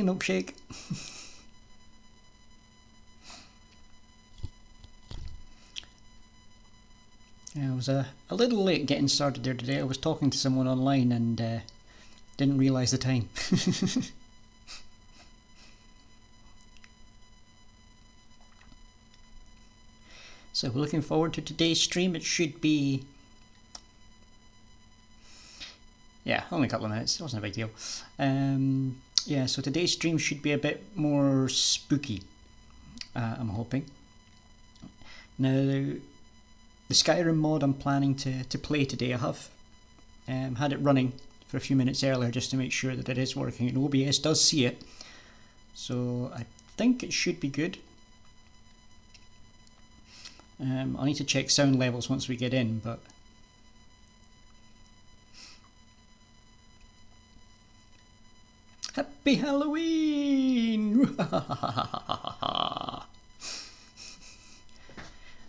Hey, Milkshake. Yeah, I was a little late getting started there today. I was talking to someone online and didn't realise the time. So we're looking forward to today's stream. It should be... yeah, only a couple of minutes. It wasn't a big deal. Yeah, so today's stream should be a bit more spooky, I'm hoping. Now, the Skyrim mod I'm planning to play today, I have had it running for a few minutes earlier just to make sure that it is working, and OBS does see it. So I think it should be good. I'll need to check sound levels once we get in, but... Happy Halloween!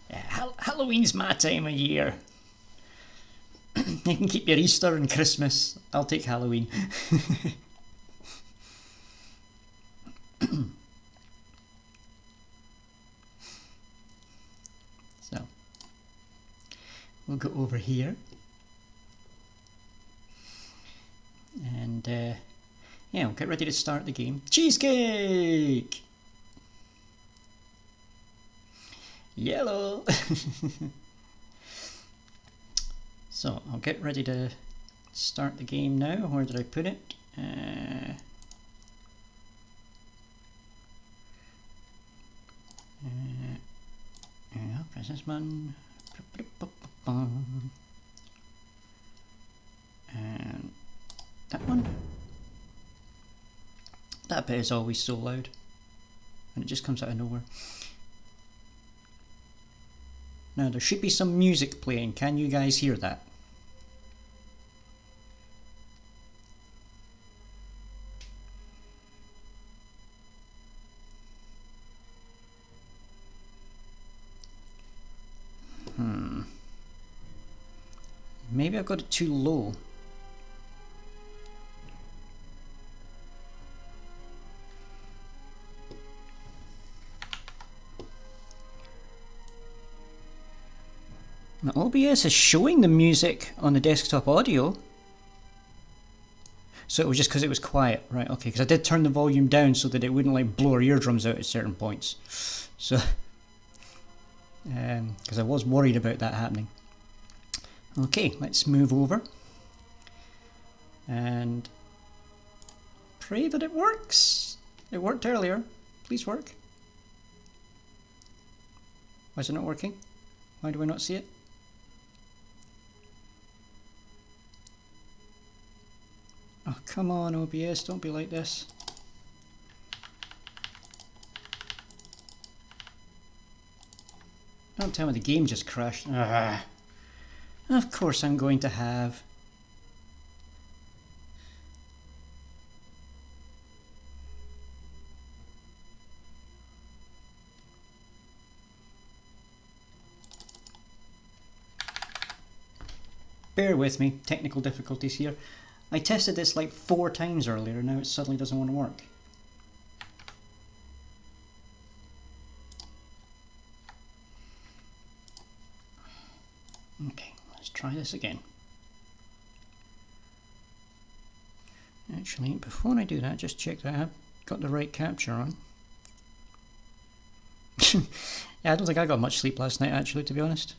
Yeah, Halloween's my time of year. You can keep your Easter and Christmas. I'll take Halloween. So, we'll go over here. And, yeah, we'll get ready to start the game. Cheesecake! Yellow! So, I'll get ready to start the game now. Where did I put it? Yeah, press this one. And that one. That bit is always so loud. And it just comes out of nowhere. Now, there should be some music playing. Can you guys hear that? Maybe I've got it too low. Now, OBS is showing the music on the desktop audio. So it was just because it was quiet, right? Okay, because I did turn the volume down so that it wouldn't like blow our eardrums out at certain points. So, because I was worried about that happening. Okay, let's move over. And pray that it works. It worked earlier. Please work. Why is it not working? Why do I not see it? Oh, come on, OBS, don't be like this. Don't tell me the game just crashed. Of course I'm going to have. Bear with me, technical difficulties here. I tested this like 4 times earlier, now it suddenly doesn't want to work. Okay, let's try this again. Actually, before I do that, just check that I've got the right capture on. Yeah, I don't think I got much sleep last night, actually, to be honest.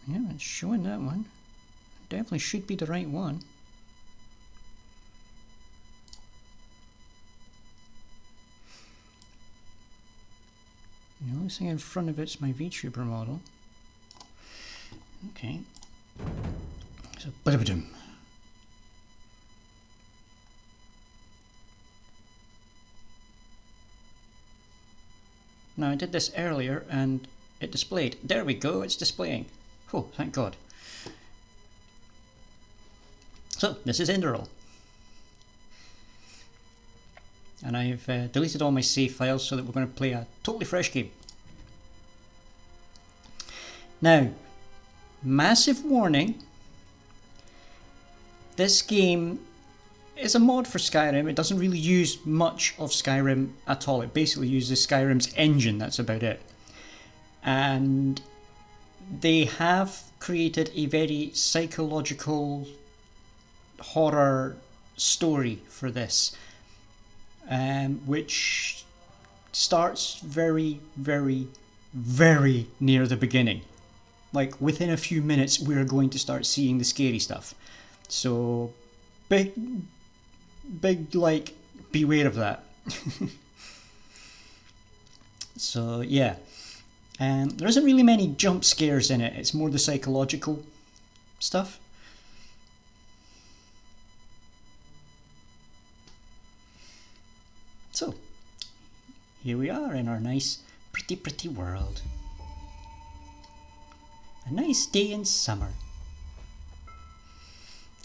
Yeah, it's showing that one. Definitely should be the right one. The only thing in front of it's my VTuber model. Okay. So, ba-da-ba-dum. Now I did this earlier and it displayed. There we go, it's displaying. Oh, thank God. So, this is Enderal. And I've deleted all my save files so that we're going to play a totally fresh game. Now, massive warning. this game is a mod for Skyrim. It doesn't really use much of Skyrim at all. It basically uses Skyrim's engine, that's about it. And they have created a very psychological horror story for this, which starts very, very, very near the beginning. Like within a few minutes, we're going to start seeing the scary stuff. So, big, like, beware of that. So, yeah. There isn't really many jump scares in it. It's more the psychological stuff. So, here we are in our nice, pretty world. A nice day in summer.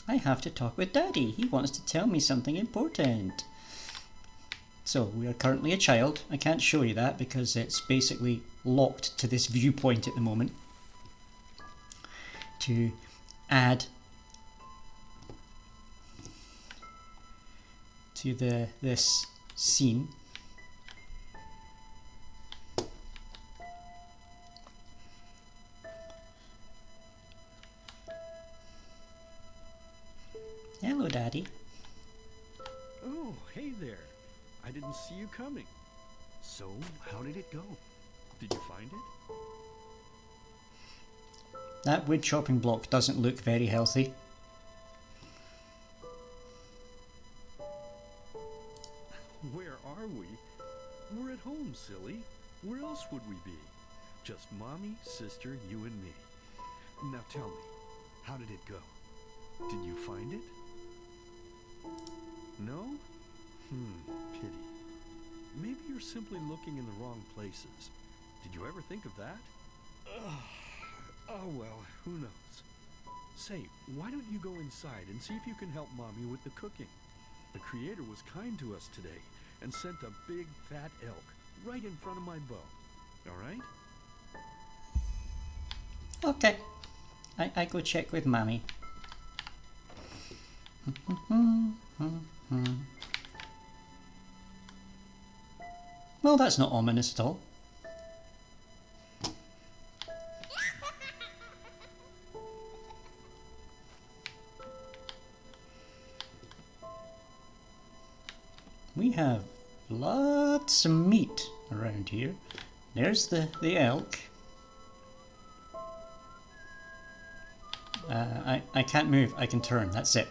I have to talk with Daddy. He wants to tell me something important. So, we are currently a child. I can't show you that because it's basically locked to this viewpoint at the moment. To add to this scene. Hello, Daddy. Oh, hey there. I didn't see you coming. So, how did it go? Did you find it? That wood chopping block doesn't look very healthy. Where are we? We're at home, silly. Where else would we be? Just Mommy, sister, you and me. Now tell me, how did it go? Did you find it? No? Pity. Maybe you're simply looking in the wrong places. Did you ever think of that? Oh well, who knows? Say, why don't you go inside and see if you can help Mommy with the cooking? The Creator was kind to us today and sent a big fat elk right in front of my bow. Alright? Okay. I go check with Mommy. Well, that's not ominous at all. We have lots of meat around here. There's the elk. I can't move, I can turn, that's it.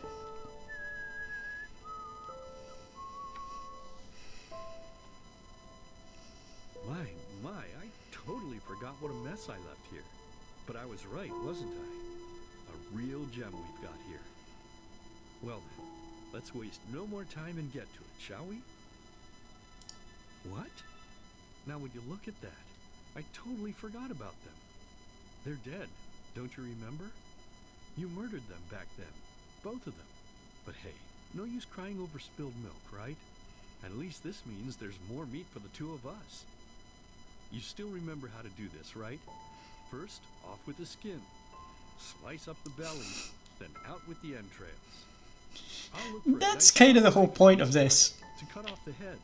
My, I totally forgot what a mess I left here. But I was right, wasn't I? A real gem we've got here. Well then, let's waste no more time and get to it, shall we? What? Now would you look at that? I totally forgot about them. They're dead, don't you remember? You murdered them back then, both of them. But hey, no use crying over spilled milk, right? At least this means there's more meat for the two of us. You still remember how to do this, right? First, off with the skin. Slice up the belly, then out with the entrails. I'll look for That's kind of the whole point of this. To cut off the head.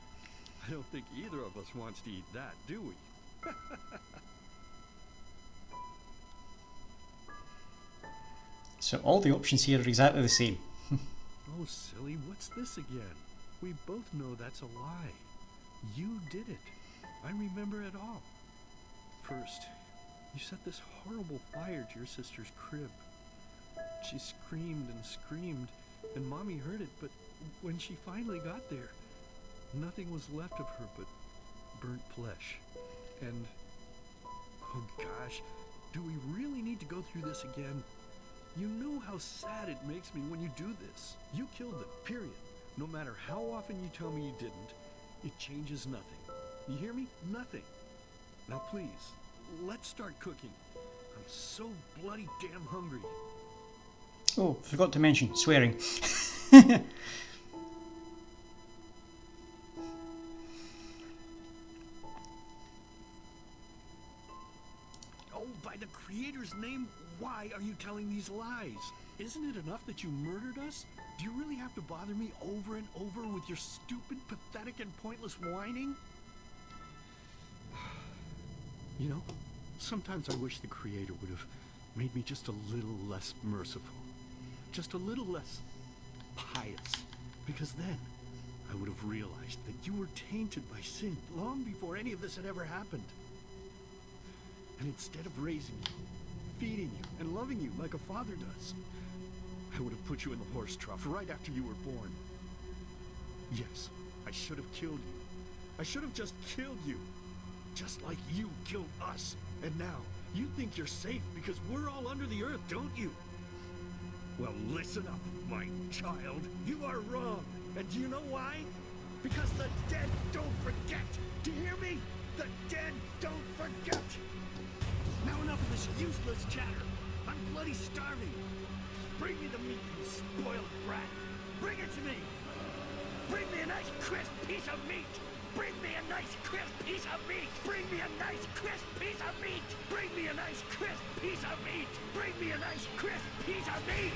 I don't think either of us wants to eat that, do we? So all the options here are exactly the same. Oh, silly, what's this again? We both know that's a lie. You did it. I remember it all. First, you set this horrible fire to your sister's crib. She screamed and screamed, and Mommy heard it, but when she finally got there, nothing was left of her but burnt flesh. And, oh gosh, do we really need to go through this again? You know how sad it makes me when you do this. You killed them, period. No matter how often you tell me you didn't, it changes nothing. You hear me? Nothing. Now please, let's start cooking. I'm so bloody damn hungry. Oh, forgot to mention, swearing. Oh, by the Creator's name, why are you telling these lies? Isn't it enough that you murdered us? Do you really have to bother me over and over with your stupid, pathetic, and pointless whining? You know, sometimes I wish the Creator would have made me just a little less merciful. Just a little less pious. Because then I would have realized that you were tainted by sin long before any of this had ever happened. And instead of raising you, feeding you, and loving you like a father does, I would have put you in the horse trough right after you were born. Yes, I should have killed you. I should have just killed you. Just like you killed us. And now, you think you're safe because we're all under the earth, don't you? Well, listen up, my child. You are wrong. And do you know why? Because the dead don't forget. Do you hear me? The dead don't forget. Now enough of this useless chatter. I'm bloody starving. Bring me the meat, you spoiled brat. Bring it to me. Bring me a nice crisp piece of meat. Bring me a nice crisp piece of meat. Bring me a nice crisp piece of meat. Bring me a nice crisp piece of meat. Bring me a nice crisp piece of meat.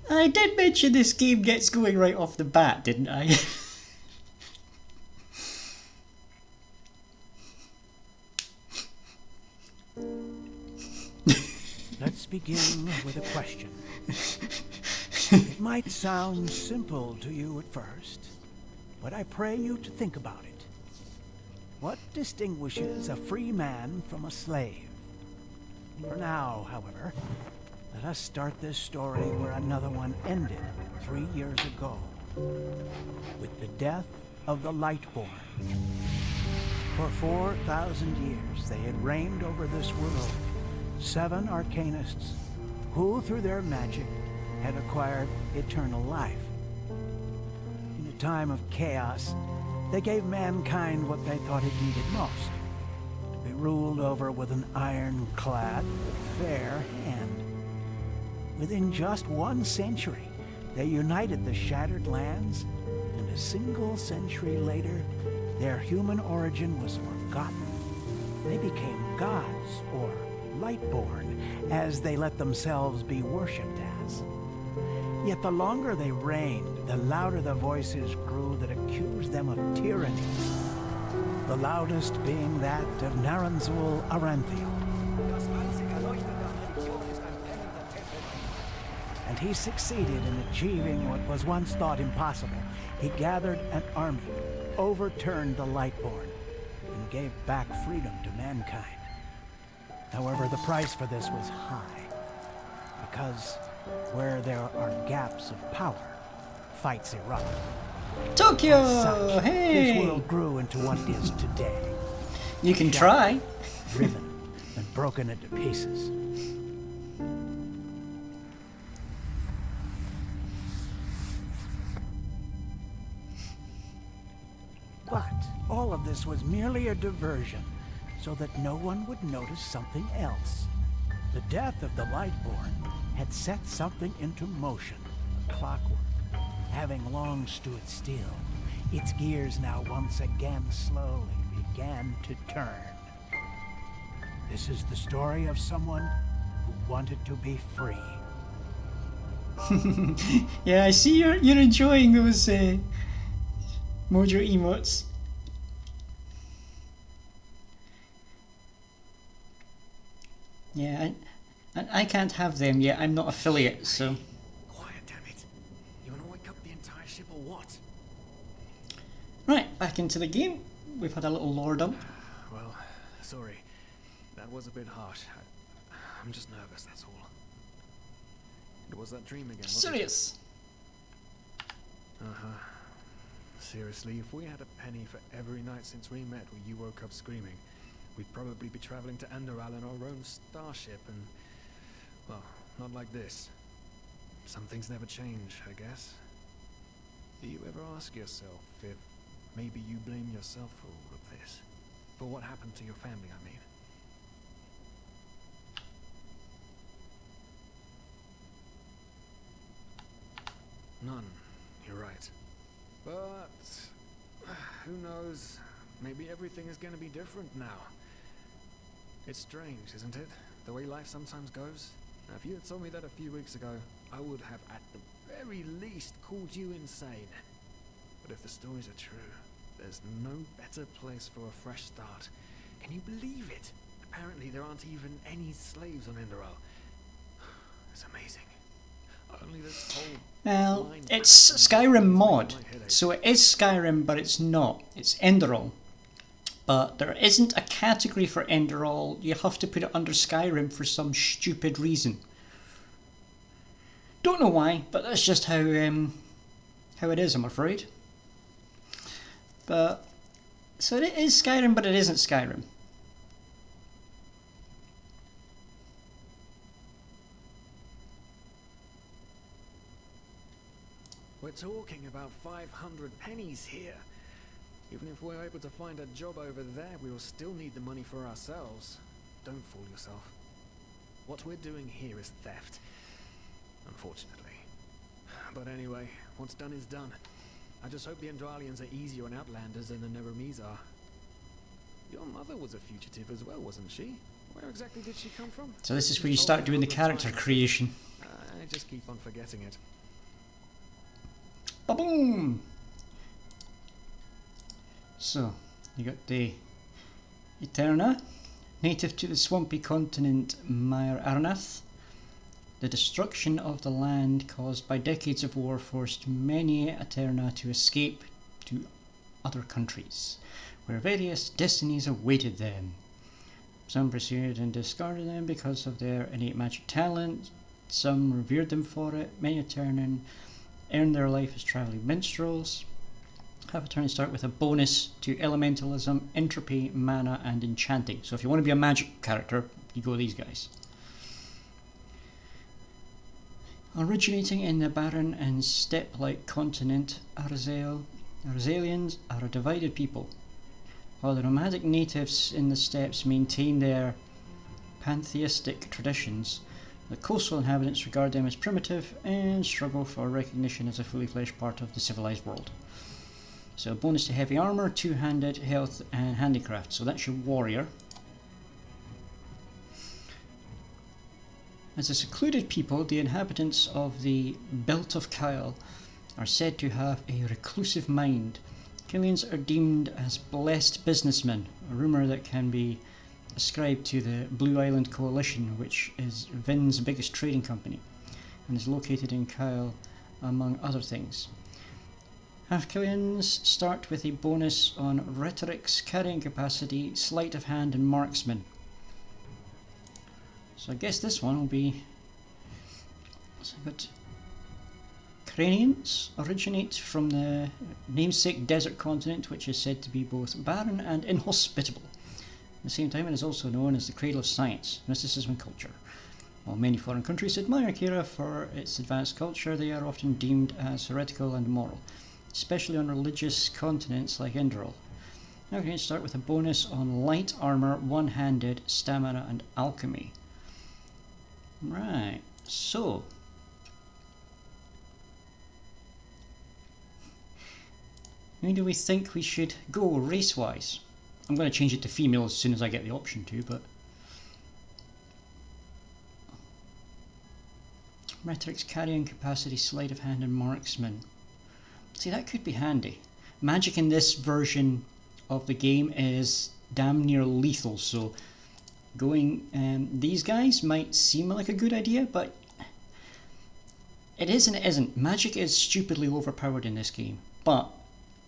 I did mention this game gets going right off the bat, didn't I? Let's begin with a question. It might sound simple to you at first, but I pray you to think about it. What distinguishes a free man from a slave? For now, however, let us start this story where another one ended 3 years ago, with the death of the Lightborn. For 4,000 years they had reigned over this world, 7 arcanists who, through their magic, had acquired eternal life. In a time of chaos, they gave mankind what they thought it needed most, to be ruled over with an ironclad, fair hand. Within just 1 century, they united the shattered lands, and a single century later, their human origin was forgotten. They became gods, or Lightborn, as they let themselves be worshipped as. Yet the longer they reigned, the louder the voices grew that accused them of tyranny. The loudest being that of Naranzul Aranthio. And he succeeded in achieving what was once thought impossible. He gathered an army, overturned the Lightborn, and gave back freedom to mankind. However, the price for this was high, because where there are gaps of power, fights erupt. Tokyo! As such, Hey! this world grew into what it is today. You can try. Driven and broken into pieces. But all of this was merely a diversion, so that no one would notice something else. The death of the Lightborn had set something into motion, clockwork. Having long stood still, its gears now once again slowly began to turn. This is the story of someone who wanted to be free. Yeah, I see you're enjoying those Mojo emotes. Yeah, I can't have them yet. I'm not affiliate, so. Quiet, damn it. You want to wake up the entire ship or what? Right, back into the game. We've had a little lore dump. Well, sorry. That was a bit harsh. I'm just nervous, that's all. It was that dream again, wasn't Serious. it? Uh-huh. Seriously, if we had a penny for every night since we met where you woke up screaming, we'd probably be traveling to Enderal in our own starship and... well, not like this. Some things never change, I guess. Do you ever ask yourself if maybe you blame yourself for all of this? For what happened to your family, I mean? None. You're right. But who knows? Maybe everything is going to be different now. It's strange, isn't it? the way life sometimes goes. Now, if you had told me that a few weeks ago, I would have at the very least called you insane. But if the stories are true, there's no better place for a fresh start. Can you believe it? Apparently there aren't even any slaves on Enderal. It's amazing. Only this whole... Well, line it's back Skyrim and mod, my headache. so it is Skyrim, but it's not. It's Enderal. But there isn't a category for Enderal. You have to put it under Skyrim for some stupid reason. Don't know why, but that's just how it is, I'm afraid. But so it is Skyrim, but it isn't Skyrim. We're talking about 500 pennies here. Even if we're able to find a job over there, we will still need the money for ourselves. Don't fool yourself. What we're doing here is theft. Unfortunately. But anyway, what's done is done. I just hope the Andralians are easier on Outlanders than the Neromes are. Your mother was a fugitive as well, wasn't she? Where exactly did she come from? So this is You've where you told start me doing the 100 character times. creation. I just keep on forgetting it. Ba-boom! So, you got the Eterna, native to the swampy continent Maer Arnath. The destruction of the land caused by decades of war forced many Eterna to escape to other countries, where various destinies awaited them. Some pursued and discarded them because of their innate magic talent, some revered them for it. Many Eternan earned their life as travelling minstrels. Have Eterna start with a bonus to elementalism, entropy, mana, and enchanting. So if you want to be a magic character, you go these guys. Originating in the barren and steppe-like continent, Arzalians are a divided people. While the nomadic natives in the steppes maintain their pantheistic traditions, the coastal inhabitants regard them as primitive and struggle for recognition as a fully fleshed part of the civilized world. So bonus to heavy armor, two-handed, health, and handicraft. So that's your warrior. As a secluded people, the inhabitants of the Belt of Kyle are said to have a reclusive mind. Killians are deemed as blessed businessmen, a rumour that can be ascribed to the Blue Island Coalition, which is Vin's biggest trading company, and is located in Kyle, among other things. Half-Killians start with a bonus on Rhetoric's carrying capacity, sleight of hand, and marksman. So I guess this one will be... So I've got Cranians originate from the namesake desert continent, which is said to be both barren and inhospitable. At the same time, it is also known as the cradle of science, mysticism, and culture. While many foreign countries admire Kira for its advanced culture, they are often deemed as heretical and immoral, especially on religious continents like Enderal. Now we're going to start with a bonus on light armor, one-handed, stamina, and alchemy. Right, so who do we think we should go race-wise? I'm going to change it to female as soon as I get the option to, but... Rhetoric's carrying capacity, sleight of hand, and marksman. See, that could be handy. Magic in this version of the game is damn near lethal, so going these guys might seem like a good idea, but it is and it isn't. Magic is stupidly overpowered in this game, but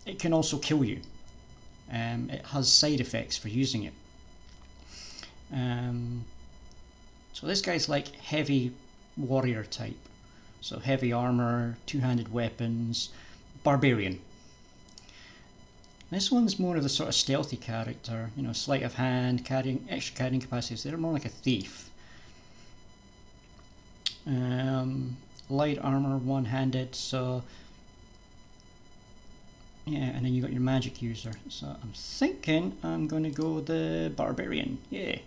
it can also kill you. It has side effects for using it. So this guy's like heavy warrior type. So heavy armor, two-handed weapons, barbarian. This one's more of the sort of stealthy character, you know, sleight of hand, extra carrying capacities. They're more like a thief. Light armor, one-handed, so yeah, and then you got your magic user. So I'm thinking I'm going to go the barbarian. Yeah.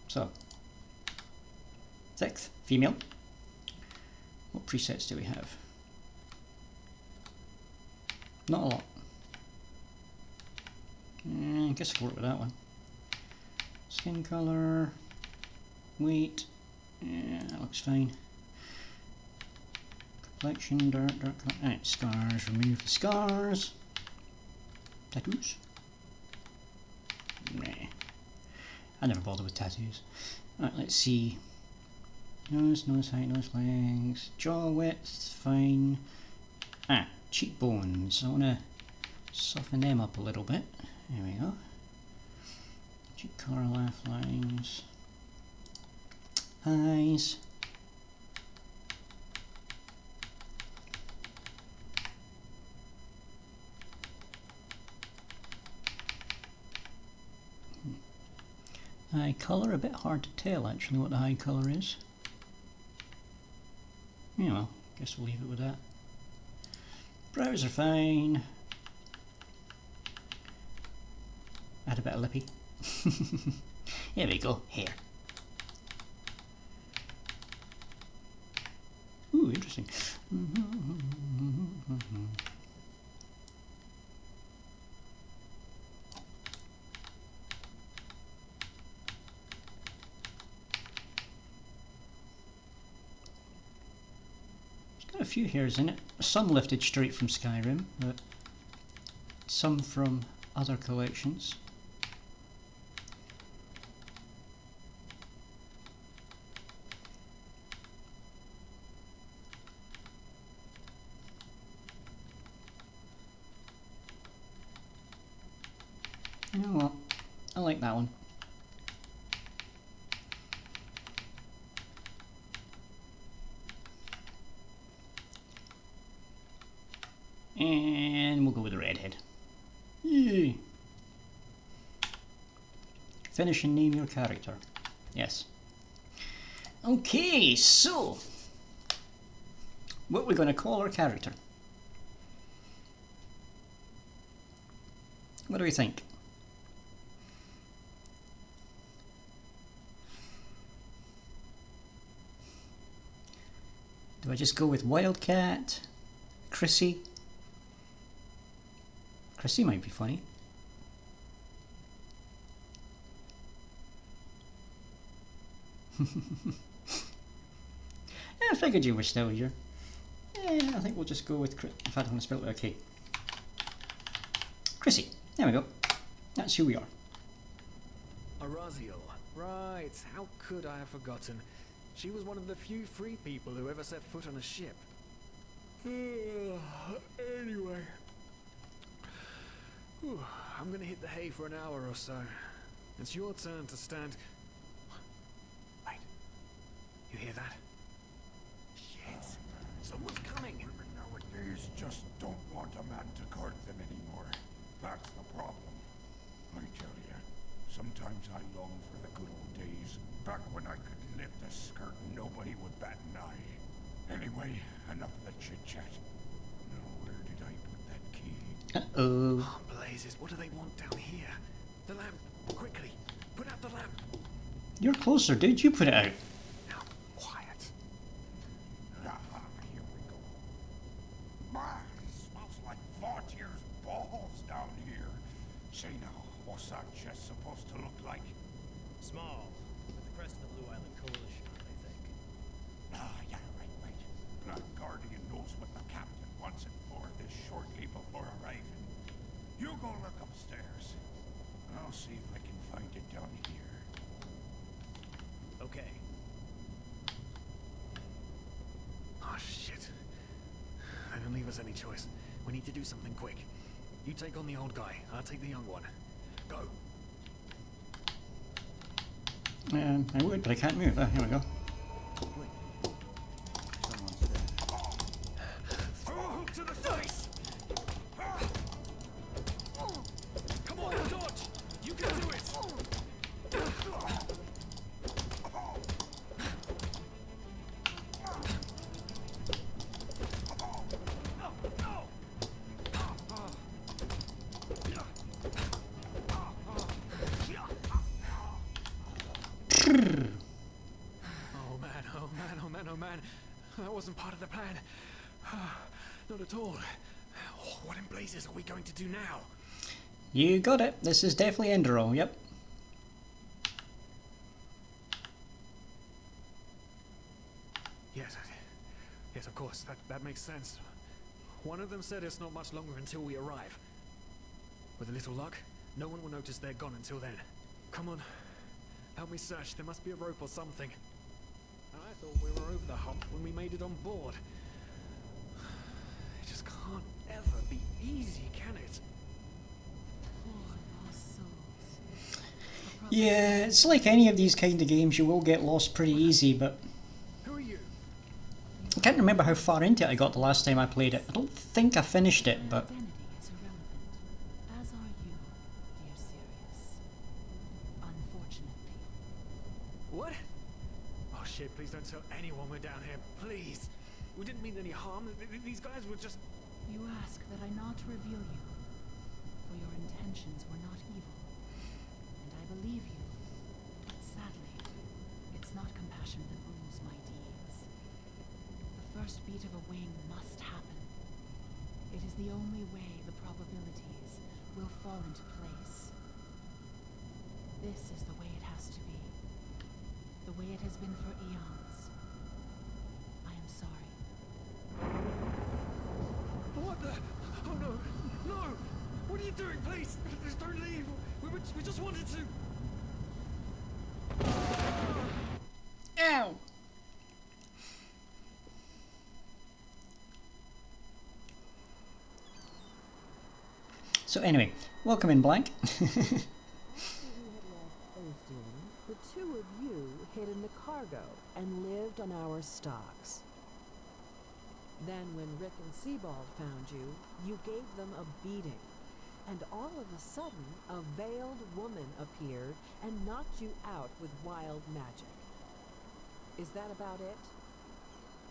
So, sixth, female. What presets do we have? Not a lot. I guess I'll work with that one. skin colour, weight, yeah, that looks fine. Complexion, dark, right, scars, remove the scars. Tattoos? Nah. I never bother with tattoos. Right, let's see. Nose, nose height, nose length, jaw width, fine. Ah, cheekbones. I want to soften them up a little bit. There we go. Cheek colour, laugh lines. Eyes. Eye colour, a bit hard to tell actually what the eye colour is. Yeah, well, guess we'll leave it with that. Brows are fine. Add a bit of lippy. Here we go, hair. Ooh, interesting. A few hairs in it. Some lifted straight from Skyrim, but some from other collections. You know what? I like that one. And we'll go with the redhead. Yay! Finish and name your character. Yes. Okay, so what are we going to call our character? What do we think? Do I just go with Wildcat? Chrissy? Chrissy might be funny. I figured you were still here. Yeah, I think we'll just go with in fact I'm going to spell it okay. Chrissy. There we go. That's who we are. Araziel. Right, how could I have forgotten? She was one of the few free people who ever set foot on a ship. Anyway. Whew, I'm gonna hit the hay for an hour or so. It's your turn to stand... Wait. You hear that? Shit. Someone's coming. Women nowadays just don't want a man to guard them anymore. That's the problem. I tell you, sometimes I long for the good old days, back when I could lift a skirt and nobody would bat an eye. Anyway, enough of the chit-chat. Now, where did I put that key? Uh-oh. Oh, blazes, what do they want down here? The lamp, quickly, put out the lamp. You're closer, dude. You put it out. Now, quiet. Ah, here we go. Man, smells like Vartier's balls down here. Say now, what's that chest supposed to look like? Small, with the crest of the Blue Island Coalition, I think. Ah, yeah, right. Black Guardian knows what the captain wants it for this shortly before arriving. You go look upstairs. I'll see if I can find it down here. Okay. Oh, shit. They don't leave us any choice. We need to do something quick. You take on the old guy, I'll take the young one. Go. I would, but I can't move. Ah, here we go. Someone's there. Throw a hook to the face! Come on, dodge! You can do it! Oh man, that wasn't part of the plan. Not at all. Oh, what in blazes are we going to do now? You got it. This is definitely Enderal, yep. That makes sense. One of them said it's not much longer until we arrive. With a little luck, no one will notice they're gone until then. Come on. Help me search. There must be a rope or something. I thought we were over the hump when we made it on board. It just can't ever be easy, can it? Yeah, it's like any of these kind of games, you will get lost pretty easy, but Who are you? I can't remember how far into it I got the last time I played it. I don't think I finished it, but Identity is irrelevant, as are you, dear Sirius. Unfortunately. What? Oh shit, please don't tell anyone we're down here, please. We didn't mean any harm. These guys were just... You ask that I not reveal you, for your intentions were not evil. And I believe you, but sadly, it's not compassion that rules my deeds. The first beat of a wing must happen. It is the only way the probabilities will fall into place. This is the way it has to be. The way it has been for eons. I am sorry. What the? Oh no! No! What are you doing? Please! Just don't leave! We just wanted to... ow! So anyway, welcome in, Blank. After you had left Ozdin, the two of you hid in the cargo and lived on our stocks. Then when Rick and Sebald found you, you gave them a beating. And all of a sudden, a veiled woman appeared and knocked you out with wild magic. Is that about it?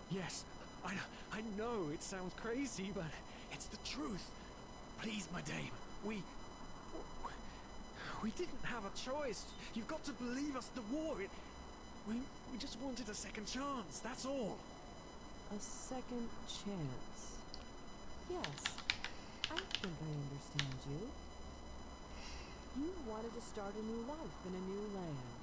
Yes, I know it sounds crazy, but it's the truth. Please, my dame, we didn't have a choice. You've got to believe us. The war, we just wanted a second chance. That's all. A second chance. Yes, I think I understand you. You wanted to start a new life in a new land.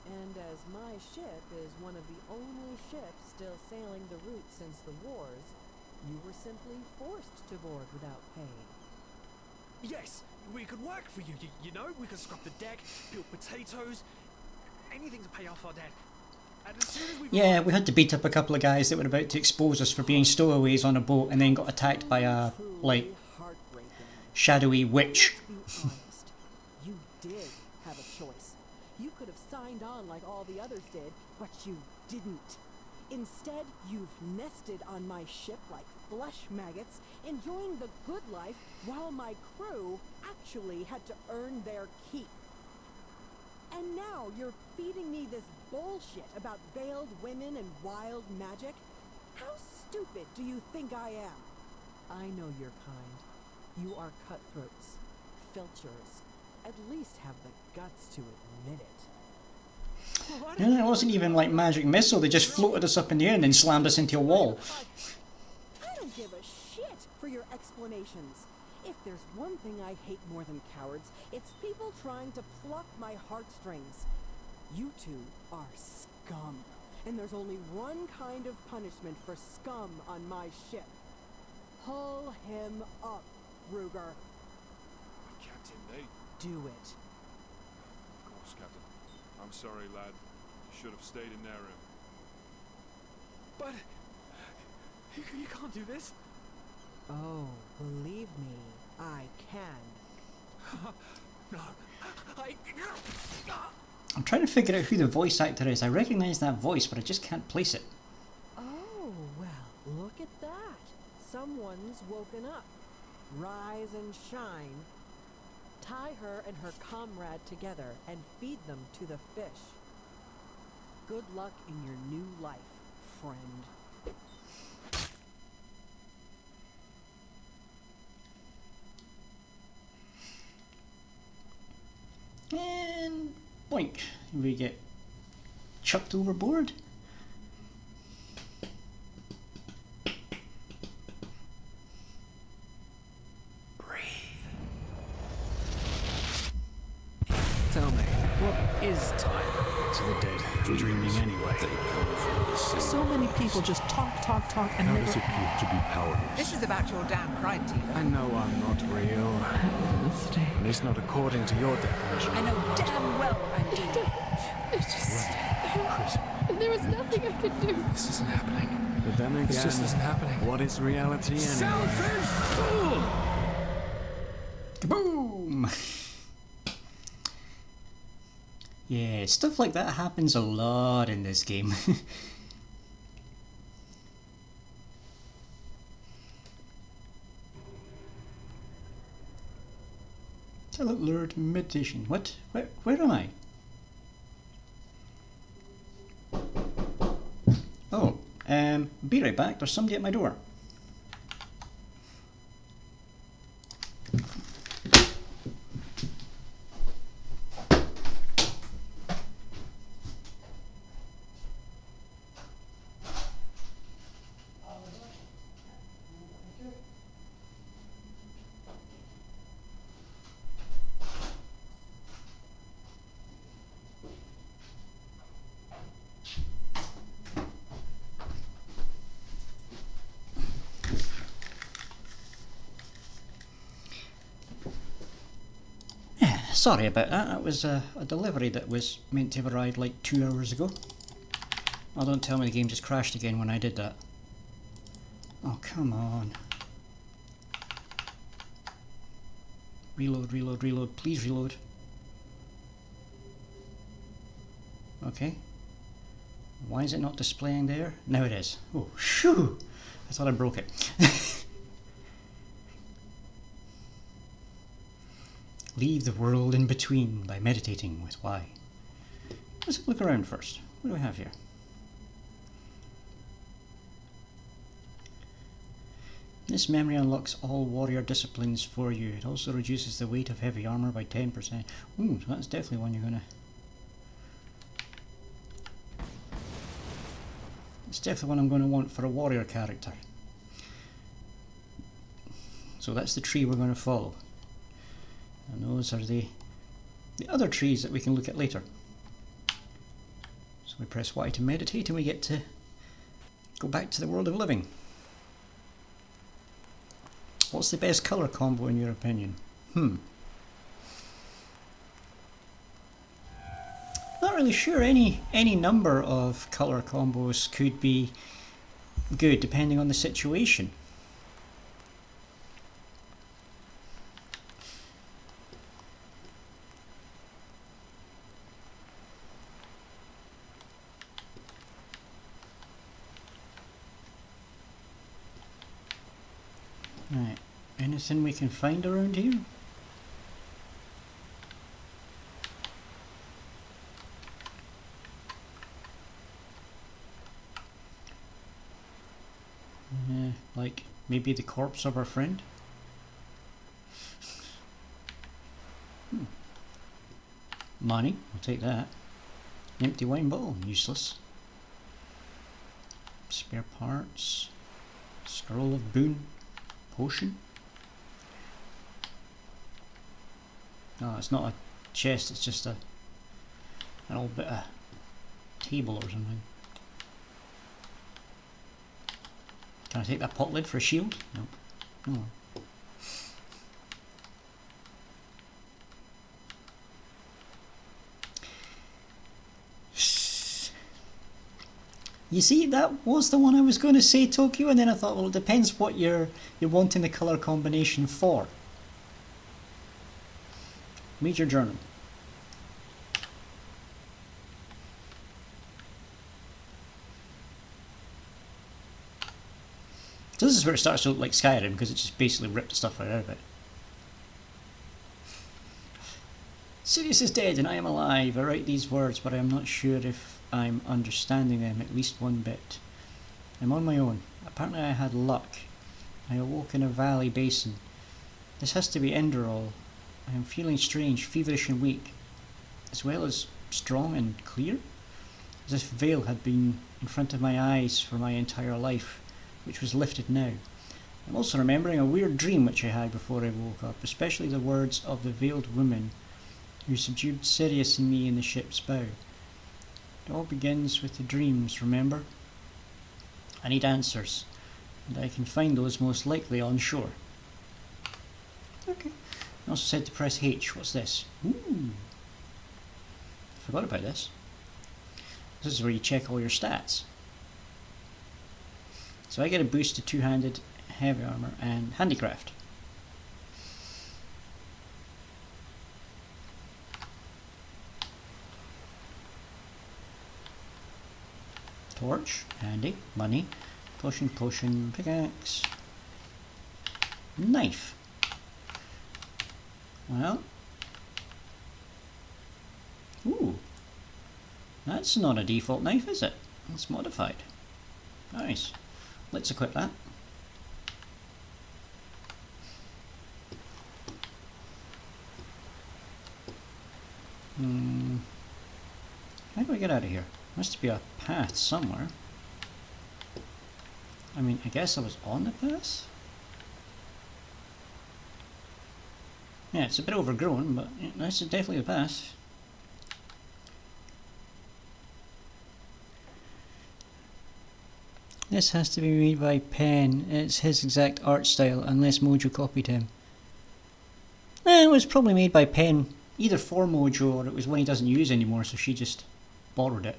And as my ship is one of the only ships still sailing the route since the wars, you were simply forced to board without pay. Yes, we could work for you. You know, we could scrub the deck, peel potatoes, anything to pay off our debt. And as soon as we've Yeah, we had to beat up a couple of guys that were about to expose us for being stowaways on a boat and then got attacked by a, like, Truly heartbreaking. shadowy witch. Let's be honest. You did have a choice. You could have signed on like all the others did, but you didn't. Instead, you've nested on my ship like flesh maggots, enjoying the good life while my crew actually had to earn their keep. And now you're feeding me this bullshit about veiled women and wild magic? How stupid do you think I am? I know your kind. You are cutthroats, filchers. At least have the guts to admit it. And it wasn't even like magic missile, they just floated us up in the air and then slammed us into a wall. I don't give a shit for your explanations. If there's one thing I hate more than cowards, it's people trying to pluck my heartstrings. You two are scum. And there's only one kind of punishment for scum on my ship. Pull him up, Ruger. Captain, they... Do it. Of course, Captain. I'm sorry, lad. You should have stayed in their room. But you can't do this. Oh, believe me, I can. No, I'm trying to figure out who the voice actor is. I recognise that voice, but I just can't place it. Oh, well, look at that. Someone's woken up. Rise and shine. Tie her and her comrade together and feed them to the fish. Good luck in your new life, friend. And boink, we get chucked overboard. Tell me, what is time to the dead? dreaming anyway. So many people just talk, and How never... does it feel to be powerless? This is about your damn pride, Tina. I know I'm not real. At least not according to your definition. I know damn well I'm Tina. There was nothing I could do. This isn't happening. But then again, This just isn't happening. what is reality anyway? Selfish fool! Kaboom! Yeah, stuff like that happens a lot in this game. Lord Meditation. What? Where am I? Oh, be right back. There's somebody at my door. Sorry about that. That was a delivery that was meant to have arrived like 2 hours ago. Oh, don't tell me the game just crashed again when I did that. Oh, come on. Reload, reload, reload. Please reload. Okay. Why is it not displaying there? Now it is. Oh, shoo! I thought I broke it. Leave the world in between by meditating with why. Let's look around first. What do we have here? This memory unlocks all warrior disciplines for you. It also reduces the weight of heavy armor by 10%. Ooh, so that's definitely one you're gonna... It's definitely one I'm going to want for a warrior character. So that's the tree we're going to follow. And those are the other trees that we can look at later. So we press Y to meditate and we get to go back to the world of living. What's the best colour combo in your opinion? Not really sure. Any number of colour combos could be good depending on the situation. Right, anything we can find around here? Like maybe the corpse of our friend? Money, I'll take that. Empty wine bottle, useless. Spare parts. Scroll of boon. Potion? No, it's not a chest, it's just an old bit of table or something. Can I take that pot lid for a shield? Nope. No. You see, that was the one I was going to say, Tokyo, and then I thought, well, it depends what you're wanting the colour combination for. Major journal. So this is where it starts to look like Skyrim, because it just basically ripped the stuff right out of it. Sirius is dead and I am alive. I write these words, but I am not sure if I'm understanding them at least one bit. I'm on my own. Apparently I had luck. I awoke in a valley basin. This has to be Enderall. I am feeling strange, feverish and weak, as well as strong and clear, as if a veil had been in front of my eyes for my entire life, which was lifted now. I'm also remembering a weird dream which I had before I woke up, especially the words of the veiled woman who subdued Sirius and me in the ship's bow. It all begins with the dreams, remember? I need answers, and I can find those most likely on shore. Okay. I also said to press H. What's this? Ooh. Forgot about this. This is where you check all your stats. So I get a boost to two-handed, heavy armor, and handicraft. Torch, handy, money, potion, pickaxe, knife. Well, ooh, that's not a default knife, is it? It's modified. Nice. Let's equip that. How do I get out of here? Must be a path somewhere. I mean, I guess I was on the path? Yeah, it's a bit overgrown, but this is definitely the path. This has to be made by Pen. It's his exact art style, unless Mojo copied him. It was probably made by Pen, either for Mojo or it was one he doesn't use anymore, so she just borrowed it.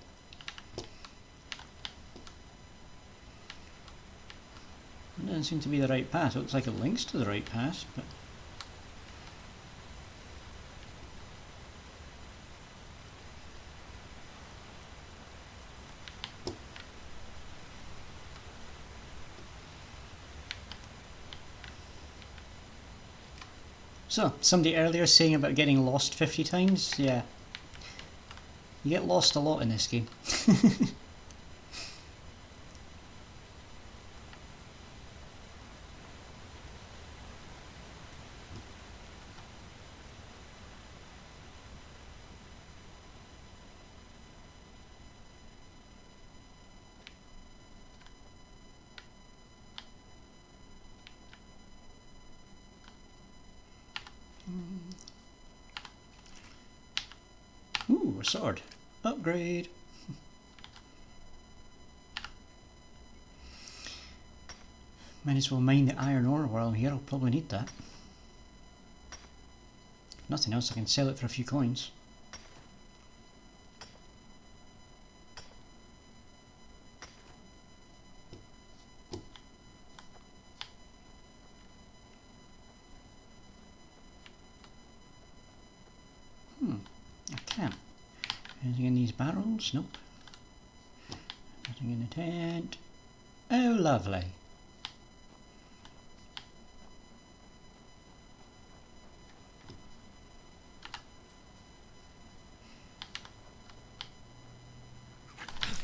It doesn't seem to be the right path. It looks like it links to the right path, but... So, somebody earlier saying about getting lost 50 times? Yeah. You get lost a lot in this game. Ooh, a sword. Upgrade. Might as well mine the iron ore while I'm here. I'll probably need that. If nothing else, I can sell it for a few coins. I can't. Anything in these barrels? Nope. Nothing in the tent. Oh, lovely.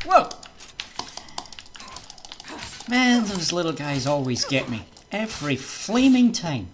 Whoa! Man, those little guys always get me. Every flaming time.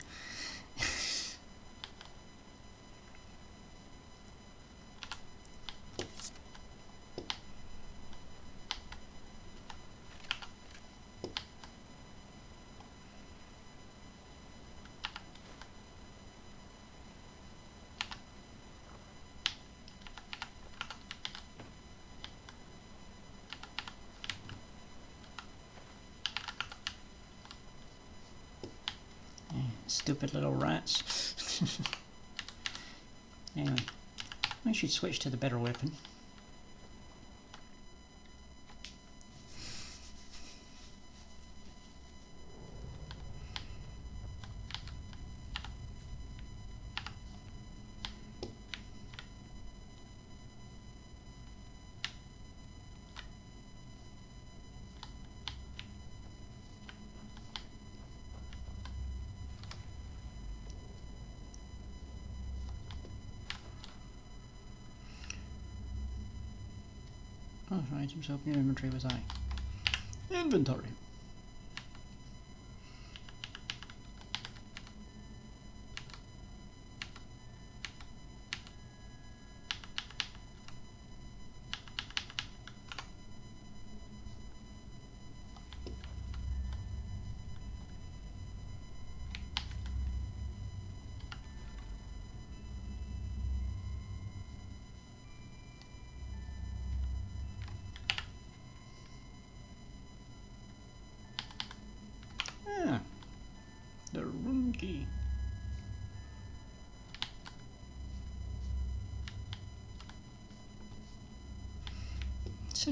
Stupid little rats. Anyway, I should switch to the better weapon. Oh, items open your inventory with I. Inventory.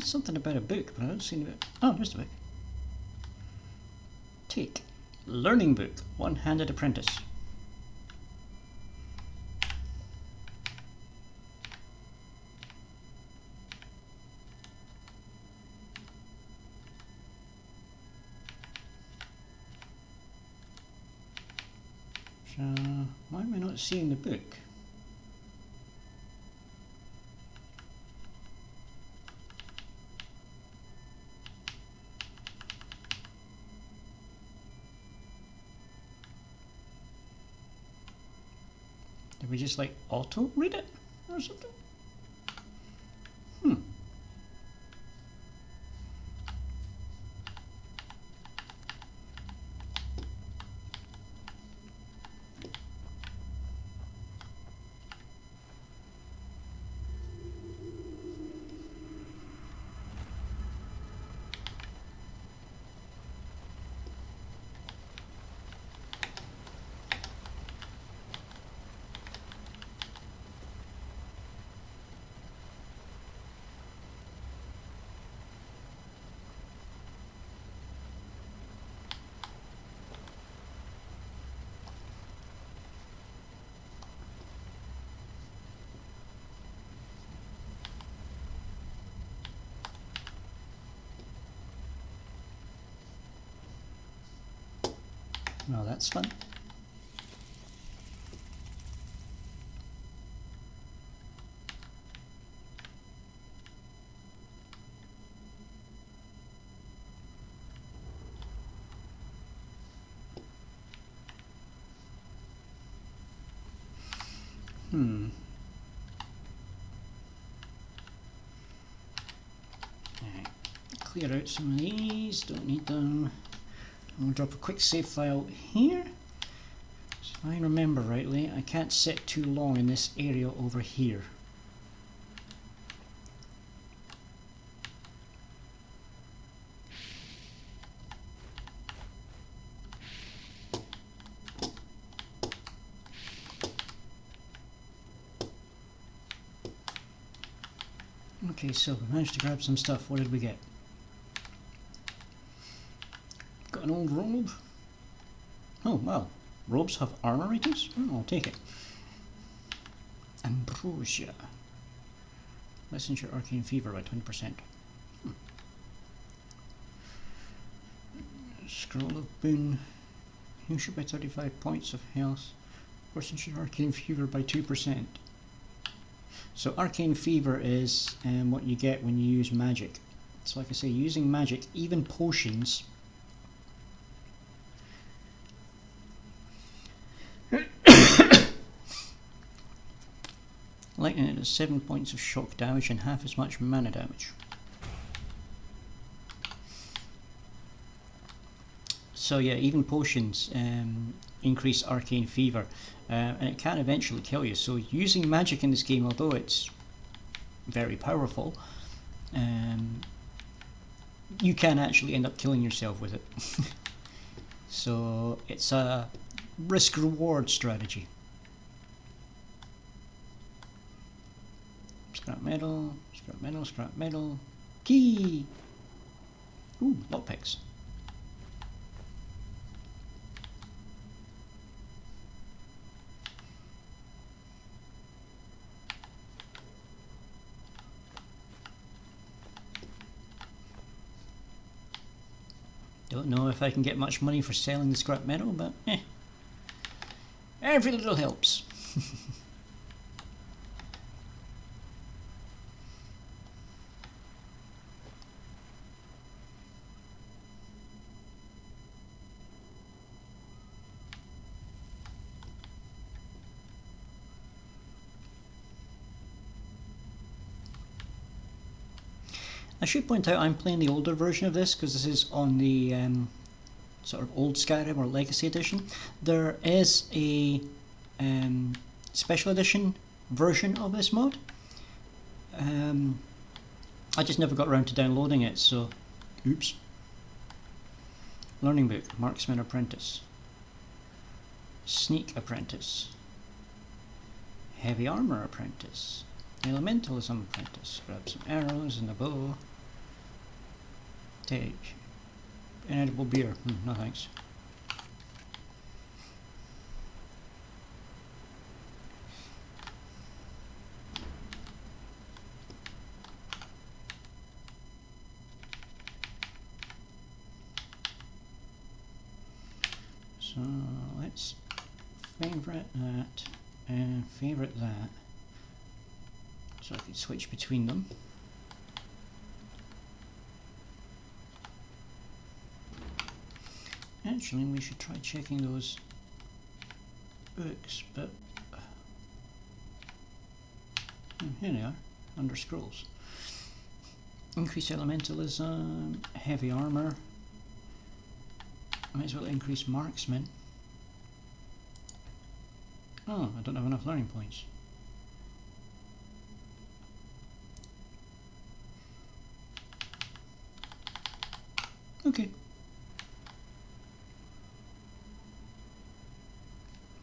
said something about a book, but I don't see it. Oh, there's the book. Take. Learning book. One-handed apprentice. So, why am I not seeing the book? Did we just like auto read it or something? Well, that's fun. Alright, clear out some of these, don't need them. I'll drop a quick save file here. So if I remember rightly, I can't sit too long in this area over here. Okay, so we managed to grab some stuff. What did we get? Got an old robe. Oh, well. Robes have armor items? Oh, I'll take it. Ambrosia. Lessens your arcane fever by 20%. Scroll of boon. Heals you by 35 points of health. Worsens your arcane fever by 2%. So arcane fever is what you get when you use magic. So like I say, using magic, even potions, lightning does 7 points of shock damage and half as much mana damage. So yeah, even potions increase arcane fever, and it can eventually kill you. So using magic in this game, although it's very powerful, you can actually end up killing yourself with it. So it's a risk-reward strategy. Scrap metal, scrap metal, scrap metal. Key! Ooh, lockpicks. Don't know if I can get much money for selling the scrap metal, but every little helps. I should point out I'm playing the older version of this because this is on the sort of old Skyrim or Legacy Edition. There is a special edition version of this mod. I just never got around to downloading it, so oops. Learning book, Marksman Apprentice. Sneak Apprentice. Heavy Armor Apprentice. Elementalism Apprentice. Grab some arrows and a bow. Take. Inedible beer. No thanks. So let's favourite that and favourite that. So I can switch between them. Actually, we should try checking those books, but here they are, under scrolls. Increase elementalism, heavy armor. Might as well increase marksman. Oh, I don't have enough learning points. Okay.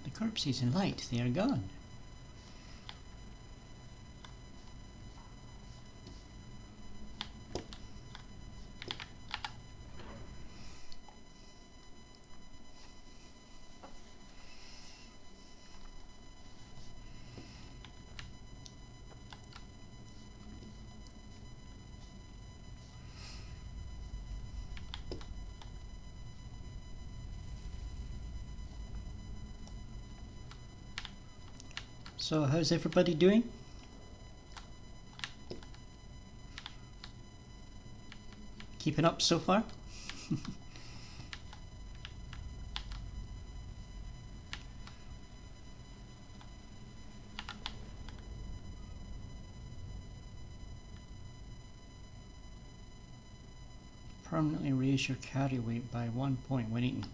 The corpses in light, they are gone. So how's everybody doing? Keeping up so far? Permanently raise your carry weight by 1 point when eating.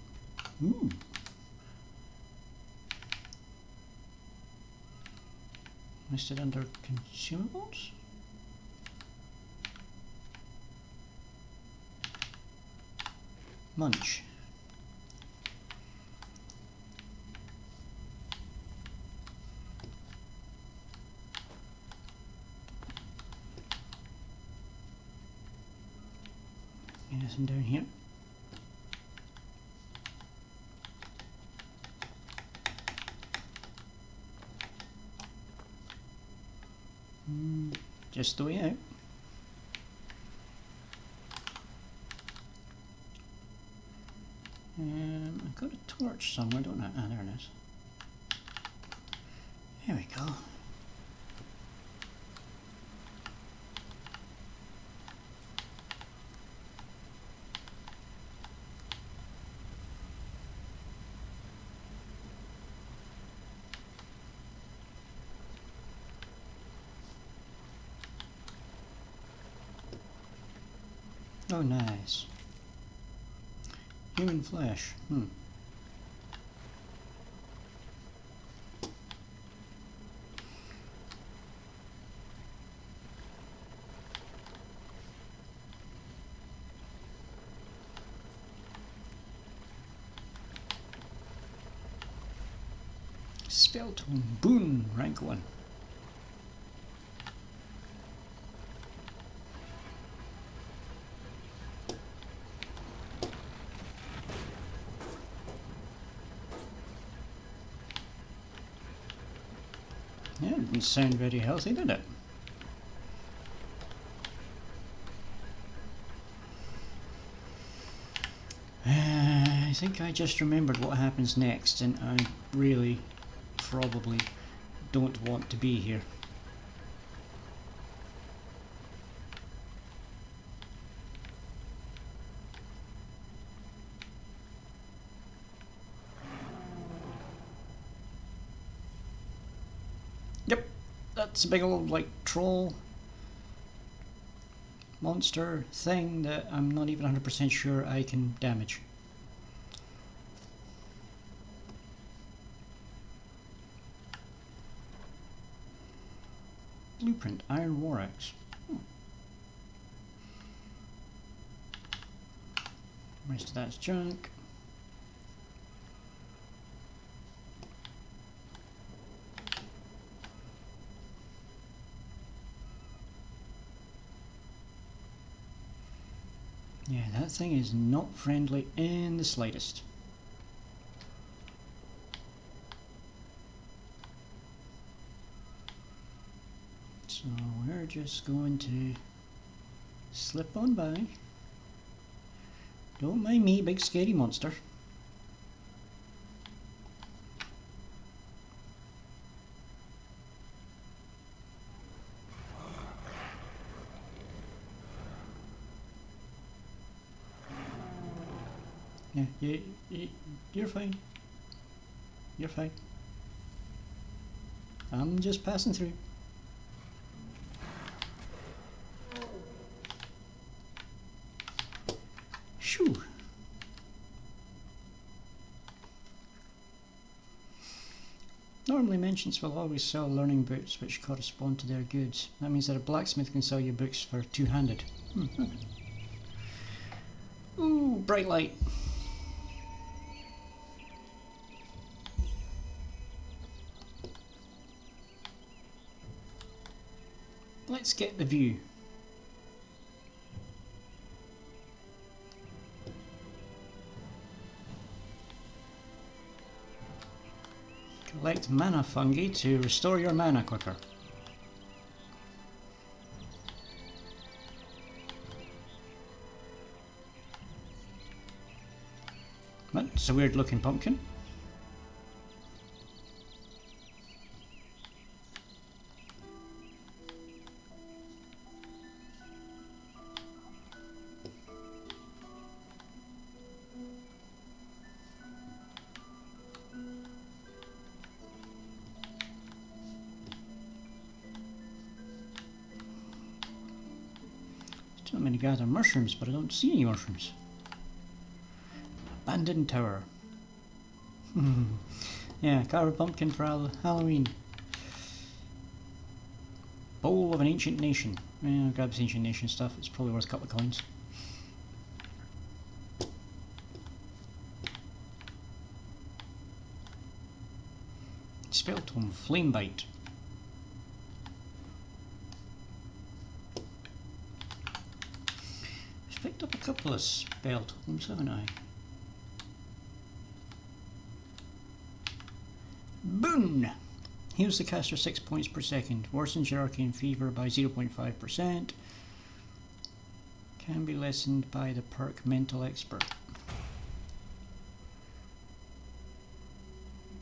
Ooh. Listed under consumables? Munch. Anything down here? Just the way out. I've got a torch somewhere, don't I? Ah, there it is. Here we go. Oh, nice. Human flesh. Spelltone Boon, rank 1. Yeah, it didn't sound very healthy, did it? I think I just remembered what happens next, and I really probably don't want to be here. Yep, that's a big old like troll monster thing that I'm not even 100% sure I can damage. Blueprint, Iron War Axe. Rest of that's junk. Yeah, that thing is not friendly in the slightest. So we're just going to slip on by. Don't mind me, big scary monster. Yeah, you're fine. You're fine. I'm just passing through. Shoo. Normally merchants will always sell learning boots which correspond to their goods. That means that a blacksmith can sell you books for two-handed. Ooh, bright light. Let's get the view. Collect mana fungi to restore your mana quicker. That's a weird looking pumpkin. I'm going to gather mushrooms, but I don't see any mushrooms. Abandoned tower. Yeah, carve a pumpkin for Halloween. Bowl of an ancient nation. Yeah, I'll grab this ancient nation stuff. It's probably worth a couple of coins. Spell tome, flame bite. Picked up a couple of spell totems, haven't I? Boon! Heals the caster 6 points per second. Worsens your arcane fever by 0.5%. Can be lessened by the perk Mental Expert.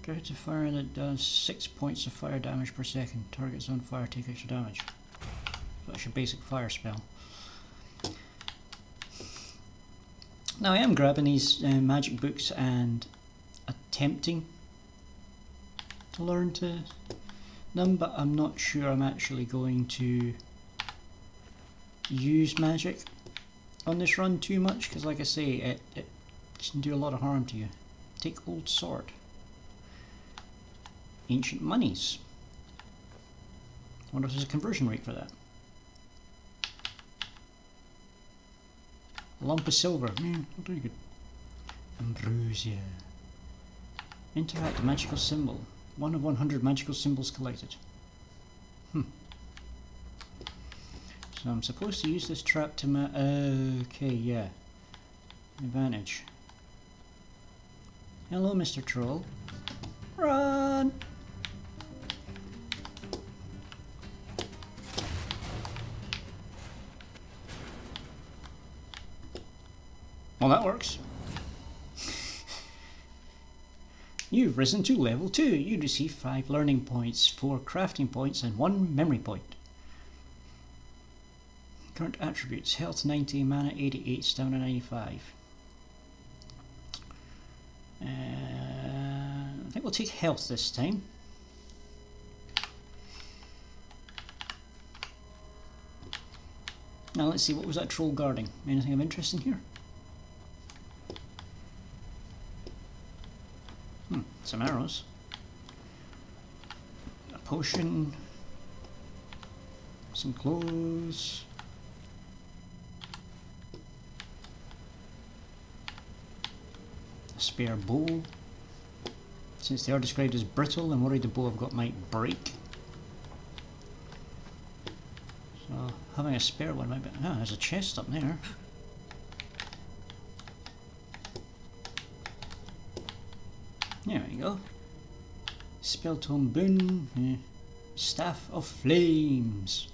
Go to fire that does 6 points of fire damage per second. Targets on fire take extra damage. So that's your basic fire spell. Now I am grabbing these magic books and attempting to learn them, but I'm not sure I'm actually going to use magic on this run too much, because like I say, it can do a lot of harm to you. Take old sword. Ancient monies. I wonder if there's a conversion rate for that. A lump of silver. Very good. Ambrosia. Interact magical symbol. 1 of 100 magical symbols collected. So I'm supposed to use this trap to okay, yeah. Advantage. Hello, Mr. Troll. Run! Well, that works. You've risen to level 2. You receive 5 learning points, 4 crafting points, and 1 memory point. Current attributes: health 90, mana 88, stamina 95. I think we'll take health this time. Now let's see, what was that troll guarding? Anything of interest in here? Some arrows. A potion. Some clothes. A spare bow. Since they are described as brittle, I'm worried the bow I've got might break. So having a spare one might be... Ah, there's a chest up there. There we go. Spelltome Boon. Staff of Flames.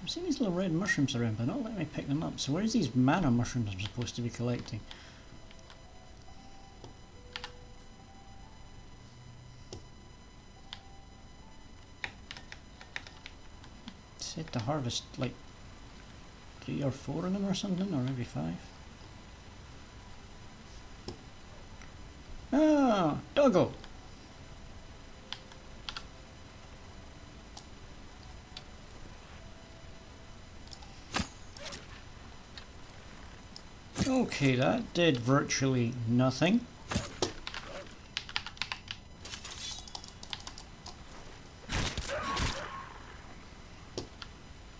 I've seen these little red mushrooms around, but not letting me pick them up. So where's these mana mushrooms I'm supposed to be collecting? It said to harvest like 3 or 4 of them or something, or every 5. Ah, doggo! Okay, that did virtually nothing.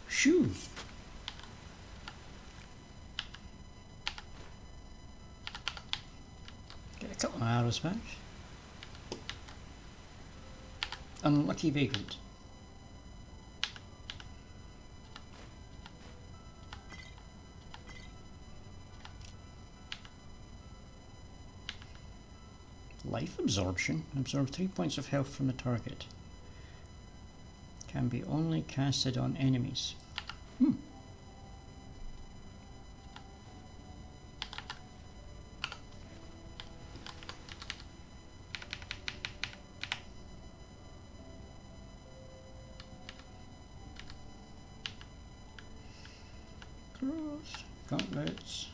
Shoo! Get a couple of arrows back. Unlucky vagrant. Life absorption. Absorb 3 points of health from the target. Can be only casted on enemies. Cross, gauntlets.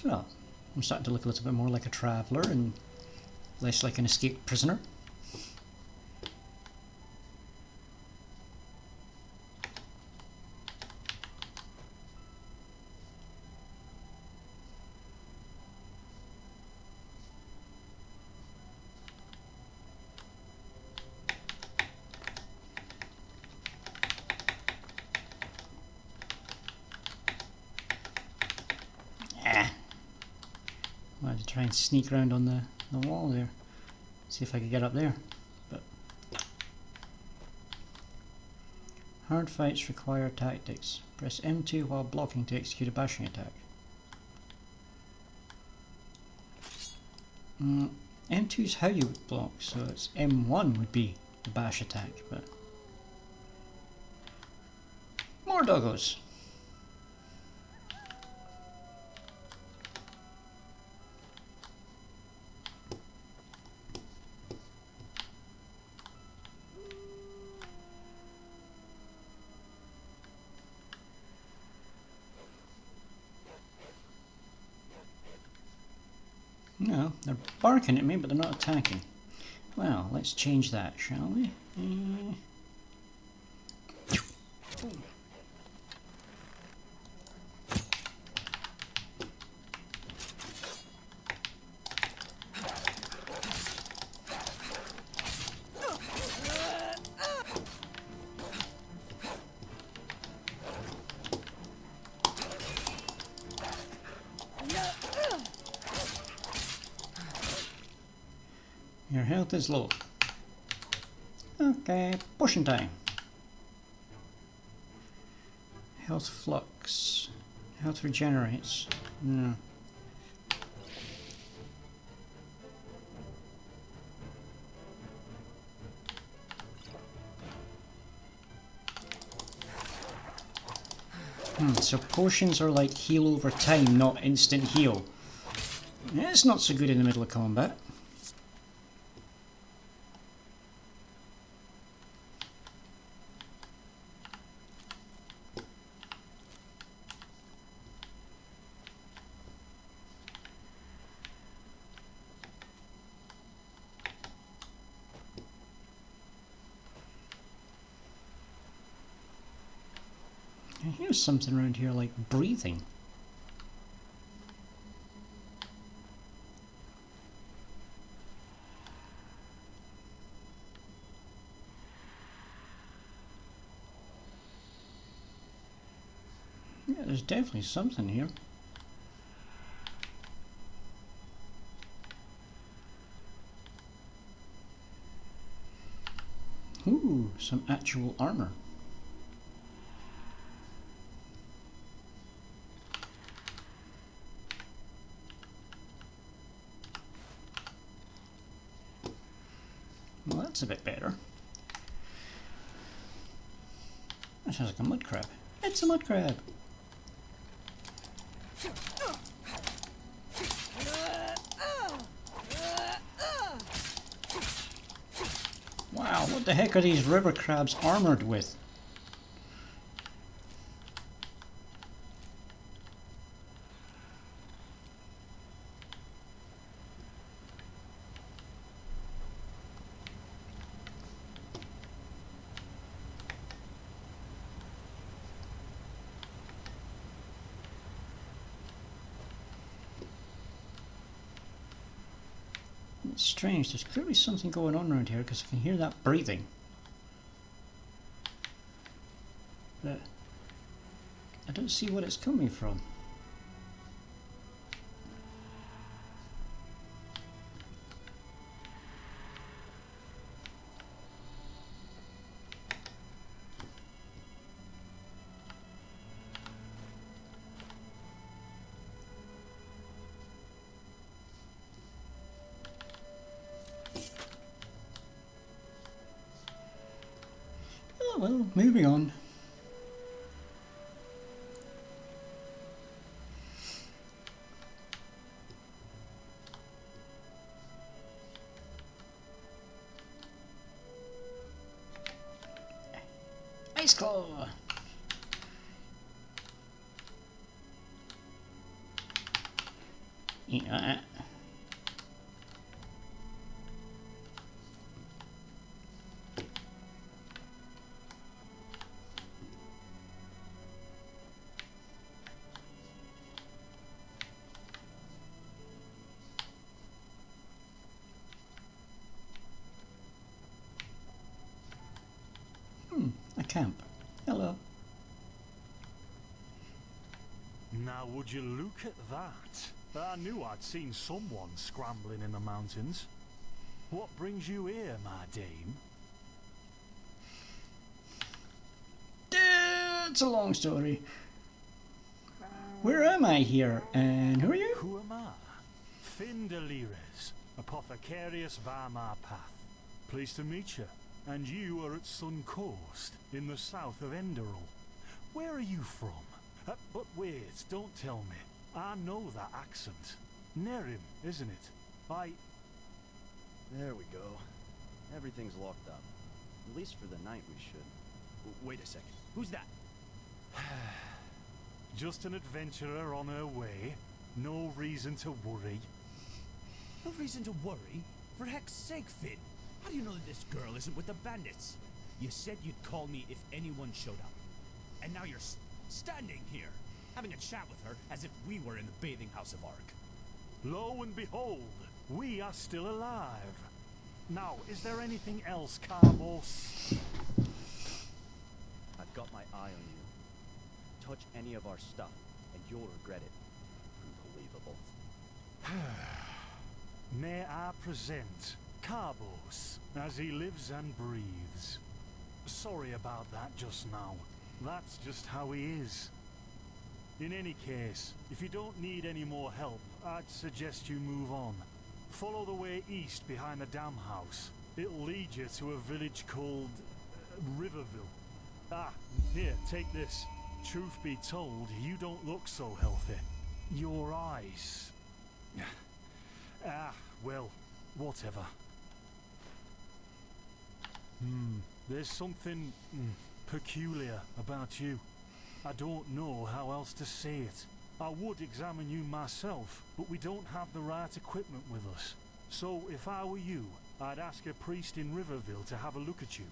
So, I'm starting to look a little bit more like a traveller and less like an escaped prisoner. I had to try and sneak around on the wall there, see if I could get up there. But hard fights require tactics. Press M2 while blocking to execute a bashing attack. M2 is how you block, so it's M1 would be the bash attack. But more doggos. No, they're barking at me, but they're not attacking. Well, let's change that, shall we? Your health is low. Okay, potion time. Health flux. Health regenerates. No. So potions are like heal over time, not instant heal. It's not so good in the middle of combat. hear something around here like breathing. Yeah, there's definitely something here. Ooh, some actual armor. Well, that's a bit better. That sounds like a mud crab. It's a mud crab. Wow, what the heck are these river crabs armored with? It's strange, there's clearly something going on around here because I can hear that breathing. But I don't see what it's coming from. Oh well, moving on. Ice Claw! Yeah. A camp. Hello. Now would you look at that? I knew I'd seen someone scrambling in the mountains. What brings you here, my dame? It's a long story. Where am I here? And who are you? Who am I? Finn Delires, apothecarius by my path. Pleased to meet you. And you are at Sun Coast, in the south of Enderall. Where are you from? But wait, don't tell me. I know that accent. Nerim, isn't it? There we go. Everything's locked up. At least for the night we should. Wait a second. Who's that? Just an adventurer on her way. No reason to worry. No reason to worry? For heck's sake, Finn. How do you know that this girl isn't with the bandits? You said you'd call me if anyone showed up. And now you're standing here, having a chat with her as if we were in the bathing house of Ark. Lo and behold, we are still alive. Now, is there anything else, Carbos? I've got my eye on you. Touch any of our stuff, and you'll regret it. Unbelievable. May I present Carbos, as he lives and breathes. Sorry about that just now. That's just how he is. In any case, if you don't need any more help, I'd suggest you move on. Follow the way east behind the dam house. It'll lead you to a village called Riverville. Ah, here, take this. Truth be told, you don't look so healthy. Your eyes... well, whatever. There's something peculiar about you. I don't know how else to say it. I would examine you myself, but we don't have the right equipment with us. So if I were you, I'd ask a priest in Riverville to have a look at you.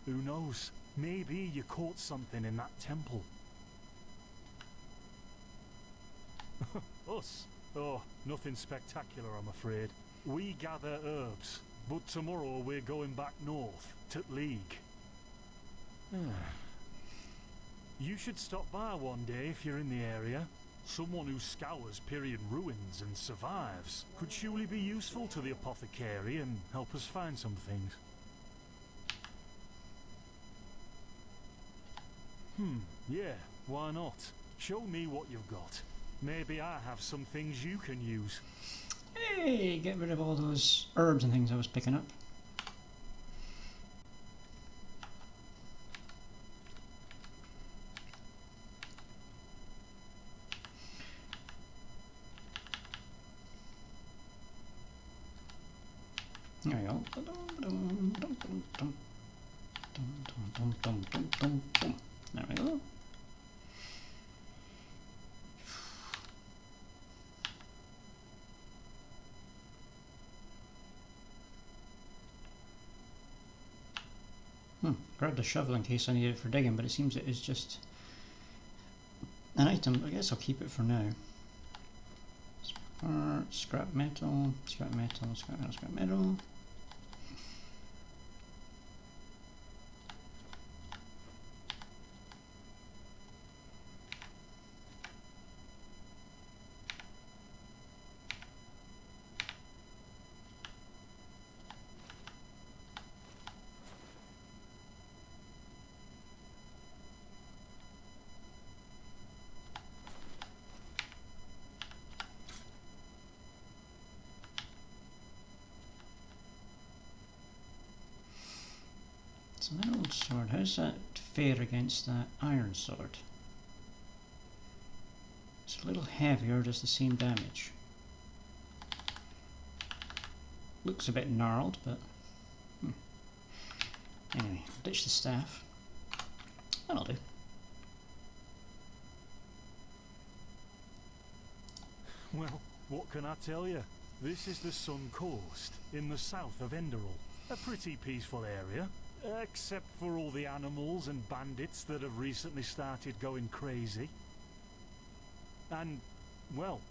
Who knows? Maybe you caught something in that temple. Us? Oh, nothing spectacular, I'm afraid. We gather herbs, but tomorrow we're going back north, to League. You should stop by one day if you're in the area. Someone who scours Pyrian ruins and survives could surely be useful to the apothecary and help us find some things. Yeah, why not? Show me what you've got. Maybe I have some things you can use. Hey, get rid of all those herbs and things I was picking up. There we go. There we go. Grabbed a shovel in case I need it for digging, but it seems it is just an item. I guess I'll keep it for now. Scrap metal, scrap metal, scrap metal, scrap metal. So that old sword, how's that fare against that iron sword? It's a little heavier, does the same damage. Looks a bit gnarled, but anyway, ditch the staff. That'll do. Well, what can I tell you? This is the Sun Coast, in the south of Enderal. A pretty peaceful area. Except for all the animals and bandits that have recently started going crazy. And, well,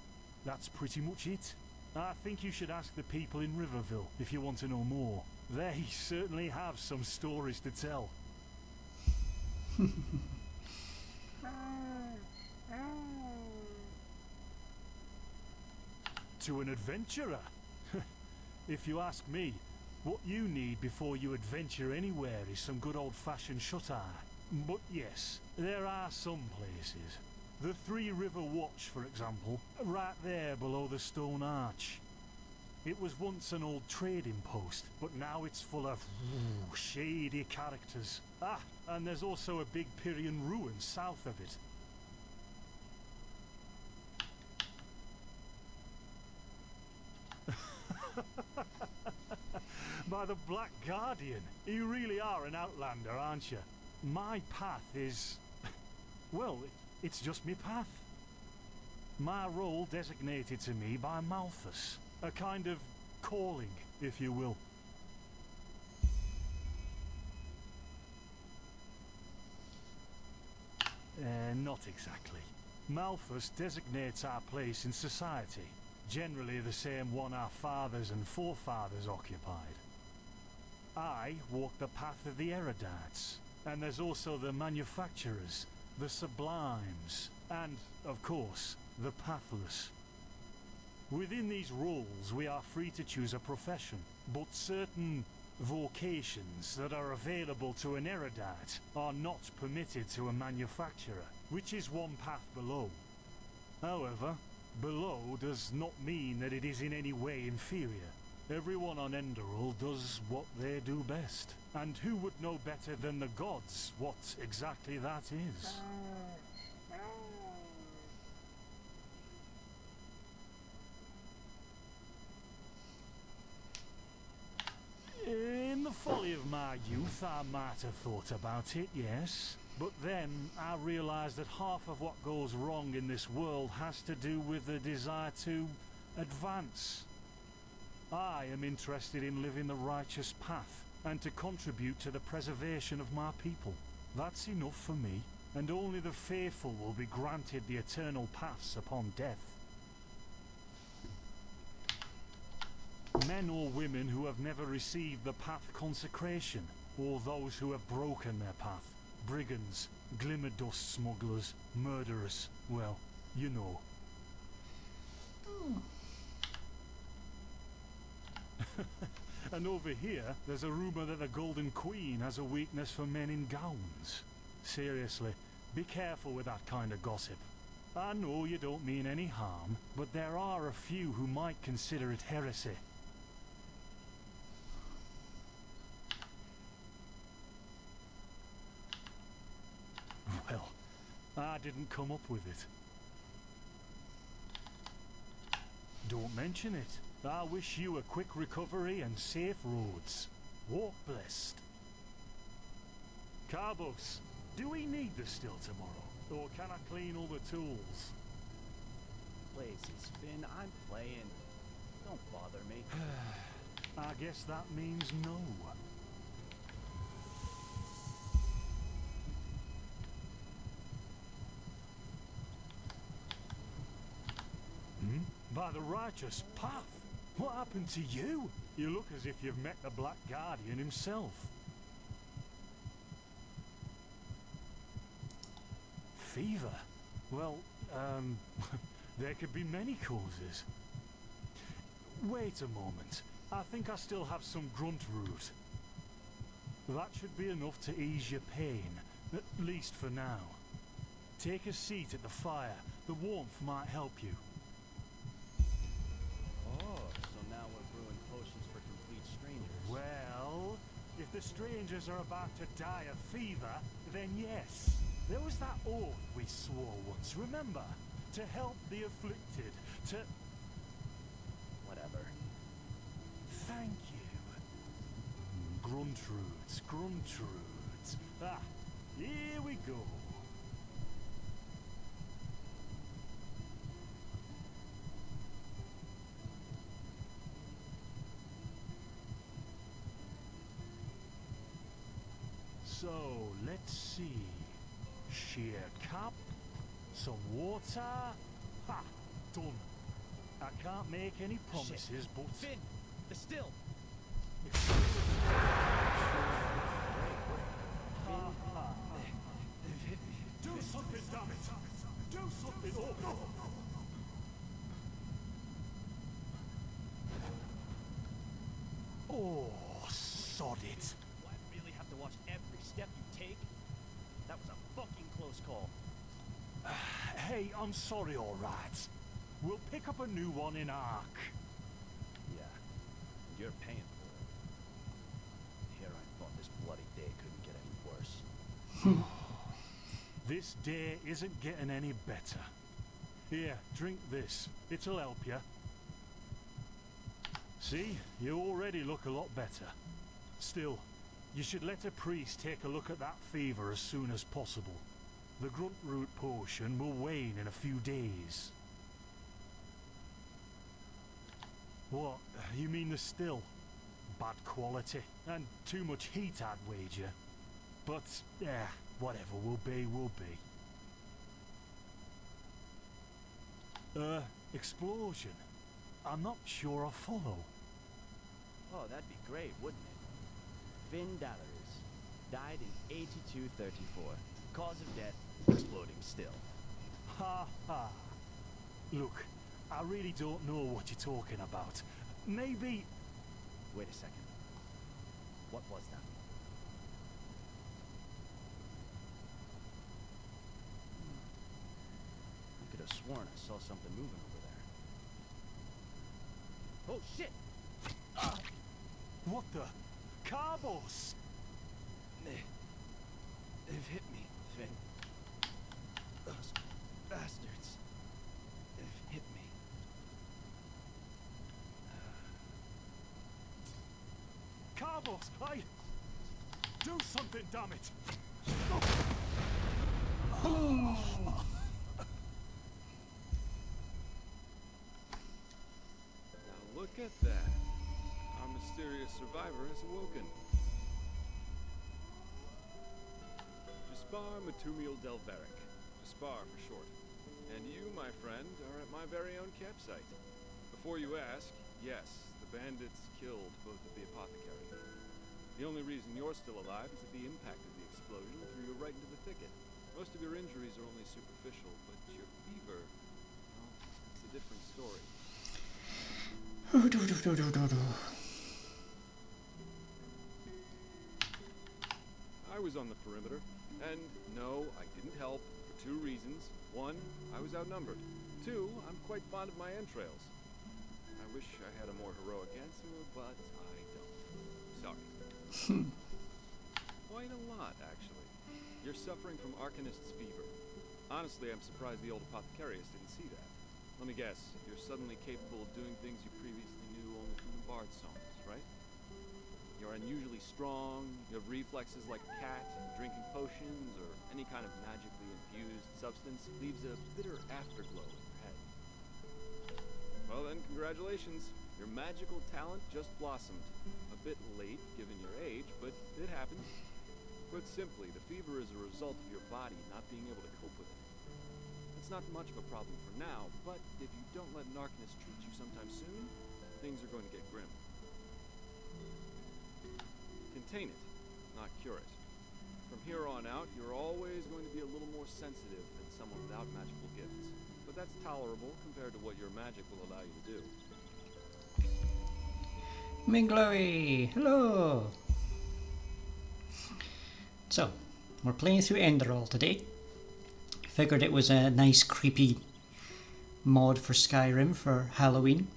that's pretty much it. I think you should ask the people in Riverville if you want to know more. They certainly have some stories to tell. To an adventurer? If you ask me, what you need before you adventure anywhere is some good old-fashioned shut-eye. But yes, there are some places. The Three River Watch, for example, right there below the stone arch. It was once an old trading post, but now it's full of shady characters. Ah, and there's also a big Pyrian ruin south of it. By the Black Guardian, you really are an outlander, aren't you? My path is... well, it's just me path. My role designated to me by Malthus. A kind of calling, if you will. Not exactly. Malthus designates our place in society. Generally the same one our fathers and forefathers occupied. I walk the path of the erudites, and there's also the manufacturers, the sublimes, and, of course, the pathless. Within these roles we are free to choose a profession, but certain vocations that are available to an erudite are not permitted to a manufacturer, which is one path below. However, below does not mean that it is in any way inferior. Everyone on Enderal does what they do best. And who would know better than the gods what exactly that is? In the folly of my youth, I might have thought about it, yes. But then I realized that half of what goes wrong in this world has to do with the desire to advance. I am interested in living the righteous path and to contribute to the preservation of my people. That's enough for me, and only the faithful will be granted the eternal paths upon death. Men or women who have never received the path consecration, or those who have broken their path. Brigands, glimmer dust smugglers, murderers, well, you know. And over here, there's a rumor that the Golden Queen has a weakness for men in gowns. Seriously, be careful with that kind of gossip. I know you don't mean any harm, but there are a few who might consider it heresy. Well, I didn't come up with it. Don't mention it. I wish you a quick recovery and safe roads. Walk blessed. Carbos, do we need the still tomorrow? Or can I clean all the tools? Places, Finn, I'm playing. Don't bother me. I guess that means no. By the righteous path? What happened to you? You look as if you've met the Black Guardian himself. Fever? Well, there could be many causes. Wait a moment. I think I still have some grunt root. That should be enough to ease your pain, at least for now. Take a seat at the fire. The warmth might help you. Well, if the strangers are about to die of fever, then yes. There was that oath we swore once, remember? To help the afflicted, to... Whatever. Thank you. Gruntrudes, Gruntrudes. Ah, here we go. So, let's see. Sheer cap, some water. Ha! Done. I can't make any promises, Shit. but... Finn! The still! Do something, damn it! Do something! Oh, no! Oh, sod it. Do I really have to watch every step you take? That was a fucking close call. Hey, I'm sorry, all right. We'll pick up a new one in Ark. Yeah, and you're paying for it. Here I thought this bloody day couldn't get any worse. This day isn't getting any better. Here, drink this. It'll help you. See, you already look a lot better. Still, you should let a priest take a look at that fever as soon as possible. The grunt root potion will wane in a few days. What? You mean the still? Bad quality, and too much heat, I'd wager. But, yeah, whatever will be, will be. Explosion? I'm not sure I follow. Oh, that'd be great, wouldn't it? Finn Dalaris died in 8234. Cause of death, exploding still. Ha ha. Look, I really don't know what you're talking about. Maybe... Wait a second. What was that? I could have sworn I saw something moving over there. Oh, shit! What the? Carbos! They've hit me, Finn. Those bastards. They've hit me. Carbos, do something, damn it! Now look at that. Our mysterious survivor has awoken. Gaspar Matumiel Delveric, Gaspar for short. And you, my friend, are at my very own campsite. Before you ask, yes, the bandits killed both of the apothecary. The only reason you're still alive is that the impact of the explosion threw you right into the thicket. Most of your injuries are only superficial, but your fever, well, it's a different story. I was on the perimeter, and no, I didn't help for two reasons. One, I was outnumbered. Two, I'm quite fond of my entrails. I wish I had a more heroic answer, but I don't. Sorry. Quite a lot, actually. You're suffering from Arcanist's fever. Honestly, I'm surprised the old apothecarius didn't see that. Let me guess, you're suddenly capable of doing things you previously knew only from the Bard songs, right? You're unusually strong, you have reflexes like a cat, drinking potions, or any kind of magically infused substance leaves a bitter afterglow in your head. Well then, congratulations. Your magical talent just blossomed. A bit late, given your age, but it happens. Put simply, the fever is a result of your body not being able to cope with it. It's not much of a problem for now, but if you don't let an Arcanist treat you sometime soon, things are going to get grim. Contain it, not cure it. From here on out, you're always going to be a little more sensitive than someone without magical gifts. But that's tolerable compared to what your magic will allow you to do. Minglowy, hello! So, we're playing through Enderal today. Figured it was a nice creepy mod for Skyrim for Halloween.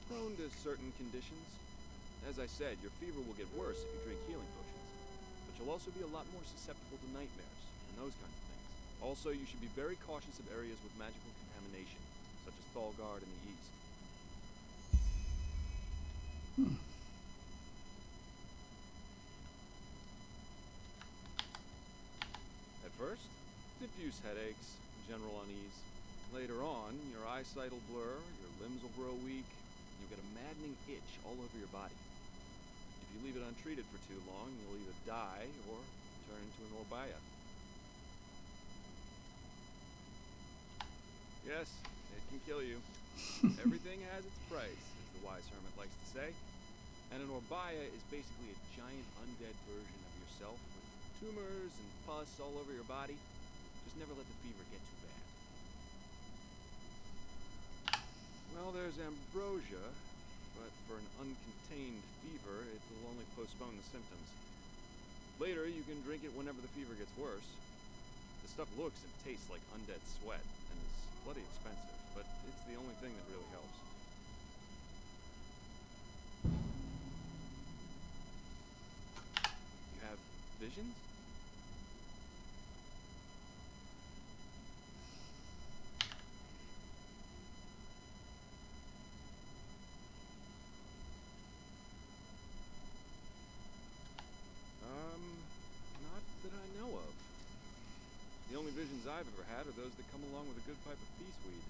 Prone to certain conditions. As I said, your fever will get worse if you drink healing potions. But you'll also be a lot more susceptible to nightmares and those kinds of things. Also, you should be very cautious of areas with magical contamination, such as Thalgard in the east. At first, diffuse headaches, general unease. Later on, your eyesight will blur, your limbs will grow weak, and you'll get a maddening itch all over your body. If you leave it untreated for too long, you'll either die or turn into an Orbaya. Yes, it can kill you. Everything has its price, as the wise hermit likes to say. And an Orbaya is basically a giant undead version of yourself with tumors and pus all over your body. Just never let the fever get too bad. Well, there's ambrosia, but for an uncontained fever, it will only postpone the symptoms. Later, you can drink it whenever the fever gets worse. The stuff looks and tastes like undead sweat, and is bloody expensive, but it's the only thing that really helps. You have visions? Not that I know of. The only visions I've ever had are those that come along with a good pipe of peaceweed.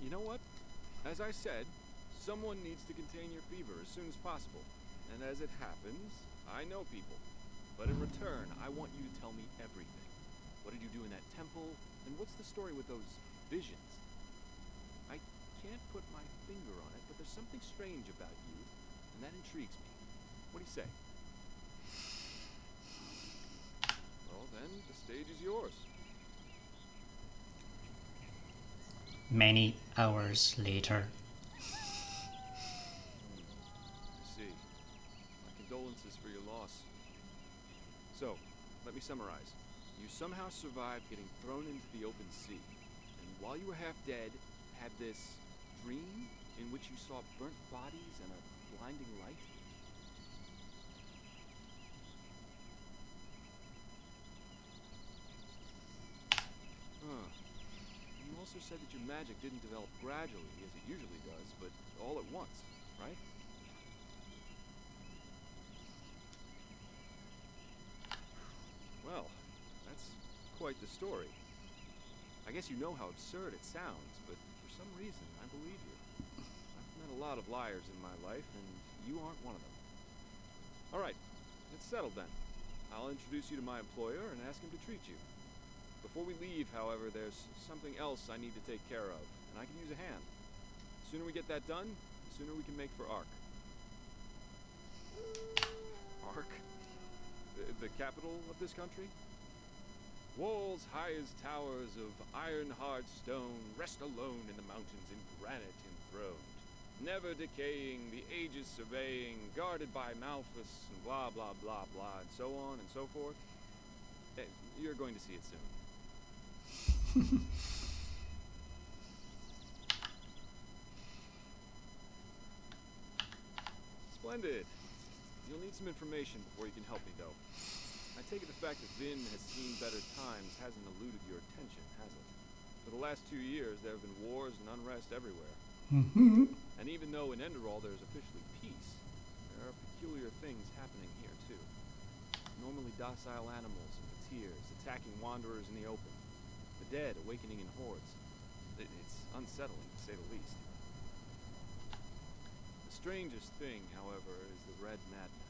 You know what? As I said, someone needs to contain your fever as soon as possible. And as it happens, I know people. But in return, I want you to tell me everything. What did you do in that temple? And what's the story with those visions? I can't put my finger on it, but there's something strange about you, and that intrigues me. What do you say? Well then, the stage is yours. Many hours later. I see. My condolences for your loss. So, let me summarize. You somehow survived getting thrown into the open sea, and while you were half dead, had this dream in which you saw burnt bodies and a blinding light? Huh. You also said that your magic didn't develop gradually, as it usually does, but all at once, right? Well, that's quite the story. I guess you know how absurd it sounds, but for some reason, I believe you. I've met a lot of liars in my life, and you aren't one of them. Alright, it's settled then. I'll introduce you to my employer and ask him to treat you. Before we leave, however, there's something else I need to take care of, and I can use a hand. The sooner we get that done, the sooner we can make for Ark. Ark? The capital of this country? Walls high as towers of iron-hard stone rest alone in the mountains in granite enthroned, never decaying, the ages surveying, guarded by Malphus, and blah blah blah blah, and so on and so forth. You're going to see it soon. Splendid. You'll need some information before you can help me, though. I take it the fact that Vin has seen better times hasn't eluded your attention, has it? For the last 2 years, there have been wars and unrest everywhere. And even though in Enderal there is officially peace, there are peculiar things happening here, too. Normally docile animals and fakirs attacking wanderers in the open. The dead awakening in hordes. It's unsettling, to say the least. The strangest thing, however, is the Red Madness.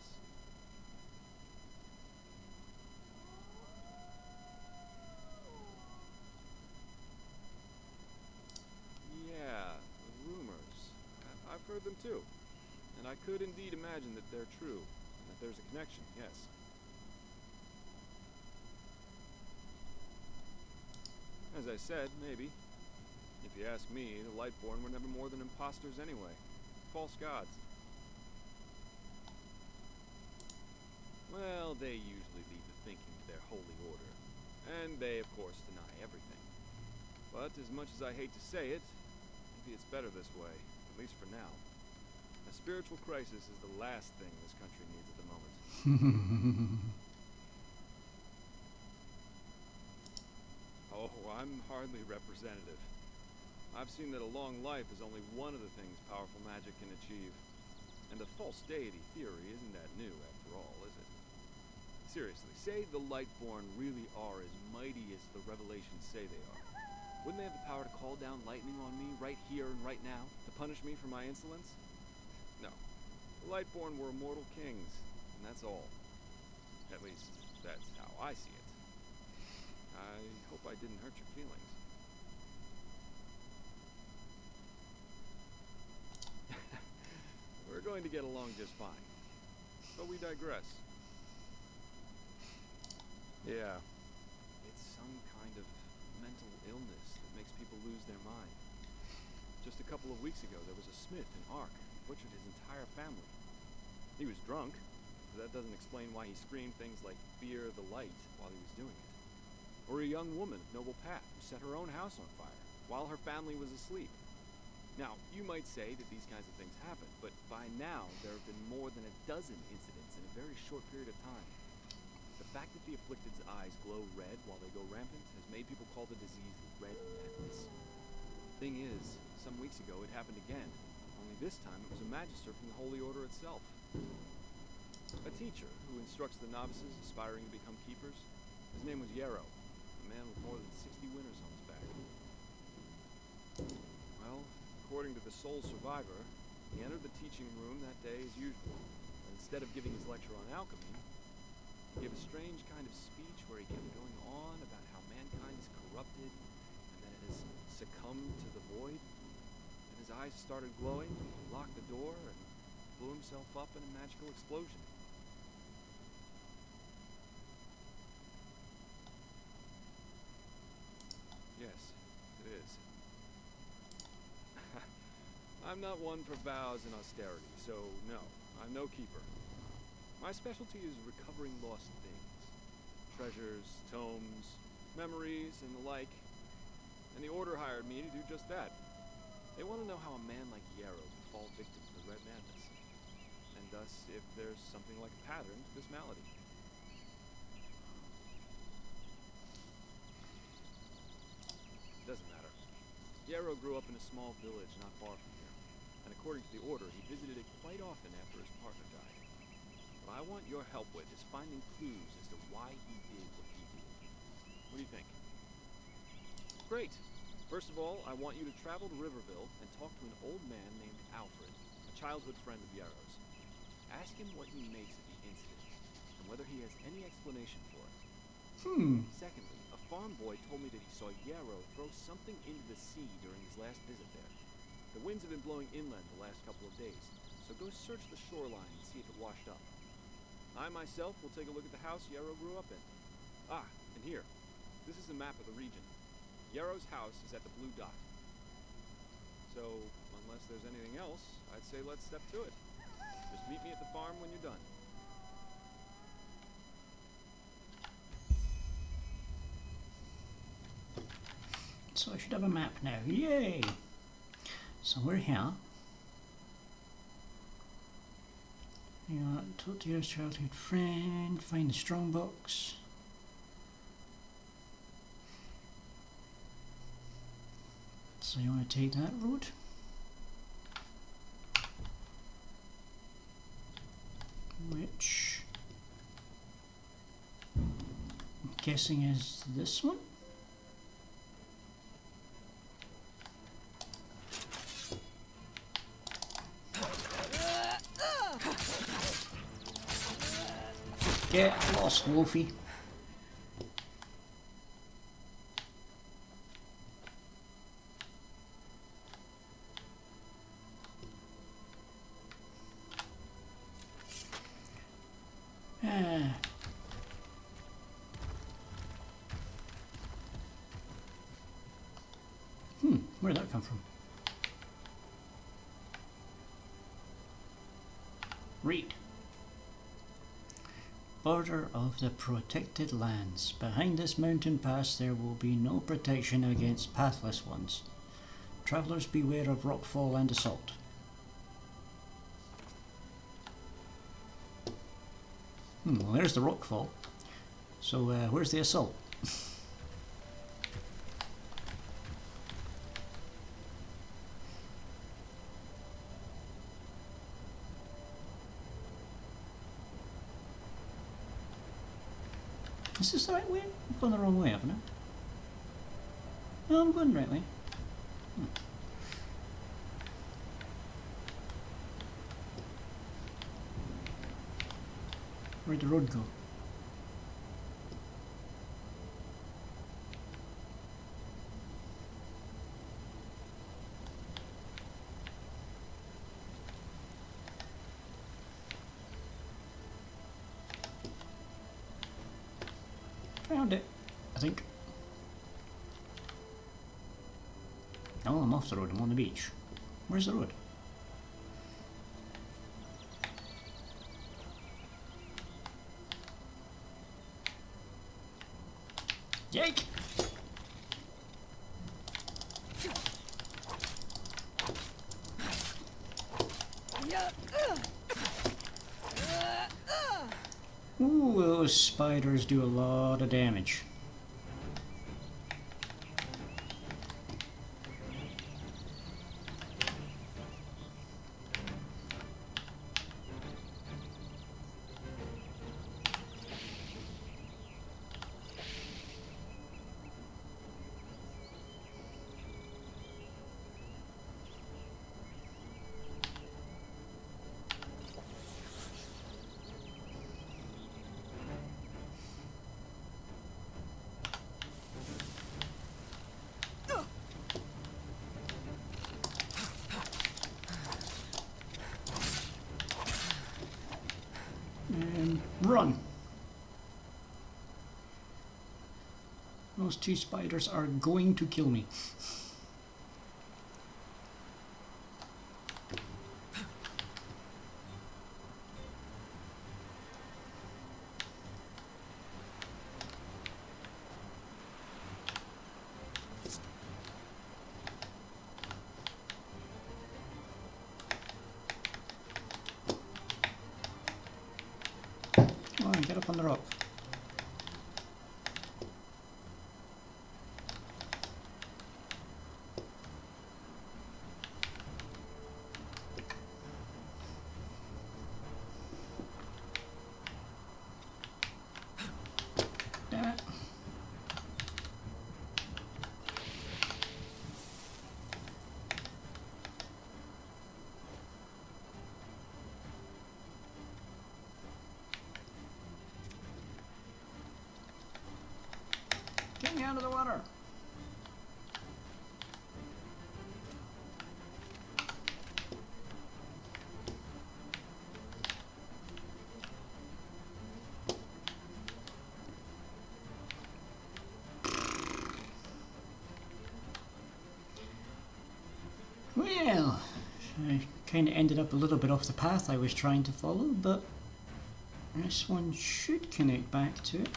Yeah, the rumors. I've heard them too. And I could indeed imagine that they're true, and that there's a connection, yes. As I said, maybe. If you ask me, the Lightborn were never more than imposters anyway. False gods. Well, they usually leave the thinking to their holy order. And they, of course, deny everything. But as much as I hate to say it, maybe it's better this way, at least for now. A spiritual crisis is the last thing this country needs at the moment. Oh, I'm hardly representative. I've seen that a long life is only one of the things powerful magic can achieve. And the false deity theory isn't that new, after all, is it? Seriously, say the Lightborn really are as mighty as the revelations say they are. Wouldn't they have the power to call down lightning on me right here and right now, to punish me for my insolence? No. The Lightborn were immortal kings, and that's all. At least, that's how I see it. I hope I didn't hurt your feelings. We're going to get along just fine. But we digress. Yeah. It's some kind of mental illness that makes people lose their mind. Just a couple of weeks ago, there was a smith in Ark who butchered his entire family. He was drunk, but that doesn't explain why he screamed things like "Fear the light" while he was doing it. Or a young woman of noble path who set her own house on fire while her family was asleep. Now, you might say that these kinds of things happen, but by now there have been more than a dozen incidents in a very short period of time. The fact that the afflicted's eyes glow red while they go rampant has made people call the disease the Red Madness. Thing is, some weeks ago it happened again, only this time it was a magister from the Holy Order itself. A teacher who instructs the novices aspiring to become keepers. His name was Yarrow, a man with more than 60 winters on his back. Well, according to the sole survivor, he entered the teaching room that day as usual, but instead of giving his lecture on alchemy, he gave a strange kind of speech where he kept going on about how mankind is corrupted and that it has succumbed to the void. And his eyes started glowing, he locked the door, and blew himself up in a magical explosion. Yes, it is. I'm not one for vows and austerity, so no, I'm no keeper. My specialty is recovering lost things. Treasures, tomes, memories, and the like. And the Order hired me to do just that. They want to know how a man like Yarrow can fall victim to the Red Madness. And thus, if there's something like a pattern to this malady. Doesn't matter. Yarrow grew up in a small village not far from here. And according to the Order, he visited it quite often after his partner died. What I want your help with is finding clues as to why he did what he did. What do you think? Great. First of all, I want you to travel to Riverville and talk to an old man named Alfred, a childhood friend of Yarrow's. Ask him what he makes of the incident, and whether he has any explanation for it. Secondly, a farm boy told me that he saw Yarrow throw something into the sea during his last visit there. The winds have been blowing inland the last couple of days, so go search the shoreline and see if it washed up. I myself will take a look at the house Yarrow grew up in. Ah, and here. This is a map of the region. Yarrow's house is at the blue dot. So, unless there's anything else, I'd say let's step to it. Just meet me at the farm when you're done. So I should have a map now. Yay! So we're here. Talk to your childhood friend, find the strongbox. So you want to take that road? Which I'm guessing is this one? Get lost, Wolfie. Where'd that come from? Read. Border of the protected lands. Behind this mountain pass there will be no protection against pathless ones. Travelers beware of rockfall and assault. Well, there's the rockfall. So where's the assault? Is this the right way? I've gone the wrong way, haven't I? No, I'm going the right way. Where'd the road go? Found it, I think. No, I'm off the road, I'm on the beach. Where's the road? Yike! Ooh, those spiders do a lot of damage. Run! Those two spiders are going to kill me. Come on, get up on the rock. Damn it. out of the water. Well, I kind of ended up a little bit off the path I was trying to follow, but this one should connect back to it.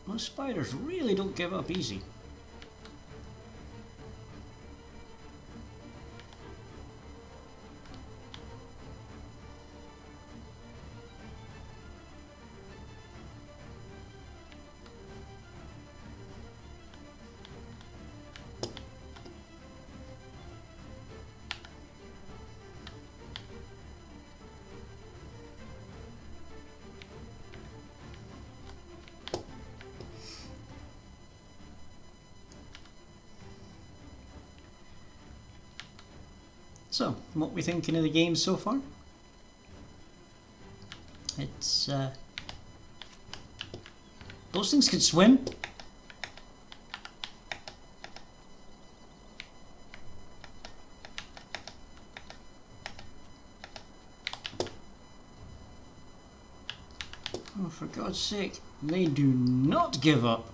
Those spiders really don't give up easy. So, what we thinking of the game so far? It's those things can swim. Oh, for God's sake, they do not give up.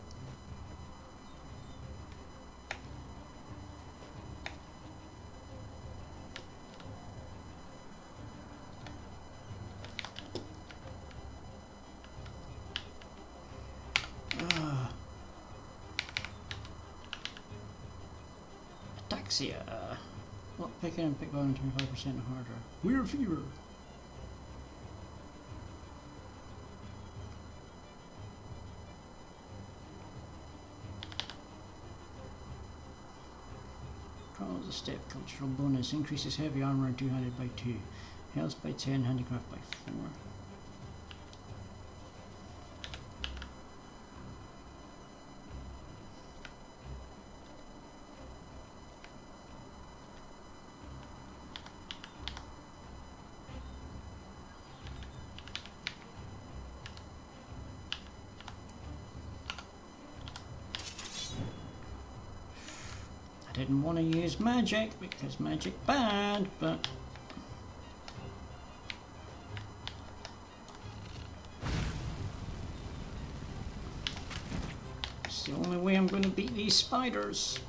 Lock picking and pick bone 25% harder. Weird fever. Follows a step. Cultural bonus. Increases heavy armor and two-handed by 2. Health by 10. Handicraft by 4. I didn't want to use magic because magic bad, but it's the only way I'm going to beat these spiders.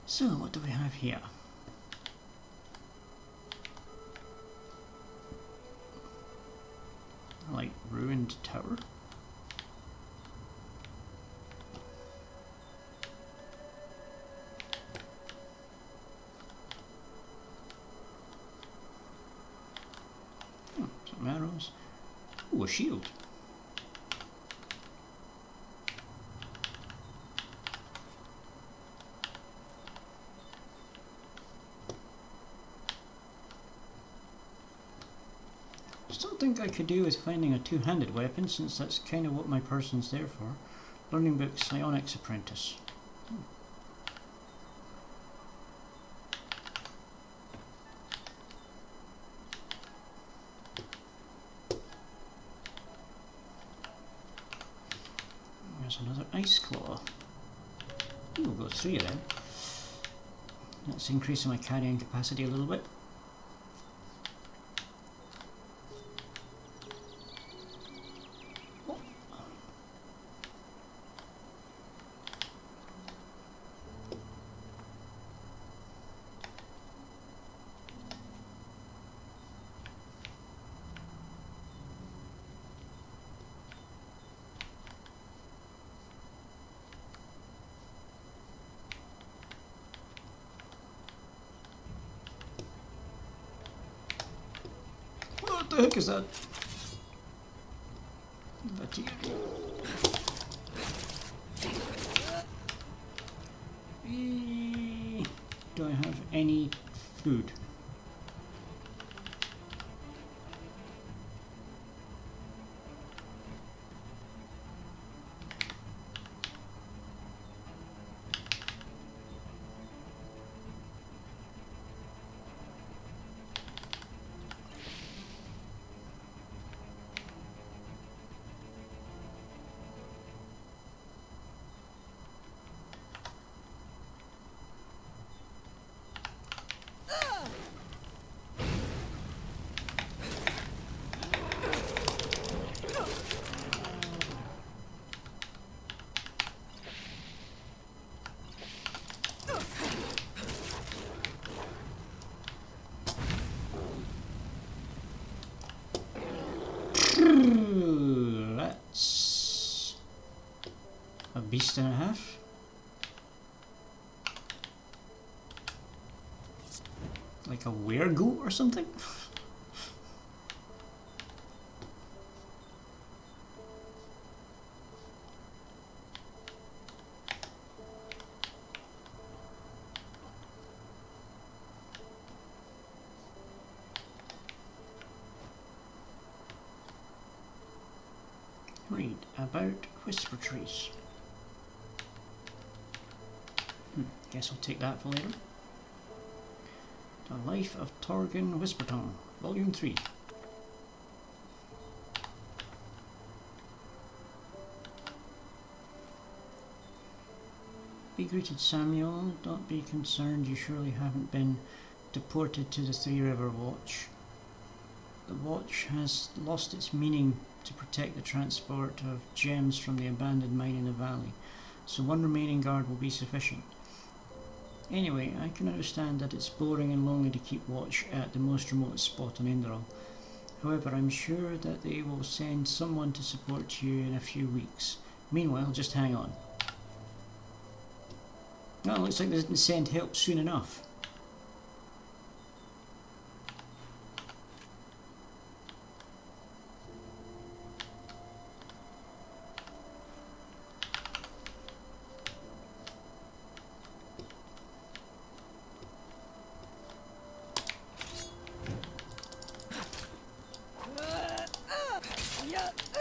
So, what do we have here? Like, ruined tower? Oh, some arrows. Ooh, a shield. I could do with finding a two-handed weapon, since that's kind of what my person's there for. Learning book, Psionics Apprentice. There's another ice claw. Ooh, we'll go 3 of them. That's increasing my carrying capacity a little bit. the heck is that? Do I have any food? That's a beast and a half. Like a weregoat or something? Read about whisper trees. Guess I'll take that for later. The Life of Torgon Whispertongue, Volume 3. Be greeted, Samuel. Don't be concerned, you surely haven't been deported to the Three River Watch. The Watch has lost its meaning to protect the transport of gems from the abandoned mine in the valley, so one remaining guard will be sufficient. Anyway, I can understand that it's boring and lonely to keep watch at the most remote spot on Indral. However, I'm sure that they will send someone to support you in a few weeks. Meanwhile, just hang on. Oh, it looks like they didn't send help soon enough.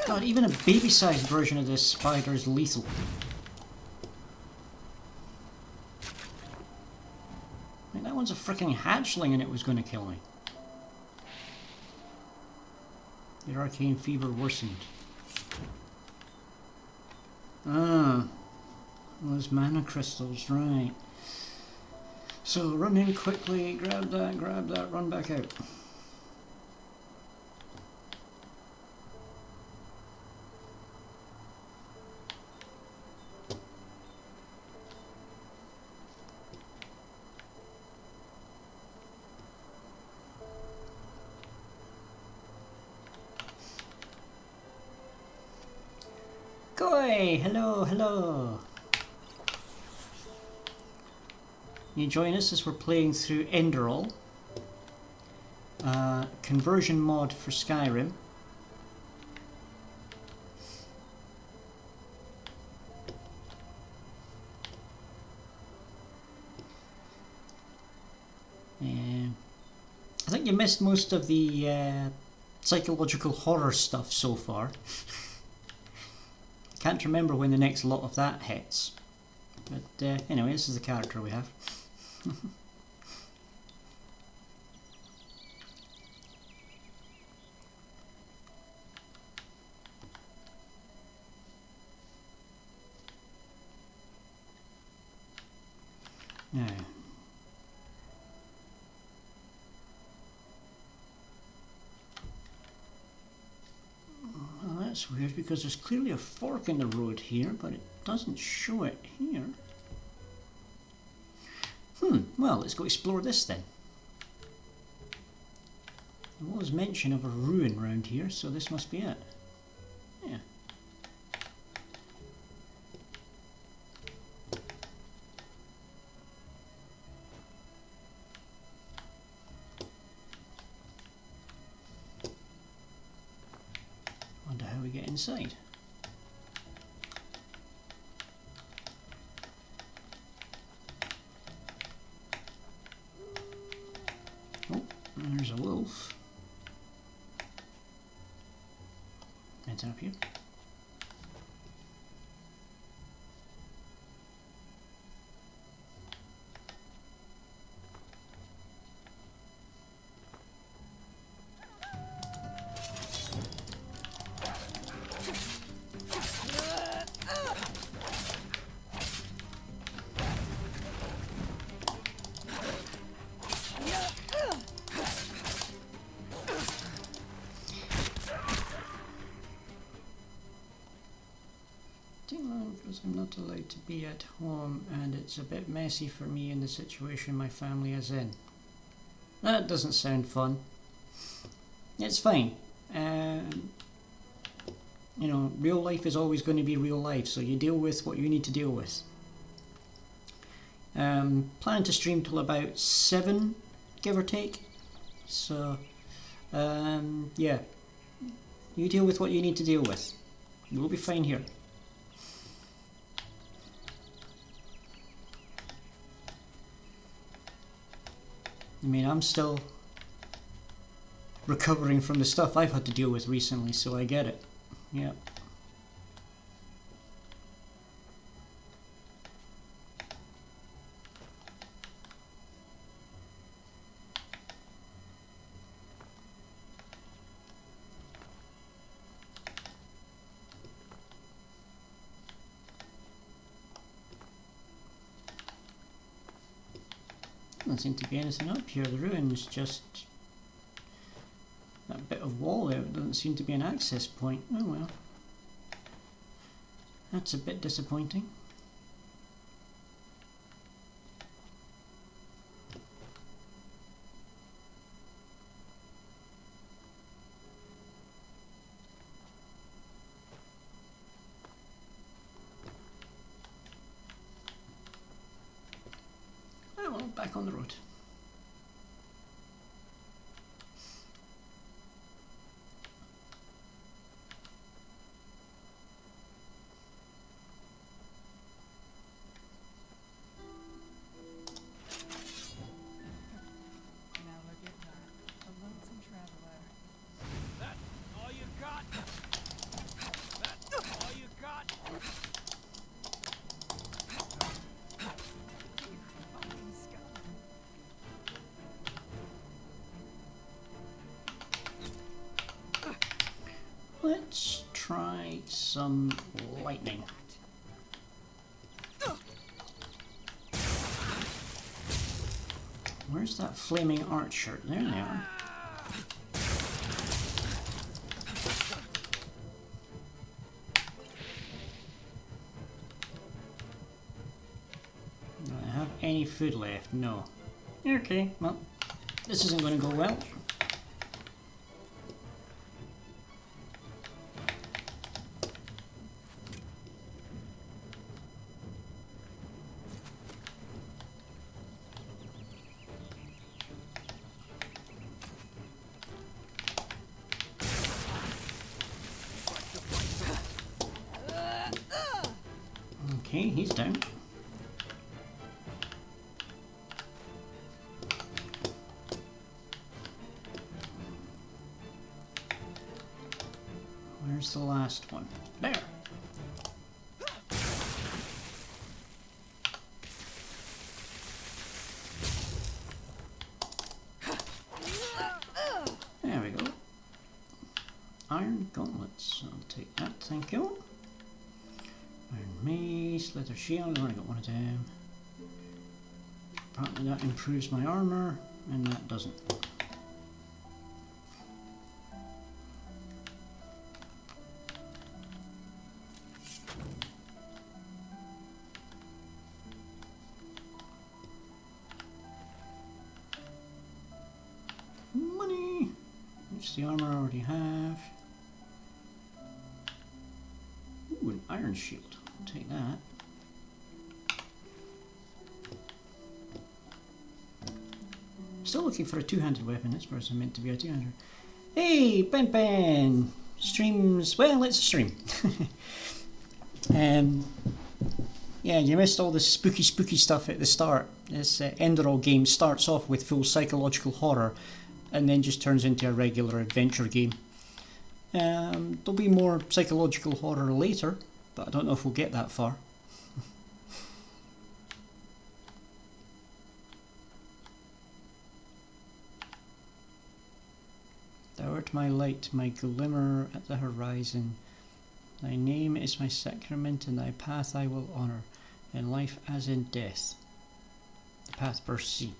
God, even a baby-sized version of this spider is lethal. Like, that one's a freaking hatchling and it was going to kill me. Your arcane fever worsened. Ah, those mana crystals, right. So run in quickly, grab that, run back out. Koi! Hello, hello! You join us as we're playing through Enderal, conversion mod for Skyrim. I think you missed most of the psychological horror stuff so far. Can't remember when the next lot of that hits. But anyway, this is the character we have. Now, well, that's weird because there's clearly a fork in the road here, but it doesn't show it here. Well, let's go explore this then. There was mention of a ruin around here, so this must be it. Yeah. inside. Oh, there's a wolf. Anything up here? Because I'm not allowed to be at home and it's a bit messy for me in the situation my family is in. That doesn't sound fun. It's fine. You know, real life is always going to be real life, so you deal with what you need to deal with. Planning to stream till about 7, give or take. So, yeah. You deal with what you need to deal with. We'll be fine here. I mean, I'm still recovering from the stuff I've had to deal with recently, so I get it. Yeah. Doesn't seem to be anything up here. The ruin's just that bit of wall there. It doesn't seem to be an access point. Oh well. That's a bit disappointing. Oh well, back on the road. Let's try some lightning. Where's that flaming archer? There they are. Do I have any food left? No. Okay, well, this isn't going to go well. Okay, he's down. Where's the last one? There. There we go. Iron gauntlets. I'll take that, thank you. Iron mace, leather shield, I've already got one of them. Apparently that improves my armor, and that doesn't. Money! Which the armor I already have. Ooh, an iron shield. I'll take that. Still looking for a two-handed weapon. This person meant to be a two-hander. Hey, Ben Ben! Streams, well, it's a stream. Yeah, you missed all the spooky stuff at the start. This Enderal game starts off with full psychological horror and then just turns into a regular adventure game. There'll be more psychological horror later, but I don't know if we'll get that far. Thou art my light, my glimmer at the horizon. Thy name is my sacrament, and thy path I will honour, in life as in death. The path, verse C.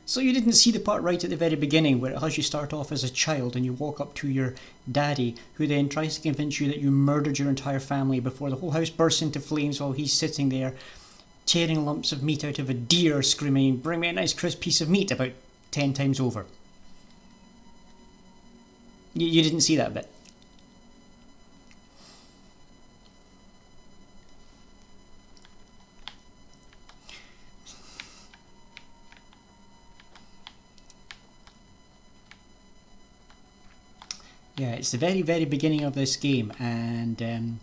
So you didn't see the part right at the very beginning where it has you start off as a child and you walk up to your daddy, who then tries to convince you that you murdered your entire family before the whole house bursts into flames while he's sitting there tearing lumps of meat out of a deer, screaming, "Bring me a nice crisp piece of meat," about 10 times over. You didn't see that bit. Yeah, it's the very beginning of this game, and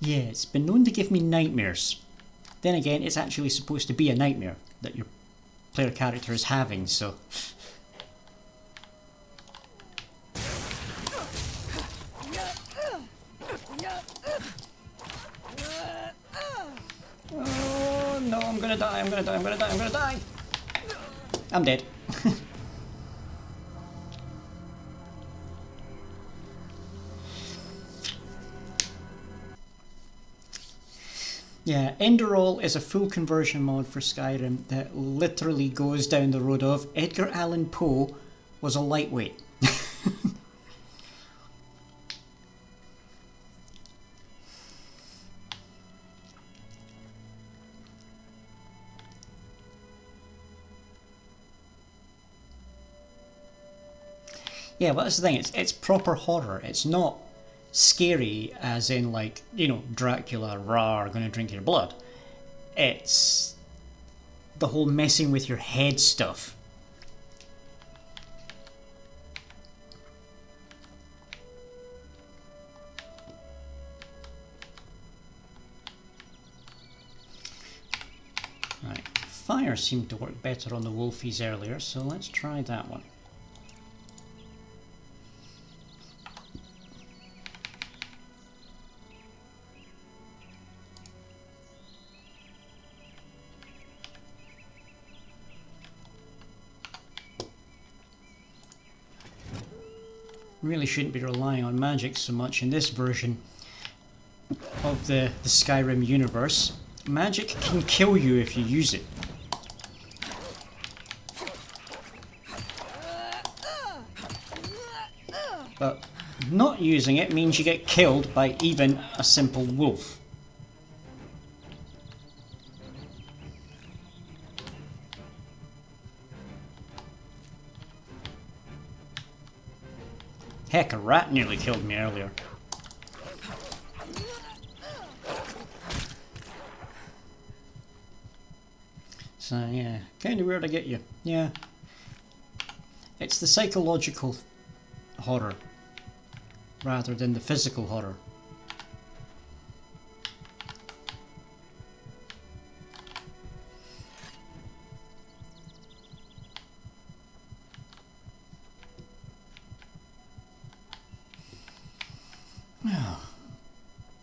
yeah, it's been known to give me nightmares. Then again, it's actually supposed to be a nightmare that your player character is having, so... Oh no, I'm gonna die. I'm dead. Yeah, Enderal is a full conversion mod for Skyrim that literally goes down the road of Edgar Allan Poe was a lightweight. Yeah, but that's the thing, it's proper horror. It's not scary as in, like, you know, Dracula, rawr, gonna drink your blood. It's the whole messing with your head stuff. Right, fire seemed to work better on the wolfies earlier, so let's try that one. Really shouldn't be relying on magic so much in this version of the Skyrim universe. Magic can kill you if you use it. But not using it means you get killed by even a simple wolf. Heck, a rat nearly killed me earlier. So yeah, kinda weird I get you. Yeah. It's the psychological horror rather than the physical horror.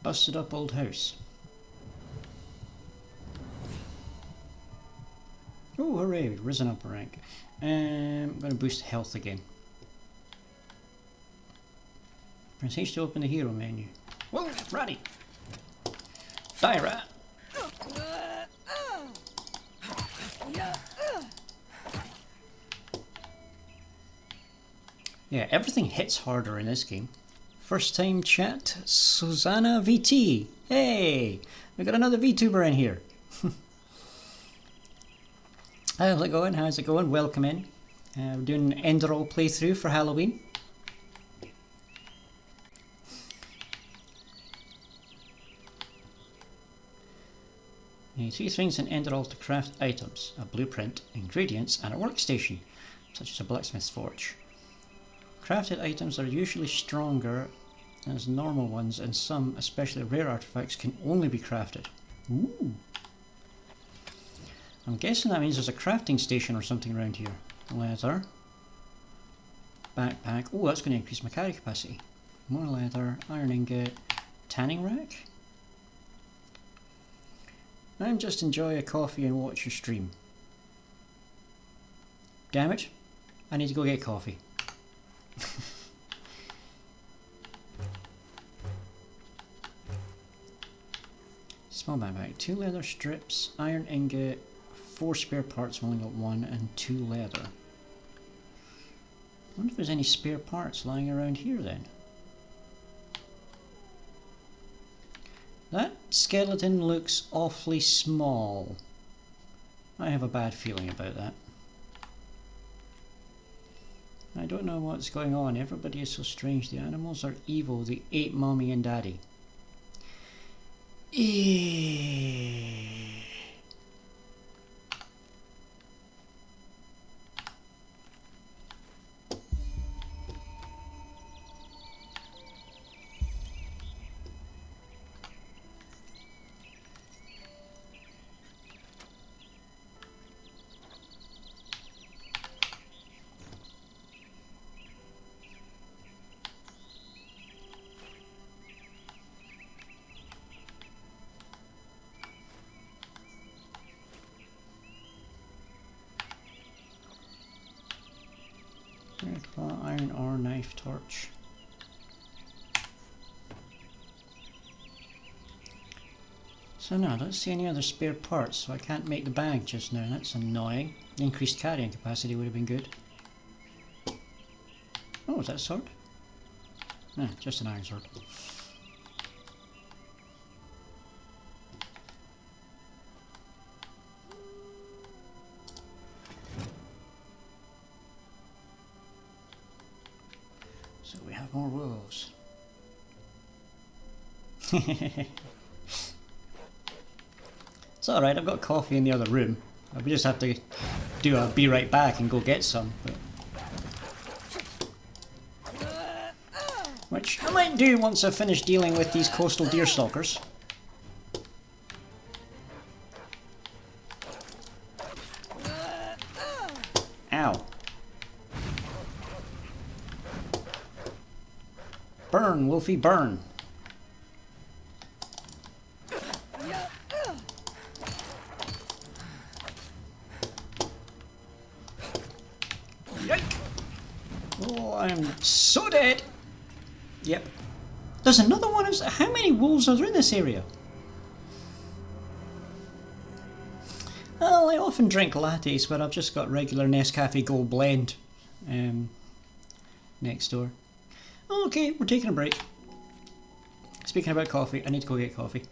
Busted up old house. Oh, hooray, risen up a rank. I'm going to boost health again. Press H to open the hero menu. Whoa, ratty! Die, rat! Yeah, everything hits harder in this game. First time chat, Susanna VT. Hey, we got another VTuber in here. How's it going? How's it going? Welcome in. We're doing an Enderal playthrough for Halloween. You need 3 things in Enderal to craft items: a blueprint, ingredients, and a workstation, such as a blacksmith's forge. Crafted items are usually stronger as normal ones, and some, especially rare artifacts, can only be crafted. Ooh. I'm guessing that means there's a crafting station or something around here. Leather. Backpack. Oh, that's going to increase my carry capacity. More leather, iron ingot, tanning rack. I'm just enjoy a coffee and watch your stream. Damn it, I need to go get coffee. Small backpack, 2 leather strips, iron ingot, 4 spare parts, I've only got 1, and 2 leather. I wonder if there's any spare parts lying around here then. That skeleton looks awfully small. I have a bad feeling about that. I don't know what's going on. Everybody is so strange. The animals are evil. They ate mommy and daddy. Iron ore, knife, torch. So no, I don't see any other spare parts, so I can't make the bag just now. That's annoying. Increased carrying capacity would have been good. Oh, is that a sword? No, just an iron sword. So we have more wolves. It's alright, I've got coffee in the other room. We just have to do a be right back and go get some. But which I might do once I've finished dealing with these coastal deerstalkers. Ow. Burn, Wolfie, burn. Yike. Oh, I'm so dead. Yep. There's another one. How many wolves are there in this area? Well, I often drink lattes, but I've just got regular Nescafe Gold Blend next door. Okay, we're taking a break. Speaking about coffee, I need to go get coffee.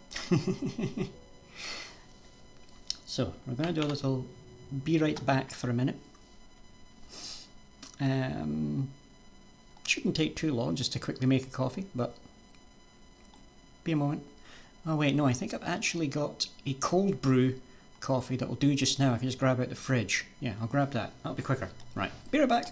So, we're going to do a little be right back for a minute. Shouldn't take too long just to quickly make a coffee, but be a moment. Oh wait, no, I think I've actually got a cold brew coffee that will do just now. I can just grab out the fridge. Yeah, I'll grab that. That'll be quicker. Right, be right back.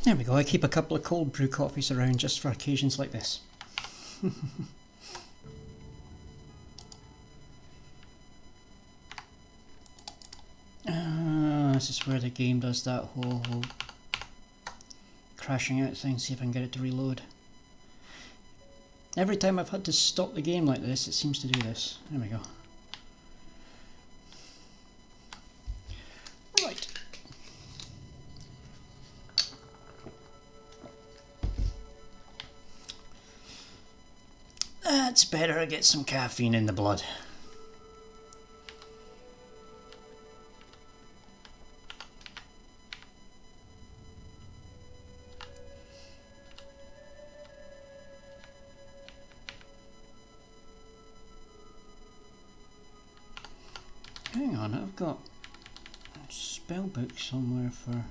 There we go, I keep a couple of cold brew coffees around just for occasions like this. This is where the game does that whole crashing out thing, see if I can get it to reload. Every time I've had to stop the game like this, it seems to do this. There we go. Right. That's better, I get some caffeine in the blood. Hang on, I've got a spell book somewhere for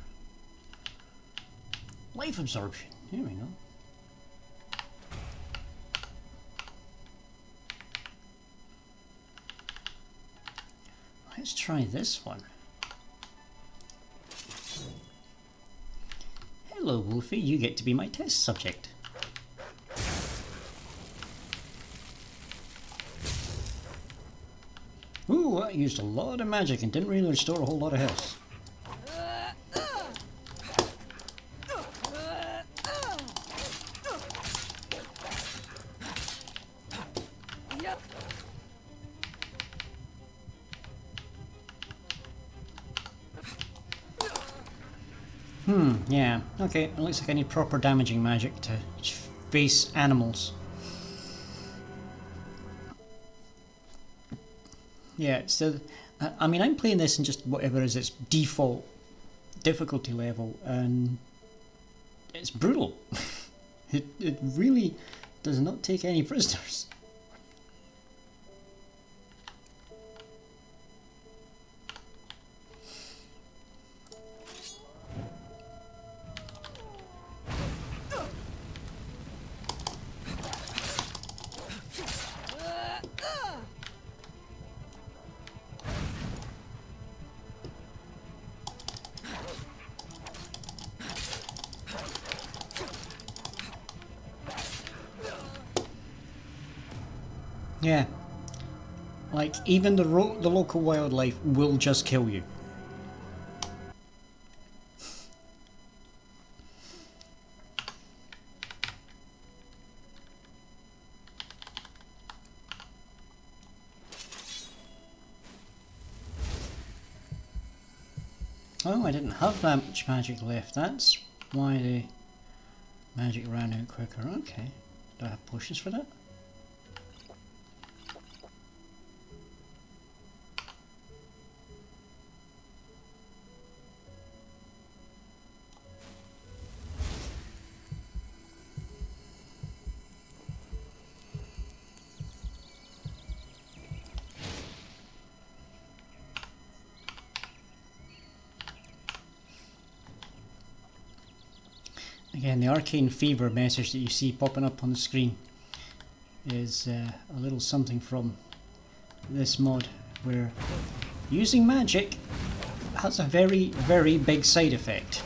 life absorption. Here we go. Let's try this one. Hello, Wolfie, you get to be my test subject. Ooh, I used a lot of magic and didn't really restore a whole lot of health. Yeah, okay, it looks like I need proper damaging magic to face animals. Yeah, so, I mean, I'm playing this in just whatever is its default difficulty level, and it's brutal. It really does not take any prisoners. Yeah, like even the local wildlife will just kill you. Oh, I didn't have that much magic left. That's why the magic ran out quicker. Okay, do I have potions for that? Again, the Arcane Fever message that you see popping up on the screen is a little something from this mod, where using magic has a very, very big side effect.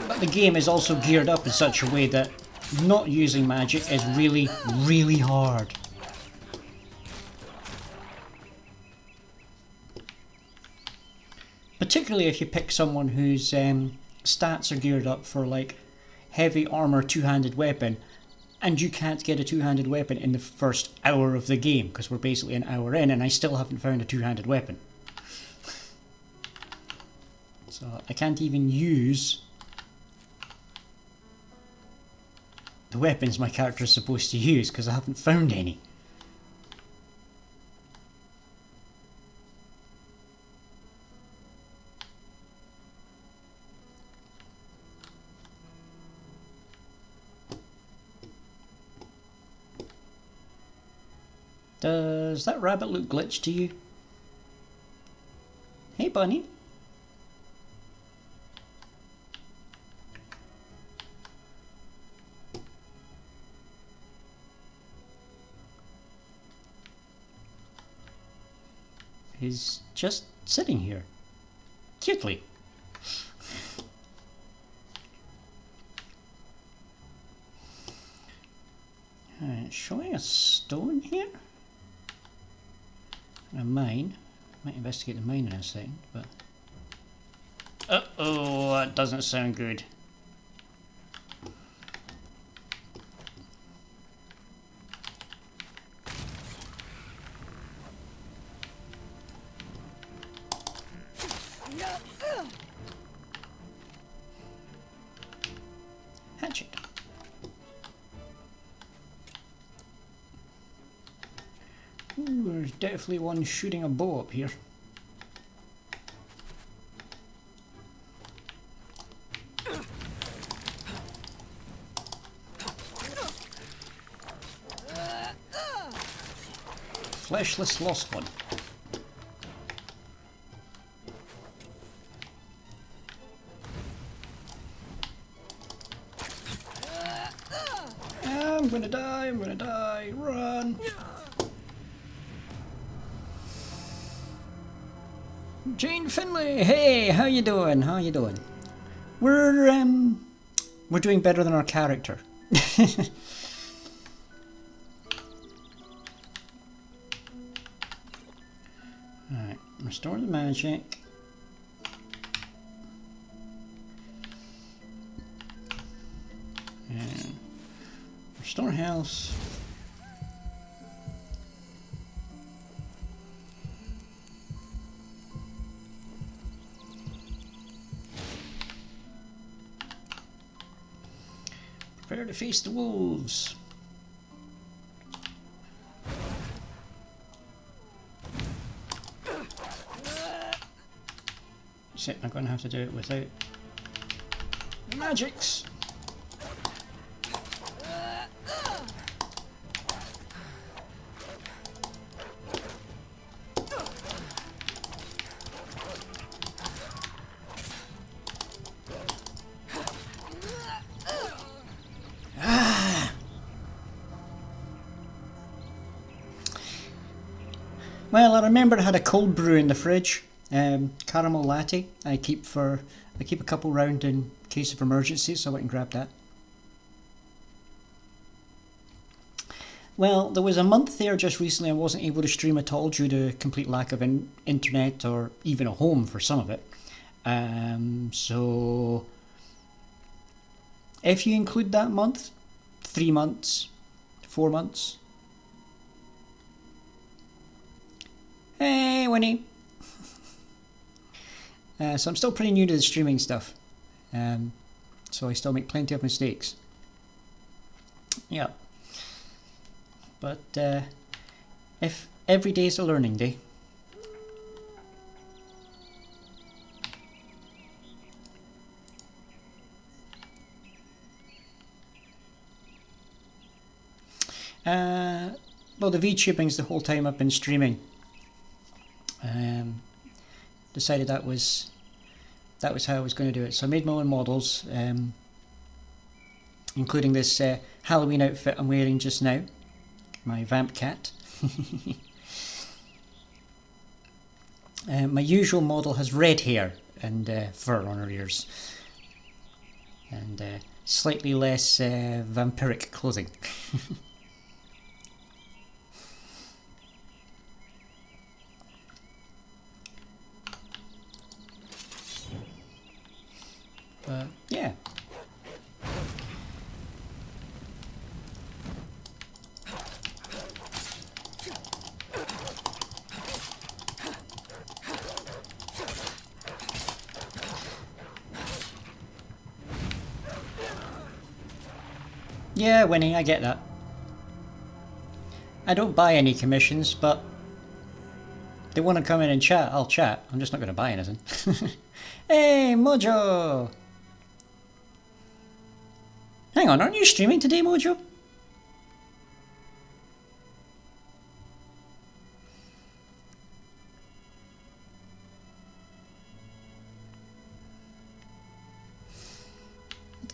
But the game is also geared up in such a way that not using magic is really, really hard. Particularly if you pick someone whose stats are geared up for like heavy armor two-handed weapon, and you can't get a two-handed weapon in the first hour of the game, because we're basically an hour in and I still haven't found a two-handed weapon. So I can't even use the weapons my character is supposed to use because I haven't found any. Does that rabbit look glitched to you? Hey, bunny. He's just sitting here. Cutely. Showing a stone here? A mine. Might investigate the mine in a second, but... Uh-oh, that doesn't sound good. Hatchet. Ooh, there's definitely one shooting a bow up here. fleshless lost one. I'm gonna die, run! Jane Finlay, hey, how you doing? How you doing? We're doing better than our character. Alright, restore the magic. And restore health. Prepare to face the wolves. Shit, I'm going to have to do it without the magics. Well, I remember I had a cold brew in the fridge, caramel latte. I keep a couple round in case of emergency, so I went and grabbed that. Well, there was a month there just recently I wasn't able to stream at all due to complete lack of internet or even a home for some of it. So if you include that month, 3 months, 4 months. Hey, Winnie. So I'm still pretty new to the streaming stuff. So I still make plenty of mistakes. Yeah. But if every day is a learning day. Well, the VTubing's the whole time I've been streaming. Decided that was how I was going to do it. So I made my own models, including this Halloween outfit I'm wearing just now, my vamp cat. My usual model has red hair and fur on her ears, and slightly less vampiric clothing. Yeah. Yeah, Winnie, I get that. I don't buy any commissions, but they want to come in and chat, I'll chat. I'm just not going to buy anything. Hey, Mojo! Hang on, aren't you streaming today, Mojo?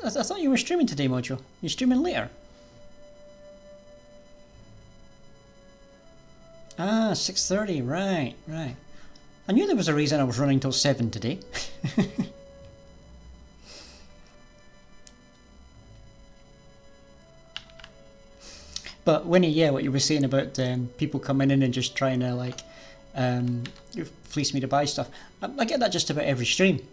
I thought you were streaming today, Mojo. You're streaming later. Ah, 6:30, right. I knew there was a reason I was running till 7 today. But Winnie, yeah, what you were saying about people coming in and just trying to like fleece me to buy stuff. I get that just about every stream.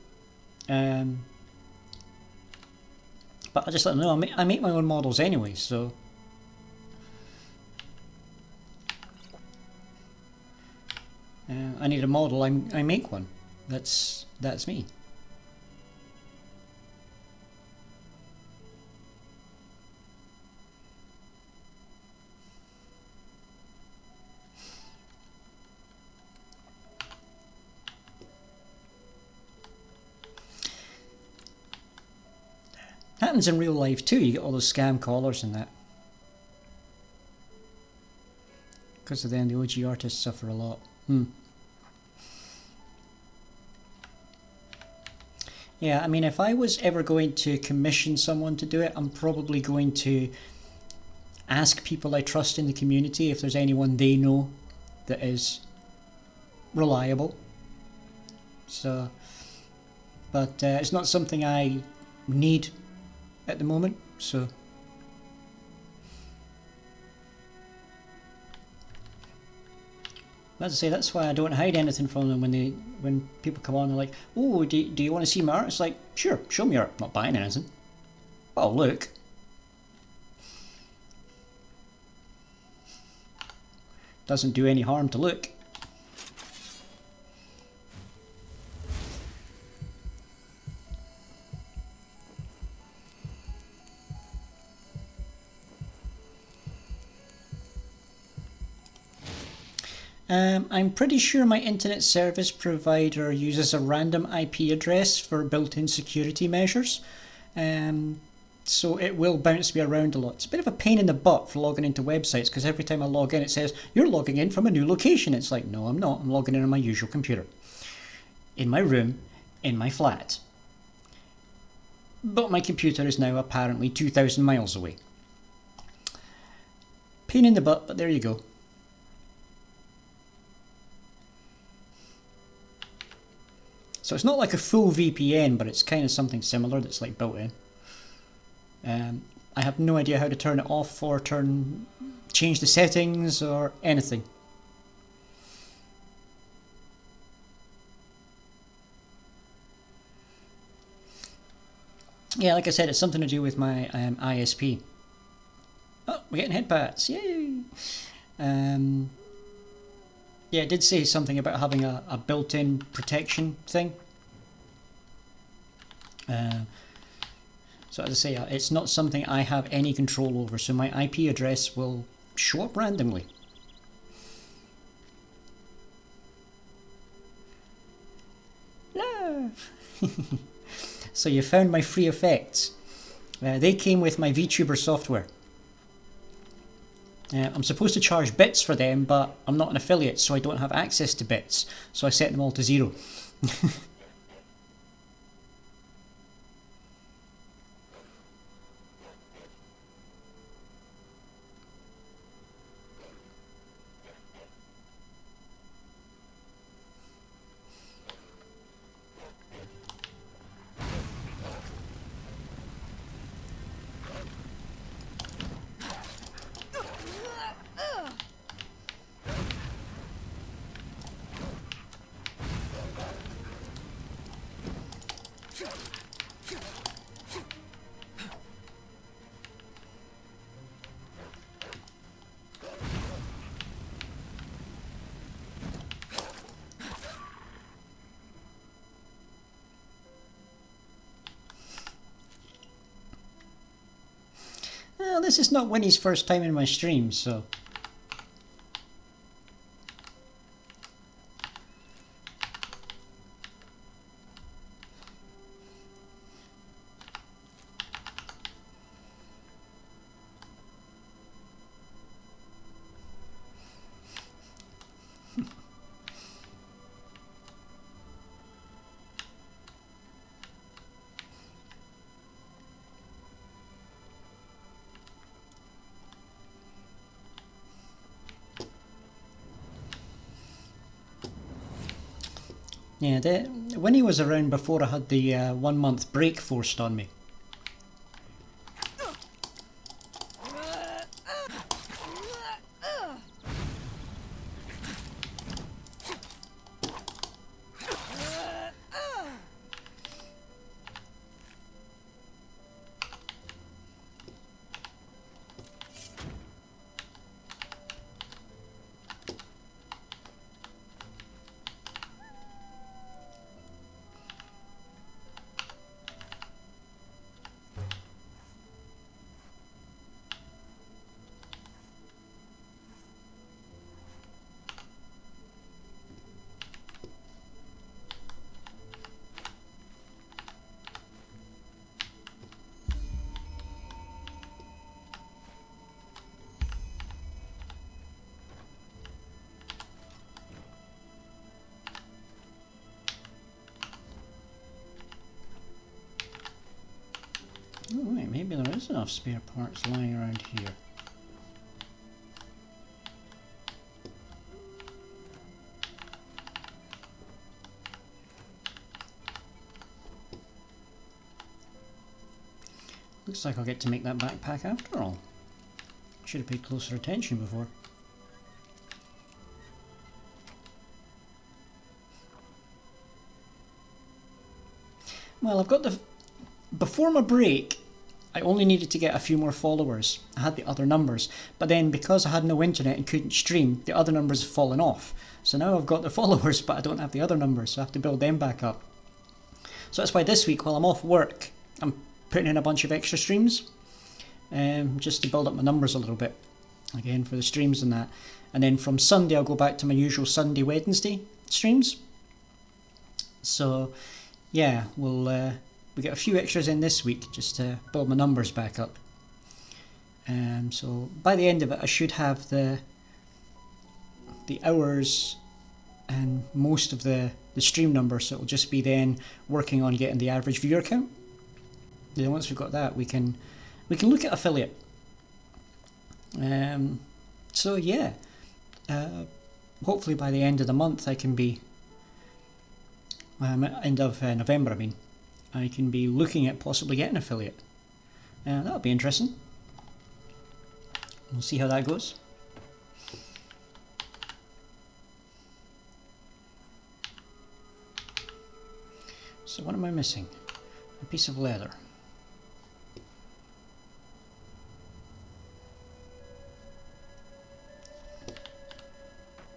But I just let them know I make my own models anyway, so. I need a model, I make one. That's me. Happens in real life too, you get all those scam callers and that. Because of them, the OG artists suffer a lot. Yeah, I mean, if I was ever going to commission someone to do it, I'm probably going to ask people I trust in the community if there's anyone they know that is reliable. So, but it's not something I need at the moment, so. As I say, that's why I don't hide anything from them when people come on. They're like, "Oh, do you want to see my art?" It's like, "Sure, show me your art. I'm not buying anything. But I'll look." Doesn't do any harm to look. I'm pretty sure my internet service provider uses a random IP address for built-in security measures, so it will bounce me around a lot. It's a bit of a pain in the butt for logging into websites because every time I log in it says, "You're logging in from a new location." It's like, no, I'm not. I'm logging in on my usual computer. In my room, in my flat. But my computer is now apparently 2,000 miles away. Pain in the butt, but there you go. So it's not like a full VPN, but it's kind of something similar that's like built in. I have no idea how to turn it off or change the settings or anything. Yeah, like I said, it's something to do with my ISP. Oh, we're getting headpats, yay! Yeah, it did say something about having a built-in protection thing. So as I say, it's not something I have any control over, so my IP address will show up randomly. No! So you found my free effects. They came with my VTuber software. I'm supposed to charge bits for them, but I'm not an affiliate, so I don't have access to bits. So I set them all to 0. Well, this is not Winnie's first time in my stream, so... Yeah, Winnie was around before I had the 1 month break forced on me. maybe there is enough spare parts lying around here. Looks like I'll get to make that backpack after all. Should have paid closer attention before. Well, I've got the... Before my break, I only needed to get a few more followers. I had the other numbers, but then because I had no internet and couldn't stream, the other numbers have fallen off. So now I've got the followers, but I don't have the other numbers, so I have to build them back up. So that's why this week, while I'm off work, I'm putting in a bunch of extra streams, just to build up my numbers a little bit, again, for the streams and that. And then from Sunday, I'll go back to my usual Sunday, Wednesday streams. So... yeah, we get a few extras in this week just to build my numbers back up. So by the end of it, I should have the hours and most of the stream numbers. So it'll just be then working on getting the average viewer count. Then once we've got that, we can look at affiliate. So yeah, hopefully by the end of the month, I can be. End of November, I mean, I can be looking at possibly getting an affiliate. That'll be interesting. We'll see how that goes. So what am I missing? A piece of leather.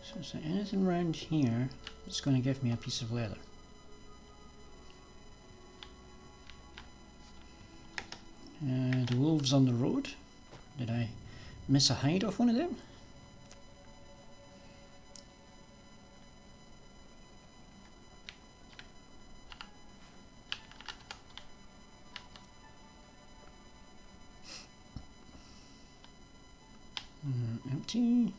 So is there anything around here that's going to give me a piece of leather? The wolves on the road. Did I miss a hide off one of them? Empty.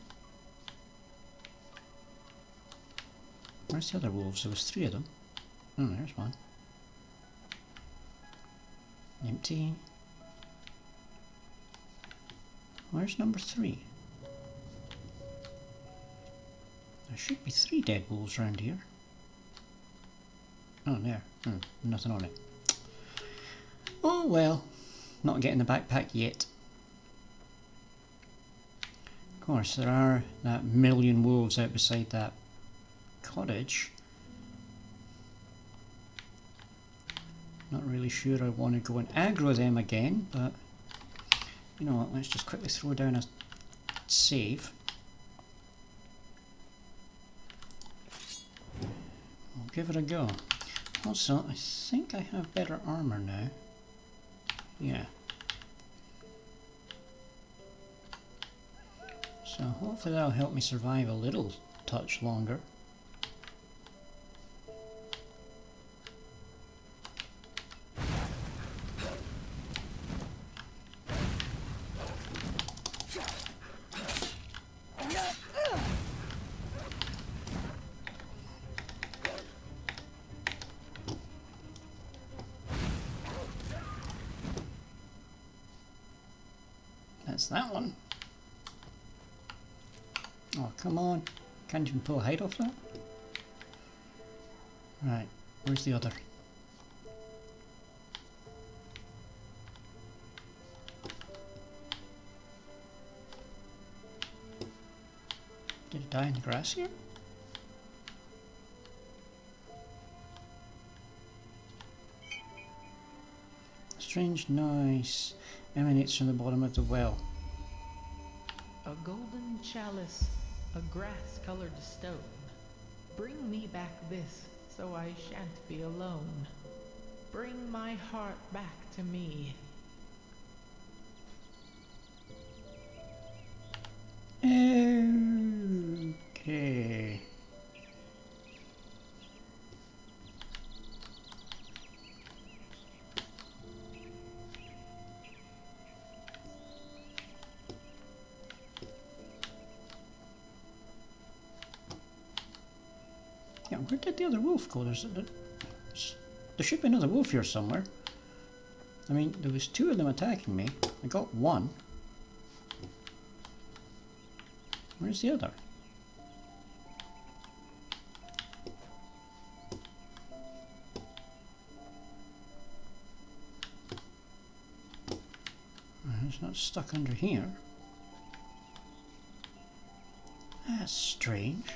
Where's the other wolves? There was 3 of them. Oh, there's one. Empty. Where's number 3? There should be 3 dead wolves around here. Oh, there. Nothing on it. Oh well. Not getting the backpack yet. Of course, there are that million wolves out beside that cottage. Not really sure I want to go and aggro them again, but you know what, let's just quickly throw down a save. We'll give it a go. Also, I think I have better armor now. Yeah. So hopefully that'll help me survive a little touch longer. That's that one. Oh, come on. Can't even pull a hide off that? Right, where's the other? Did it die in the grass here? Strange noise emanates from the bottom of the well. A golden chalice, a grass-colored stone. Bring me back this, so I shan't be alone. Bring my heart back to me. Okay. Yeah, where did the other wolf go? There should be another wolf here somewhere. I mean, there was 2 of them attacking me. I got 1. Where's the other? It's not stuck under here. That's strange.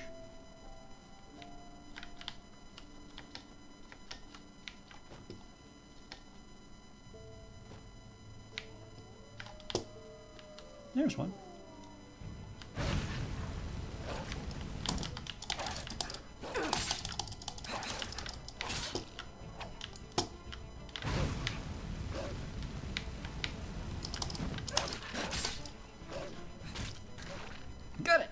There's one. Got it.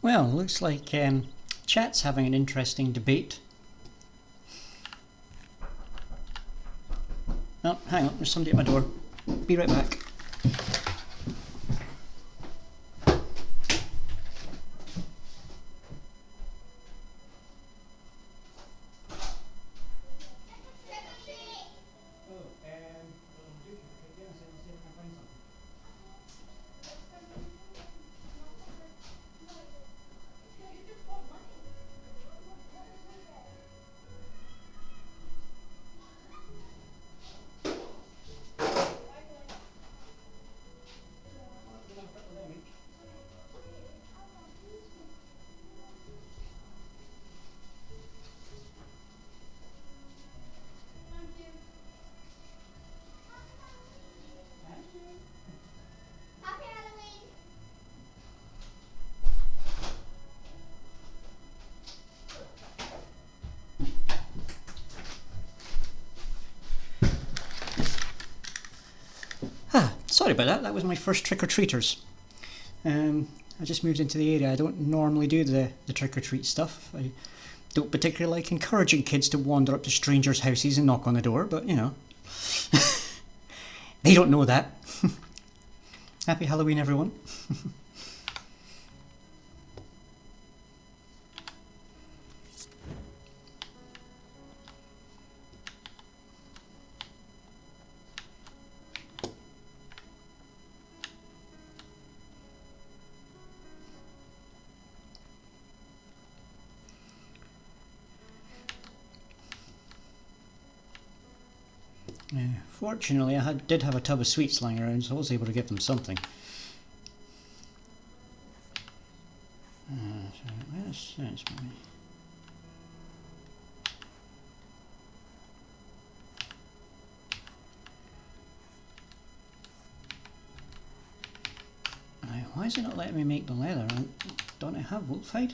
Well, looks like chat's having an interesting debate. Oh, hang on, there's somebody at my door. Be right back. Sorry about that, that was my first trick-or-treaters. I just moved into the area. I don't normally do the trick-or-treat stuff. I don't particularly like encouraging kids to wander up to strangers' houses and knock on the door, but you know. They don't know that. Happy Halloween, everyone. Fortunately, I did have a tub of sweets lying around, so I was able to give them something. Where's this maybe? Why is it not letting me make the leather? Don't I have wolf hide?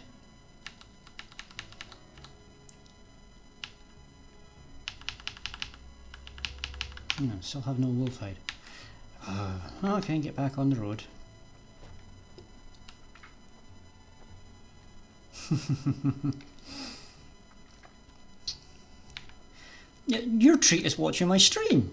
No, still have no wolf hide. I can't get back on the road. Yeah, your treat is watching my stream.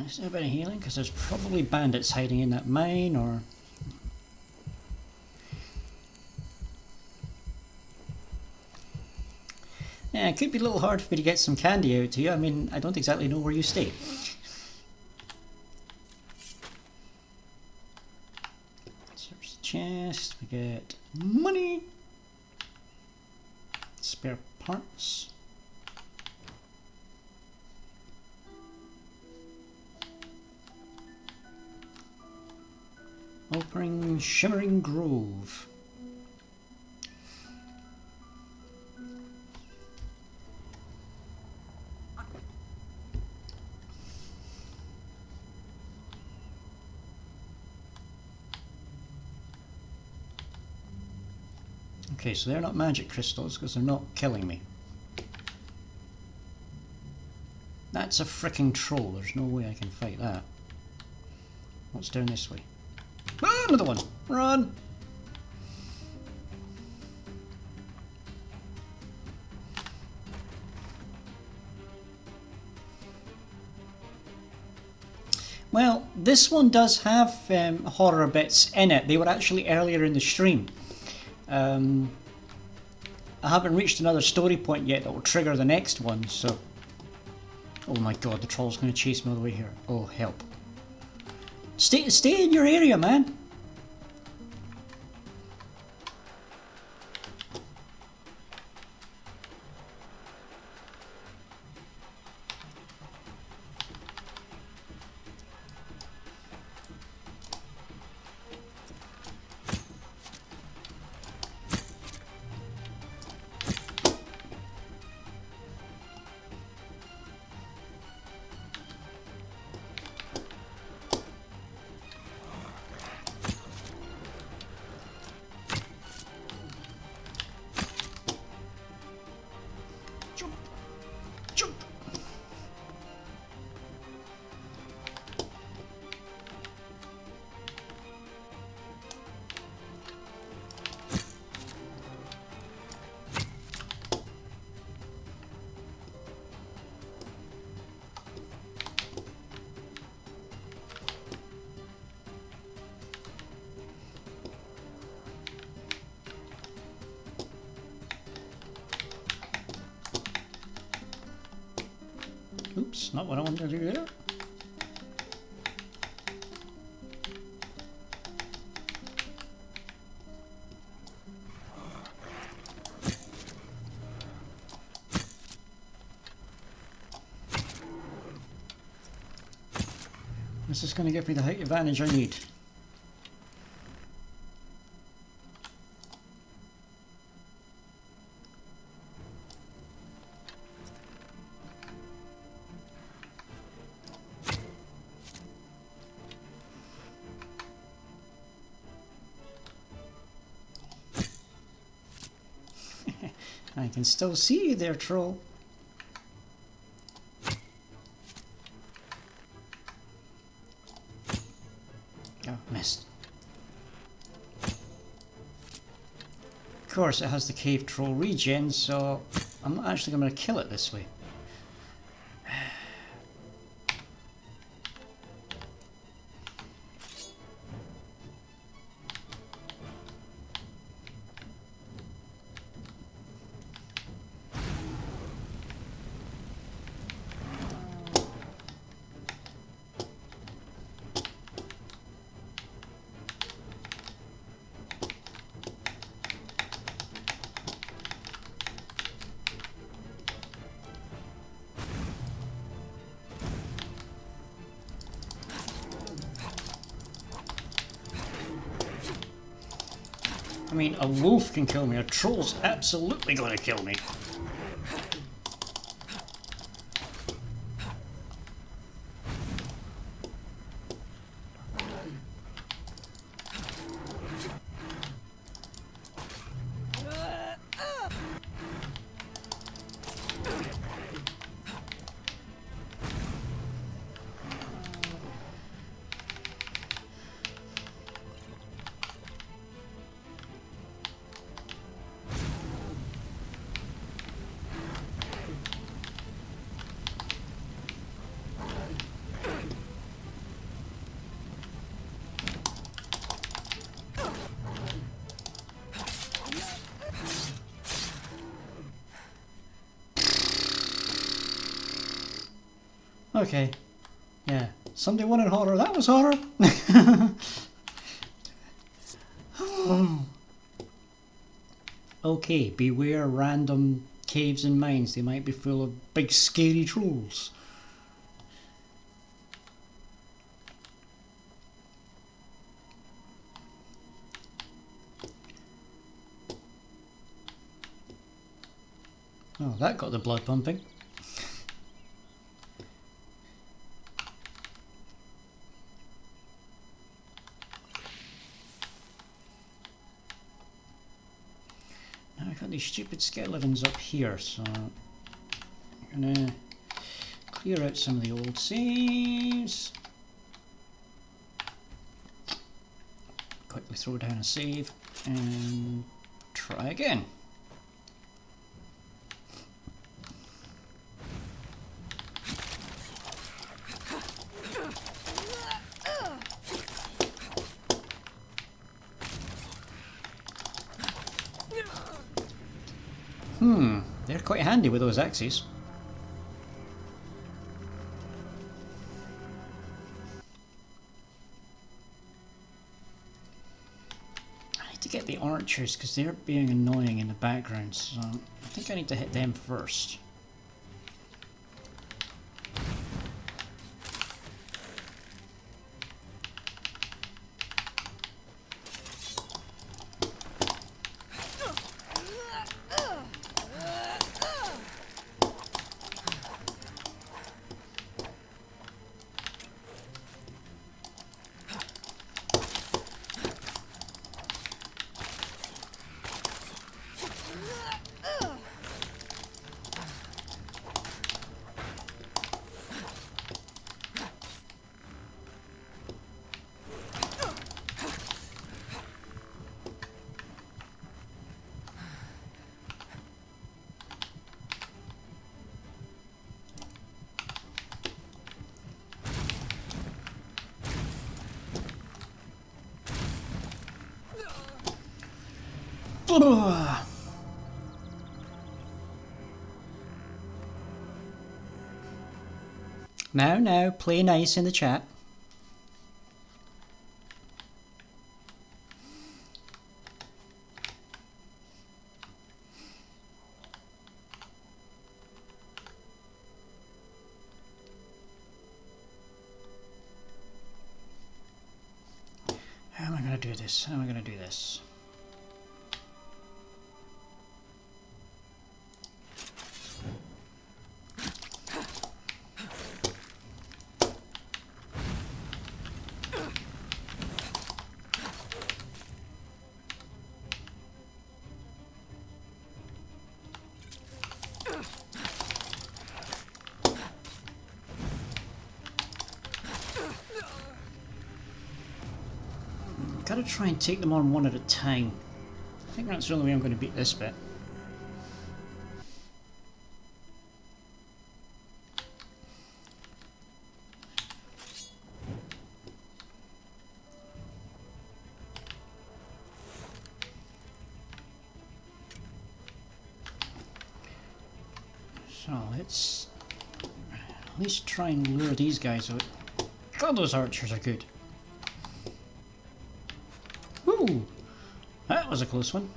Is there a bit of healing? Because there's probably bandits hiding in that mine, or... Yeah, it could be a little hard for me to get some candy out to you. I mean, I don't exactly know where you stay. Search the chest, we get money, spare parts. Opening Shimmering Grove. Okay, so they're not magic crystals because they're not killing me. That's a fricking troll. There's no way I can fight that. What's down this way? Ah, another one! Run! Well, this one does have horror bits in it. They were actually earlier in the stream. I haven't reached another story point yet that will trigger the next one, so... Oh my god, the troll's going to chase me all the way here. Oh, help. Stay in your area, man! Oops, not what I wanted to do there. This is going to give me the height advantage I need. I can still see you there, troll. Oh, missed. Of course, it has the cave troll regen, so I'm not actually going to kill it this way. I mean, a wolf can kill me, a troll's absolutely going to kill me. Okay. Yeah. Somebody wanted horror. That was horror. Okay. Beware random caves and mines. They might be full of big scary trolls. Oh, that got the blood pumping. got these stupid skeletons up here, so I'm gonna clear out some of the old saves. Quickly throw down a save and try again. They're quite handy with those axes. I need to get the archers because they're being annoying in the background, so I think I need to hit them first. Now, play nice in the chat. How am I going to do this? How am I going to do this? Gotta try and take them on one at a time. I think that's the only way I'm going to beat this bit. So let's at least try and lure these guys out. God, those archers are good. Ooh, that was a close one.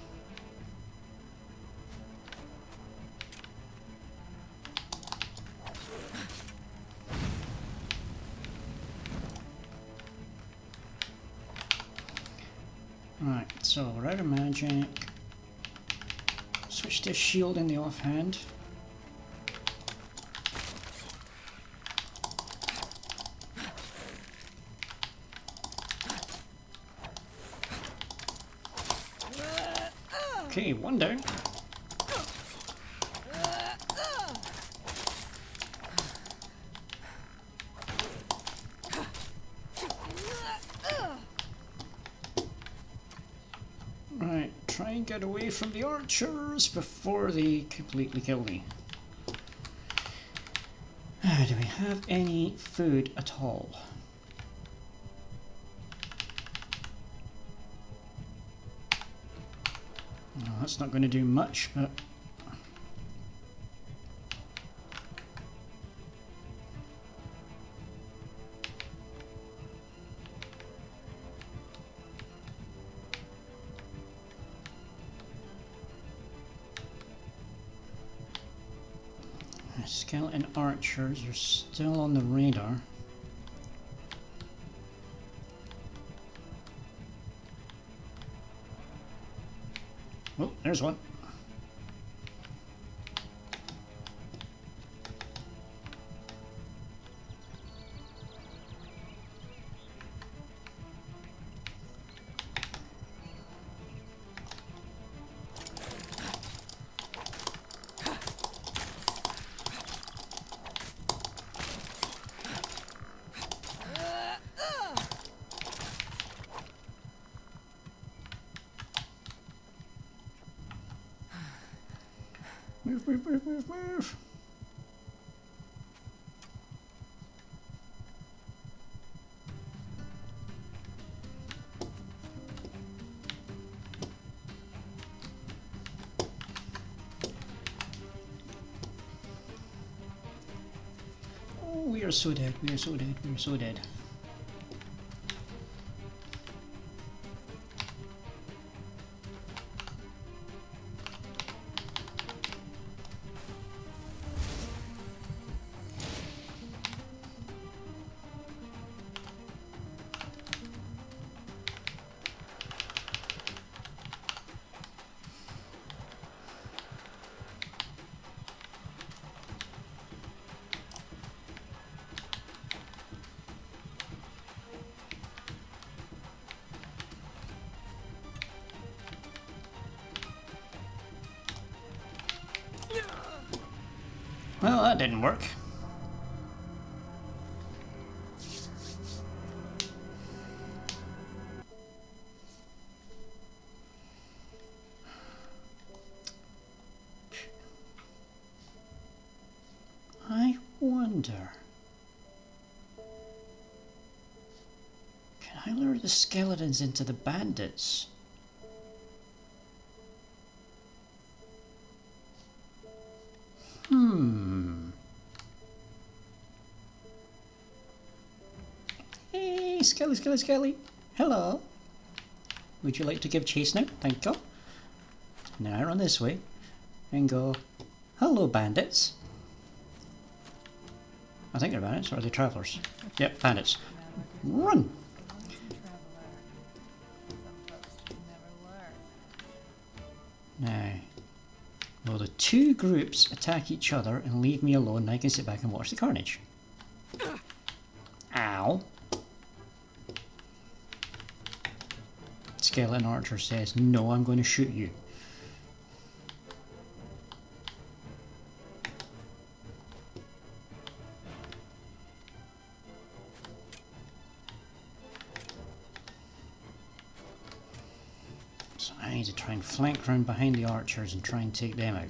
Right, so we're out of magic. Switch to shield in the offhand. Okay, one down. Right, try and get away from the archers before they completely kill me. Do we have any food at all? Well, that's not going to do much, but skeleton archers are still on the radar. Oh, there's one. Move, move, move, move, move. Oh, we are so dead, we are so dead, we are so dead. Well, that didn't work. I wonder... Can I lure the skeletons into the bandits? Hey, Skelly, Skelly, Skelly. Hello. Would you like to give chase now? Thank you. Now I run this way and go, hello, bandits. I think they're bandits, or are they travellers? Yep, bandits. Run! Now, will the two groups attack each other and leave me alone and I can sit back and watch the carnage? Ow! Skeleton Archer says, no, I'm going to shoot you. So I need to try and flank round behind the archers and try and take them out.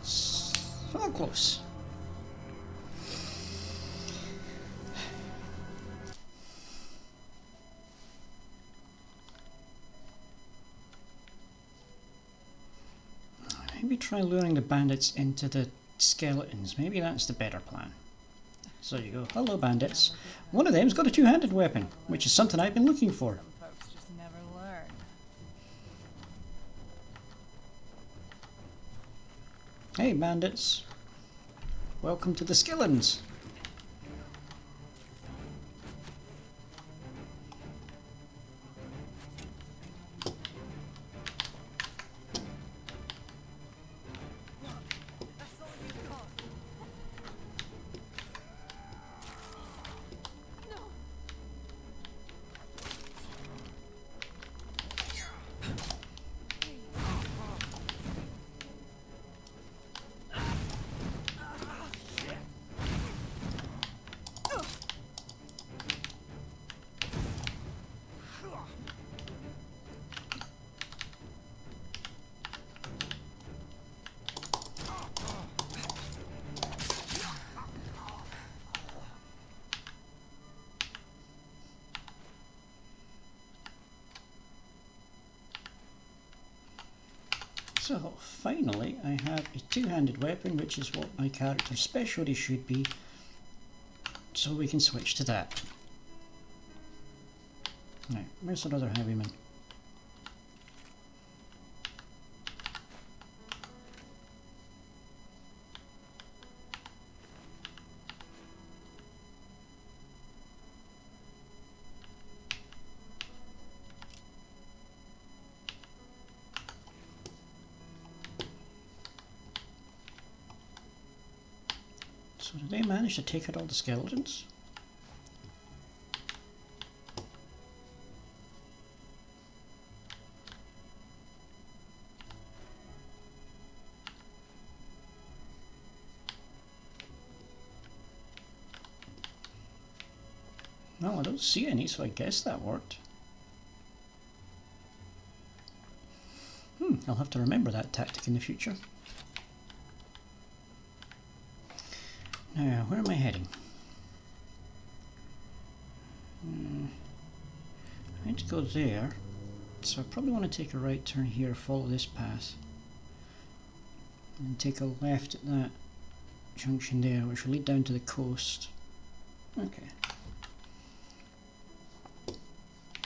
So close. Maybe try luring the bandits into the skeletons. Maybe that's the better plan. So you go, hello bandits. One of them's got a two-handed weapon, which is something I've been looking for. Folks just never learn. Hey bandits. Welcome to the skeletons. So finally I have a two-handed weapon, which is what my character's specialty should be, so we can switch to that. Right, where's that other highwayman? So did they manage to take out all the skeletons? No, I don't see any, so I guess that worked. I'll have to remember that tactic in the future. Now, where am I heading? I need to go there, so I probably want to take a right turn here, follow this path, and take a left at that junction there, which will lead down to the coast. Okay.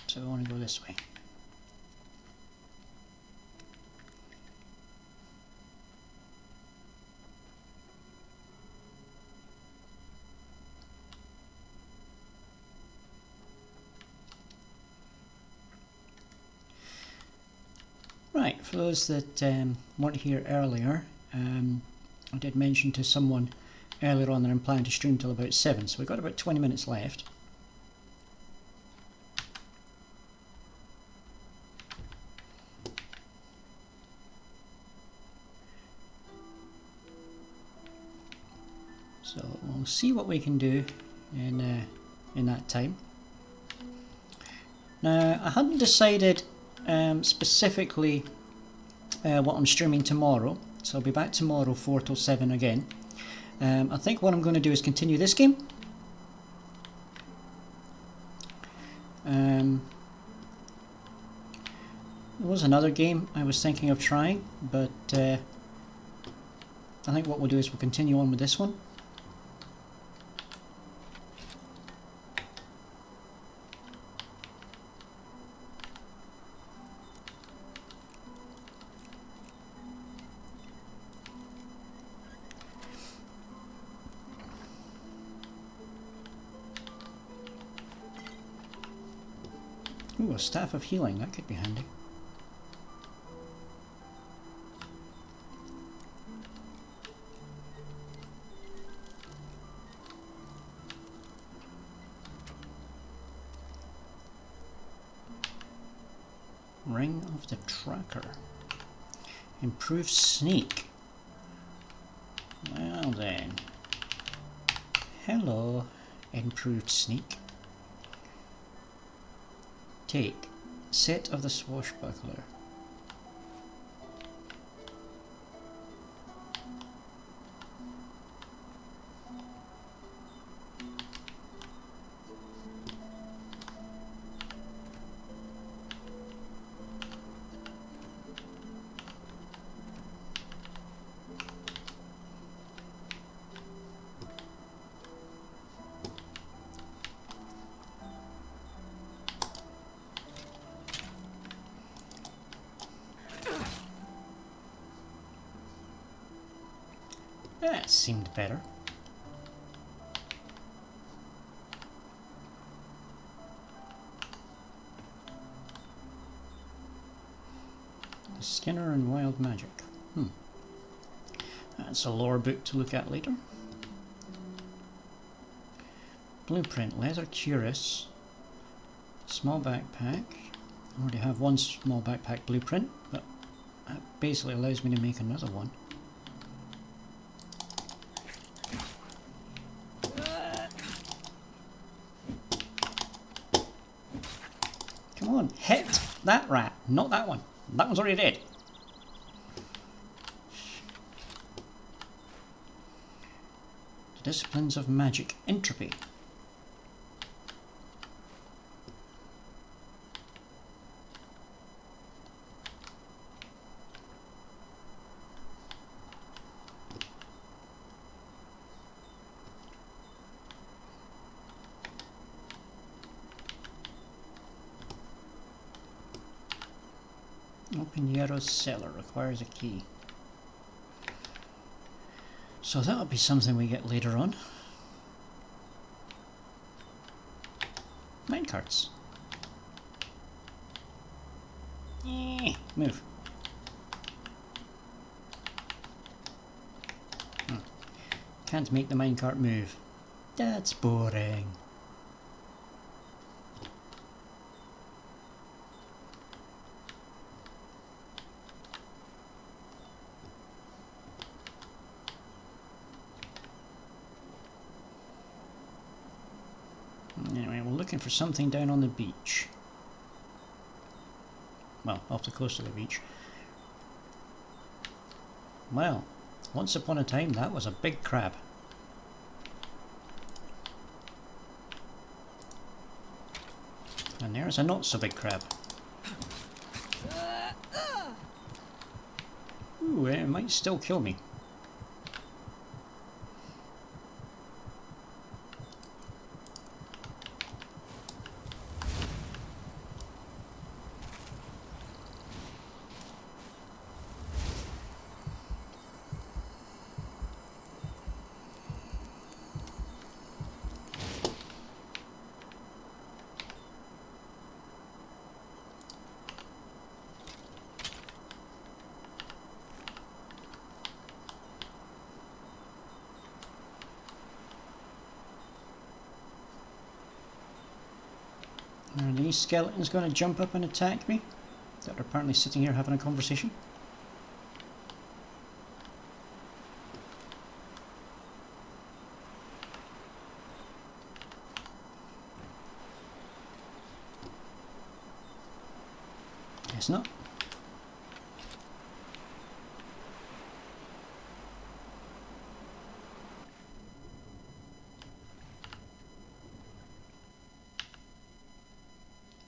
So I want to go this way. Right, for those that weren't here earlier, I did mention to someone earlier on that I'm planning to stream till about 7, so we've got about 20 minutes left. So we'll see what we can do in that time. Now, I hadn't decided specifically what I'm streaming tomorrow, so I'll be back tomorrow 4 till 7 again. I think what I'm going to do is continue this game. There was another game I was thinking of trying, but I think what we'll do is we'll continue on with this one. Ooh, a staff of healing, that could be handy. Ring of the Tracker. Improve sneak. Well then. Hello, improved sneak. Take set of the Swashbuckler. That seemed better. Skinner and Wild Magic. That's a lore book to look at later. Blueprint, Leather Cuirass, small backpack. I already have one small backpack blueprint, but that basically allows me to make another one. Come on, hit that rat, not that one. That one's already dead. The Disciplines of Magic, Entropy. Open Yaro's cellar. Requires a key. So that'll be something we get later on. Minecarts. Move. Can't make the minecart move. That's boring. Anyway, we're looking for something down on the beach. Well, off the coast of the beach. Well, once upon a time that was a big crab. And there's a not so big crab. Ooh, it might still kill me. Are these skeletons going to jump up and attack me? That are apparently sitting here having a conversation. Guess not.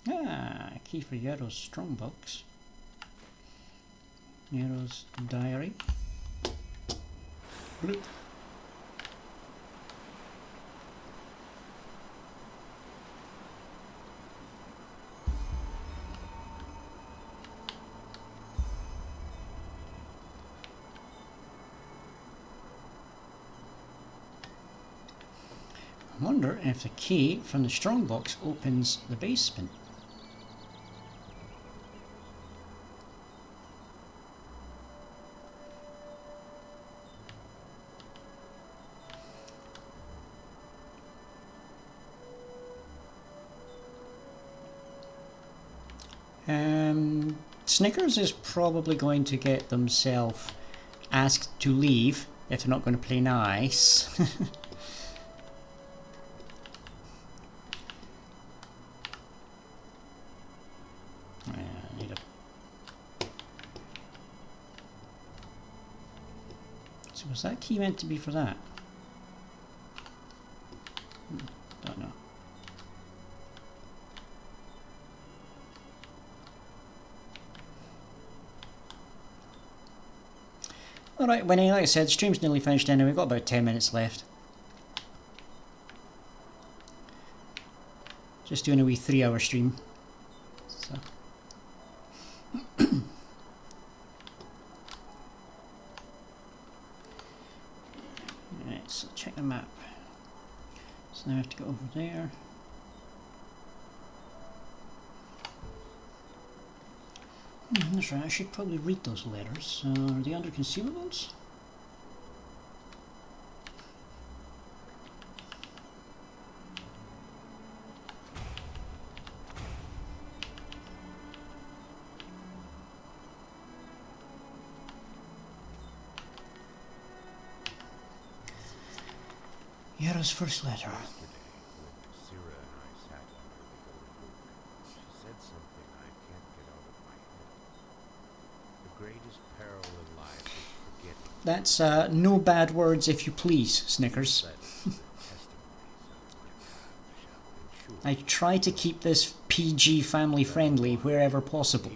Ah, key for Yaro's strongbox. Yaro's diary. Bloop. I wonder if the key from the strongbox opens the basement. Snickers is probably going to get themselves asked to leave if they're not going to play nice. So was that key meant to be for that? Don't know. Alright, Winnie, like I said, stream's nearly finished anyway. We've got about 10 minutes left. Just doing a wee 3-hour stream. So. Alright, so check the map. So now I have to go over there. That's right, I should probably read those letters. Are they under consumables? Yaro's first letter. That's no bad words if you please, Snickers. I try to keep this PG family friendly wherever possible.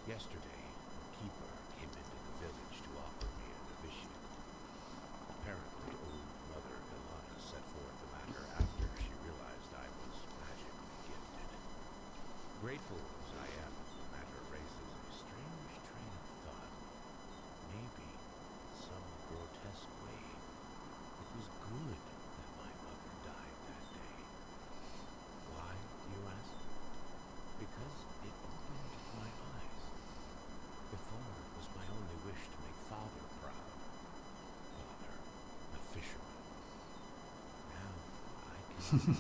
Yesterday, a keeper came into the village to offer me a novitiate. Apparently, old Mother Ilana set forth the matter after she realized I was magically gifted. Grateful as anger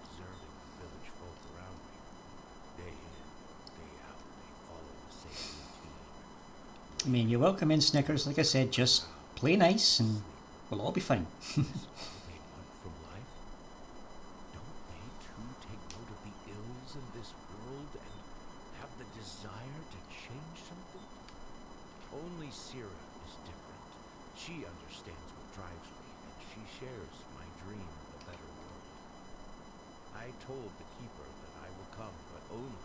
observing the village folk around me. Day in, day out, they follow the same routine. I mean, you're welcome in, Snickers. Like I said, just play nice and we'll all be fine. They want from life. Don't they too take note of the ills in this world and have the desire to change something? Only Sira is different. She understands what drives me, and she shares my dream of a better world. I told the keeper that I will come, but only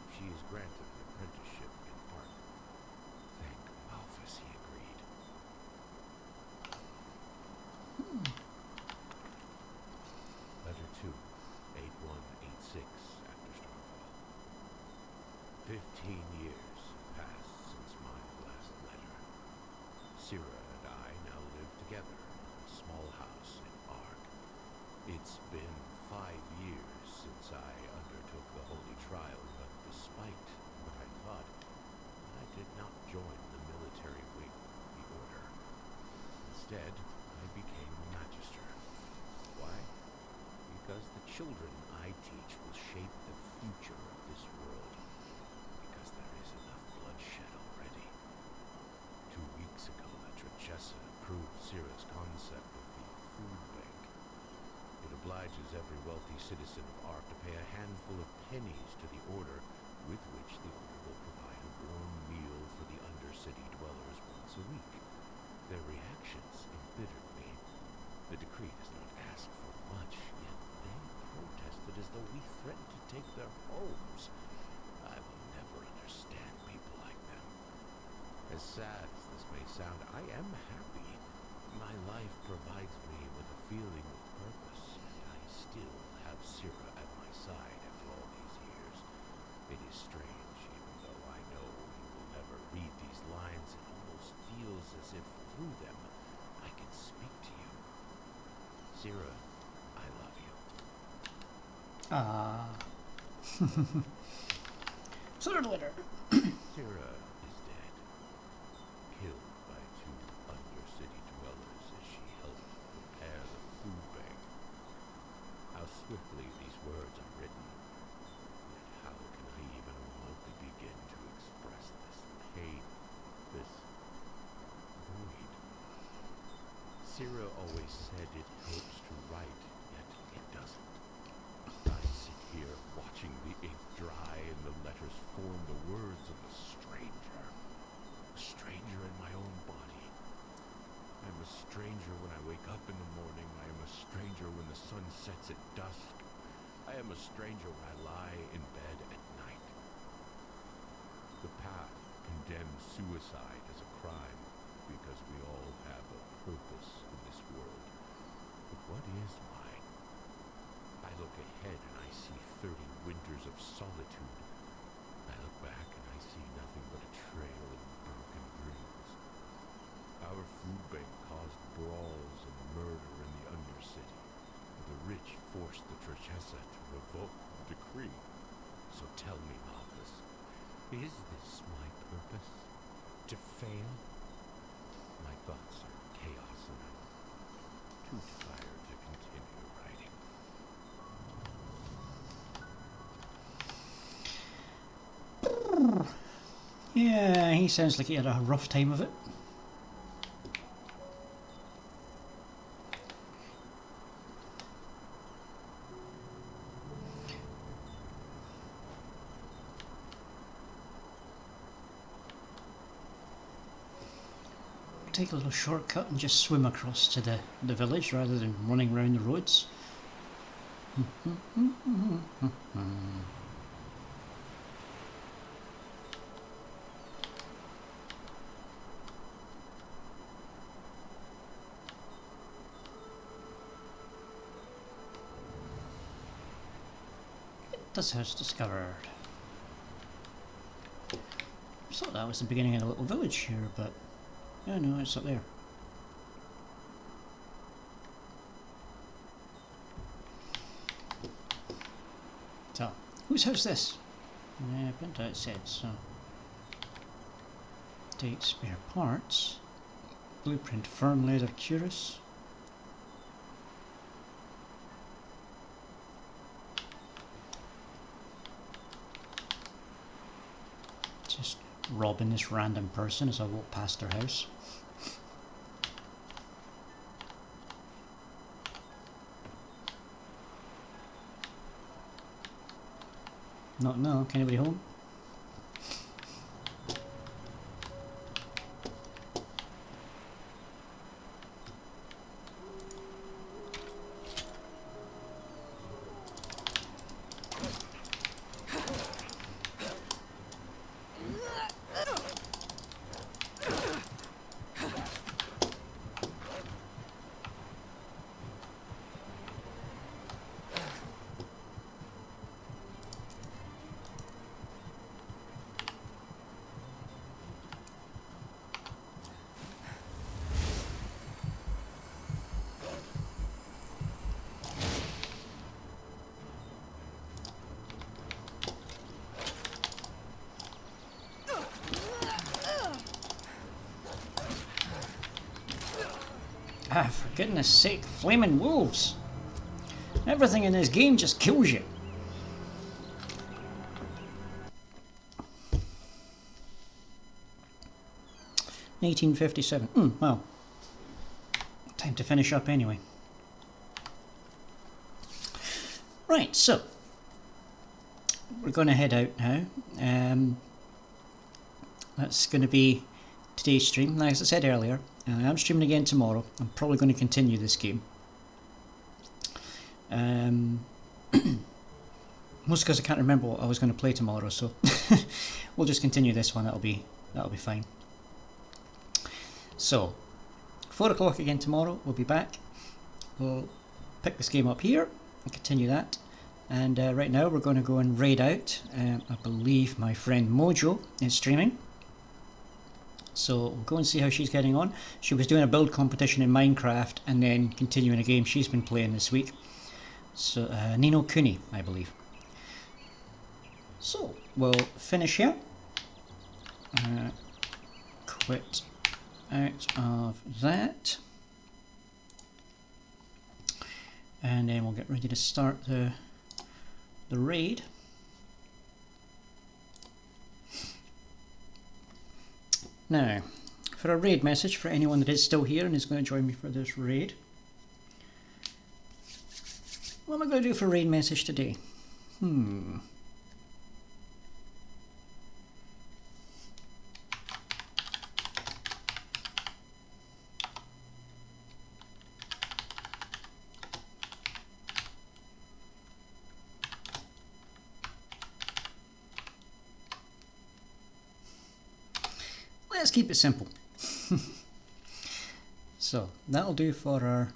if she is granted an apprenticeship in art. Thank Malphus he agreed. Letter 2, 8186 after Starfall. 15 years have passed since my last letter. Sira and I now live together in a small house in Ark. It's been 5 years since I undertook the holy trial, but despite what I thought, I did not join the military wing of the Order. Instead, I became a magister. Why? Because the children I teach will shape the future of this world. Because there is enough bloodshed already. 2 weeks ago, the Trachessa approved Sira's concept of the food bank. It obliges every wealthy citizen of Ark to pay a handful of pennies to the Order, with which the Order will provide a warm meal for the Undercity dwellers once a week. Their reactions embittered me. The decree does not ask for much, yet they protested as though we threatened to take their homes. I will never understand people like them. As sad as this may sound, I am happy. My life provides me with a feeling of purpose, and I still have Sira at my side after all these years. It is strange, even though I know you will never read these lines, it almost feels as if through them I can speak to you. Sira, I love you. Ah. Third letter. Sira is dead, killed by 2 Undercity dwellers as she helped prepare the food bank. How swiftly these words are written, yet how can I even remotely begin to express this pain, this void? Sira always said it helps to write, yet it doesn't. I sit here watching the ink dry and the letters form the words of a stranger. A stranger in my own body. I am a stranger when I wake up in the morning. I am a stranger when the sun sets at dusk. I am a stranger when I lie in bed at night. The path condemns suicide as a crime because we all have a purpose in this world. But what is mine? I look ahead and I see 30 winters of solitude. I look back and I see nothing but a trail of broken dreams. Our food bank caused brawls and murder in the Undercity. The rich forced the Trachessa to revoke the decree. So tell me, Malphus, is this my purpose? To fail? My thoughts are chaos and I'm too tired to continue writing. Yeah, he sounds like he had a rough time of it. Take a little shortcut and just swim across to the village rather than running around the roads. This house discovered. I thought that was the beginning of a little village here, but oh no, it's up there. So, whose house this? Yeah, but it said so. Date spare parts. Blueprint firm leather cuirass. robbing this random person as I walk past their house. Not no, can anybody home? Ah, for goodness sake, flaming wolves! Everything in this game just kills you. (1857). Well, time to finish up anyway. Right, so we're going to head out now. That's going to be today's stream. Like I said earlier, I'm streaming again tomorrow. I'm probably going to continue this game. Mostly because I can't remember what I was going to play tomorrow, so we'll just continue this one. That'll be fine. So 4 o'clock again tomorrow. We'll be back. We'll pick this game up here and continue that. And right now we're going to go and raid out. I believe my friend Mojo is streaming. So we'll go and see how she's getting on. She was doing a build competition in Minecraft and then continuing a game she's been playing this week. So Ni no Kuni, I believe. So we'll finish here. Quit out of that. And then we'll get ready to start the raid. Now, for a raid message for anyone that is still here and is going to join me for this raid. What am I going to do for a raid message today? Let's keep it simple. So that'll do for our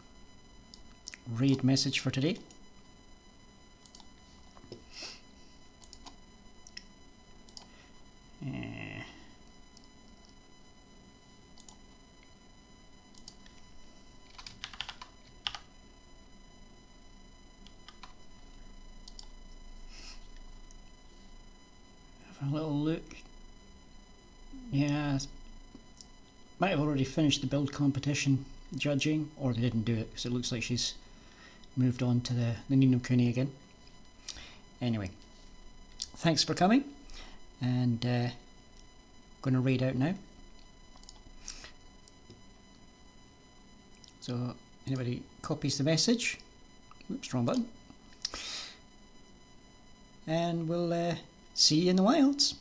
raid message for today. Have a little look. Yeah, might have already finished the build competition judging, or they didn't do it because it looks like she's moved on to the Ni no Kuni again. Anyway, thanks for coming, and going to raid out now. So anybody copies the message, oops, wrong button, and we'll see you in the wilds.